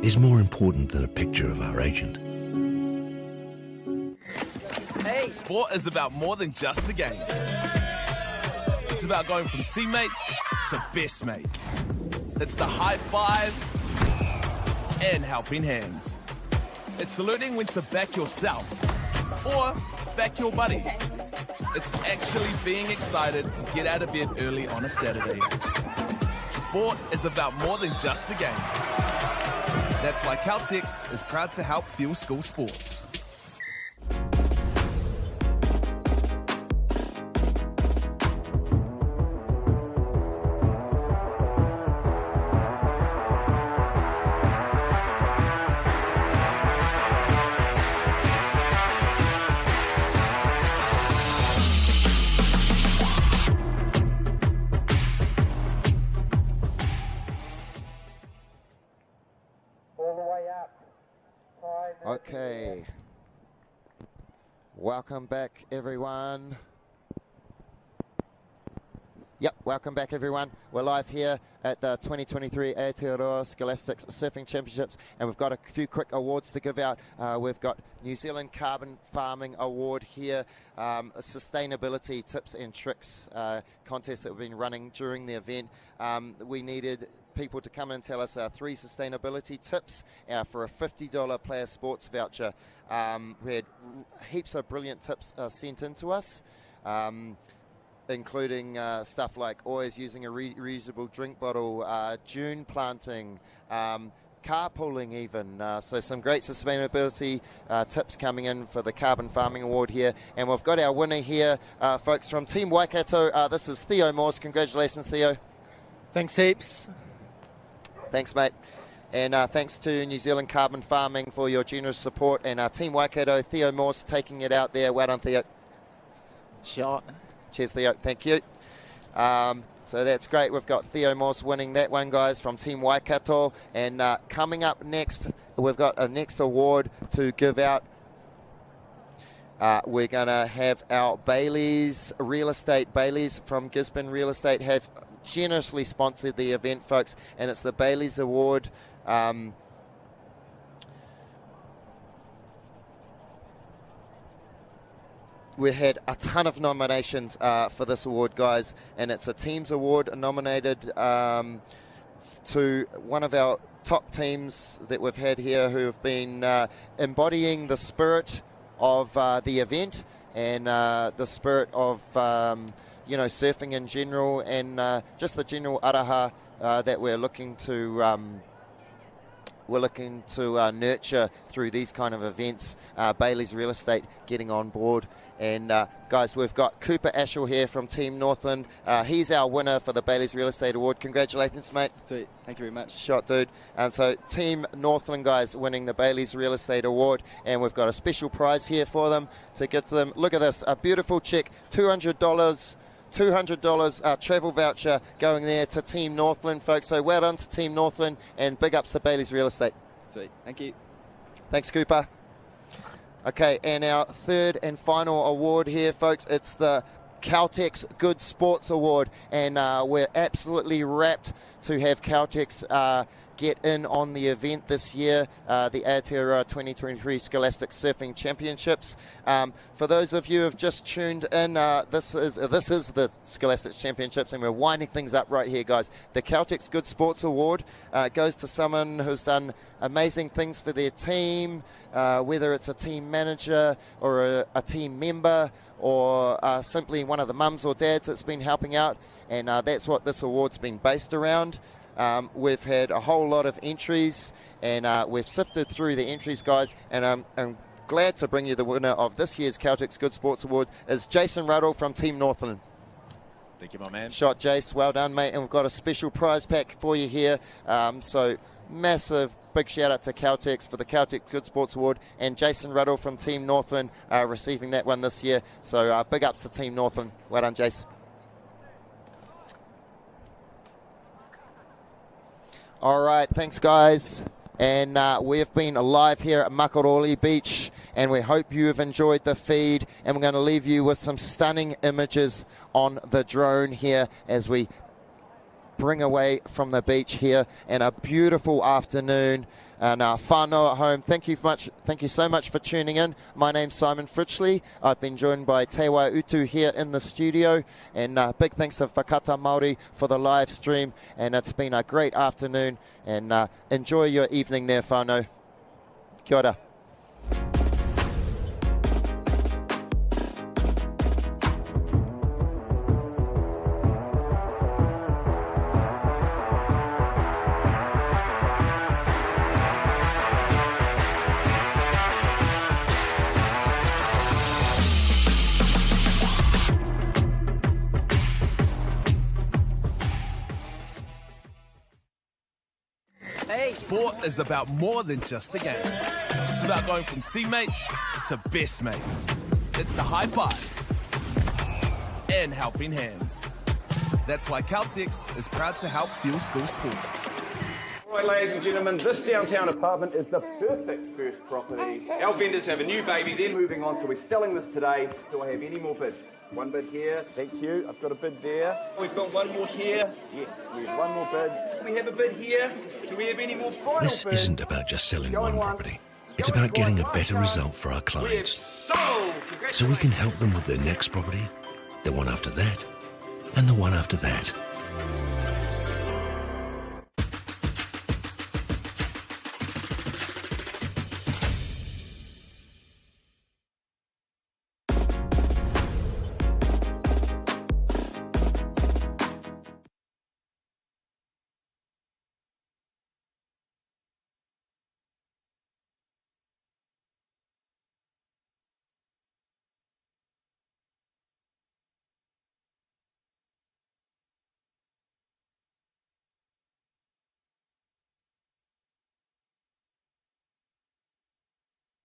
is more important than a picture of our agent. Hey, sport is about more than just a game. It's about going from teammates to best mates. It's the high fives and helping hands. It's saluting when to back yourself or back your buddies. It's actually being excited to get out of bed early on a Saturday. Sport is about more than just a game. That's why Caltex is proud to help fuel school sports. Okay. Welcome back, everyone. Yep, welcome back, everyone. We're live here at the 2023 Aotearoa Scholastic Surfing Championships, and we've got a few quick awards to give out. We've got New Zealand Carbon Farming Award here, a sustainability tips and tricks contest that we've been running during the event. We needed people to come in and tell us 3 sustainability tips for a $50 player sports voucher. We had heaps of brilliant tips sent in to us, including stuff like always using a reusable drink bottle, dune planting, carpooling even. So some great sustainability tips coming in for the Carbon Farming Award here. And we've got our winner here, folks, from Team Waikato. This is Theo Morse. Congratulations, Theo. Thanks heaps. Thanks, mate. And thanks to New Zealand Carbon Farming for your generous support. And Team Waikato, Theo Morse taking it out there. Well done, Theo. Shot. Cheers, Theo. Thank you. So that's great. We've got Theo Morse winning that one, guys, from Team Waikato. And coming up next, we've got a next award to give out. We're going to have our Bailey's Real Estate. Bailey's from Gisborne Real Estate have generously sponsored the event, folks, and it's the Bailey's Award. We had a ton of nominations for this award, guys, and it's a teams award nominated to one of our top teams that we've had here who have been embodying the spirit of the event and the spirit of surfing in general, and just the general araha that we're looking to we're looking to nurture through these kind of events. Bailey's Real Estate getting on board. And guys, we've got Cooper Ashell here from Team Northland. He's our winner for the Bailey's Real Estate Award. Congratulations, mate. Sweet. Thank you very much. Shot, dude. And so Team Northland guys winning the Bailey's Real Estate Award, and we've got a special prize here for them to give to them. Look at this, a beautiful check, $200 travel voucher going there to Team Northland, folks. So well done to Team Northland, and big ups to Bailey's Real Estate. Sweet. Thank you. Thanks, Cooper. Okay, and our third and final award here, folks, it's the Caltex Good Sports Award, and we're absolutely rapt to have Caltex get in on the event this year, the Aotearoa 2023 Scholastic Surfing Championships. For those of you who have just tuned in, this is the Scholastic Championships, and we're winding things up right here, guys. The Caltex Good Sports Award goes to someone who's done amazing things for their team, whether it's a team manager or a team member, or simply one of the mums or dads that's been helping out, and that's what this award's been based around. We've had a whole lot of entries, and we've sifted through the entries, guys, and I'm glad to bring you the winner of this year's Caltex Good Sports Award is Jason Ruddle from Team Northland. Thank you, my man. Shot, Jace. Well done, mate. And we've got a special prize pack for you here. So massive big shout out to Caltex for the Caltex Good Sports Award, and Jason Ruddle from Team Northland receiving that one this year. So big ups to Team Northland. Well done, Jace. All right, thanks, guys. And we've been live here at Makaroli Beach, and we hope you have enjoyed the feed. And we're going to leave you with some stunning images on the drone here as we bring away from the beach here, and a beautiful afternoon. And whānau at home, thank you so much for tuning in. My name's Simon Fritchley. I've been joined by Te Wai Utu here in the studio, and big thanks to Whakata Māori for the live stream. And it's been a great afternoon, and enjoy your evening there, whānau. Kia ora. Sport is about more than just a game. It's about going from teammates to best mates. It's the high fives and helping hands. That's why Caltex is proud to help fuel school sports. All right, ladies and gentlemen, this downtown apartment is the perfect first property. Our vendors have a new baby, they're moving on, so we're selling this today. Do I have any more bids? One bid here, thank you. I've got a bid there. We've got one more here. Yes, we have one more bid. We have a bid here. Do we have any more final bids? This isn't about just selling one property. It's about getting a better result for our clients. So we can help them with their next property, the one after that, and the one after that.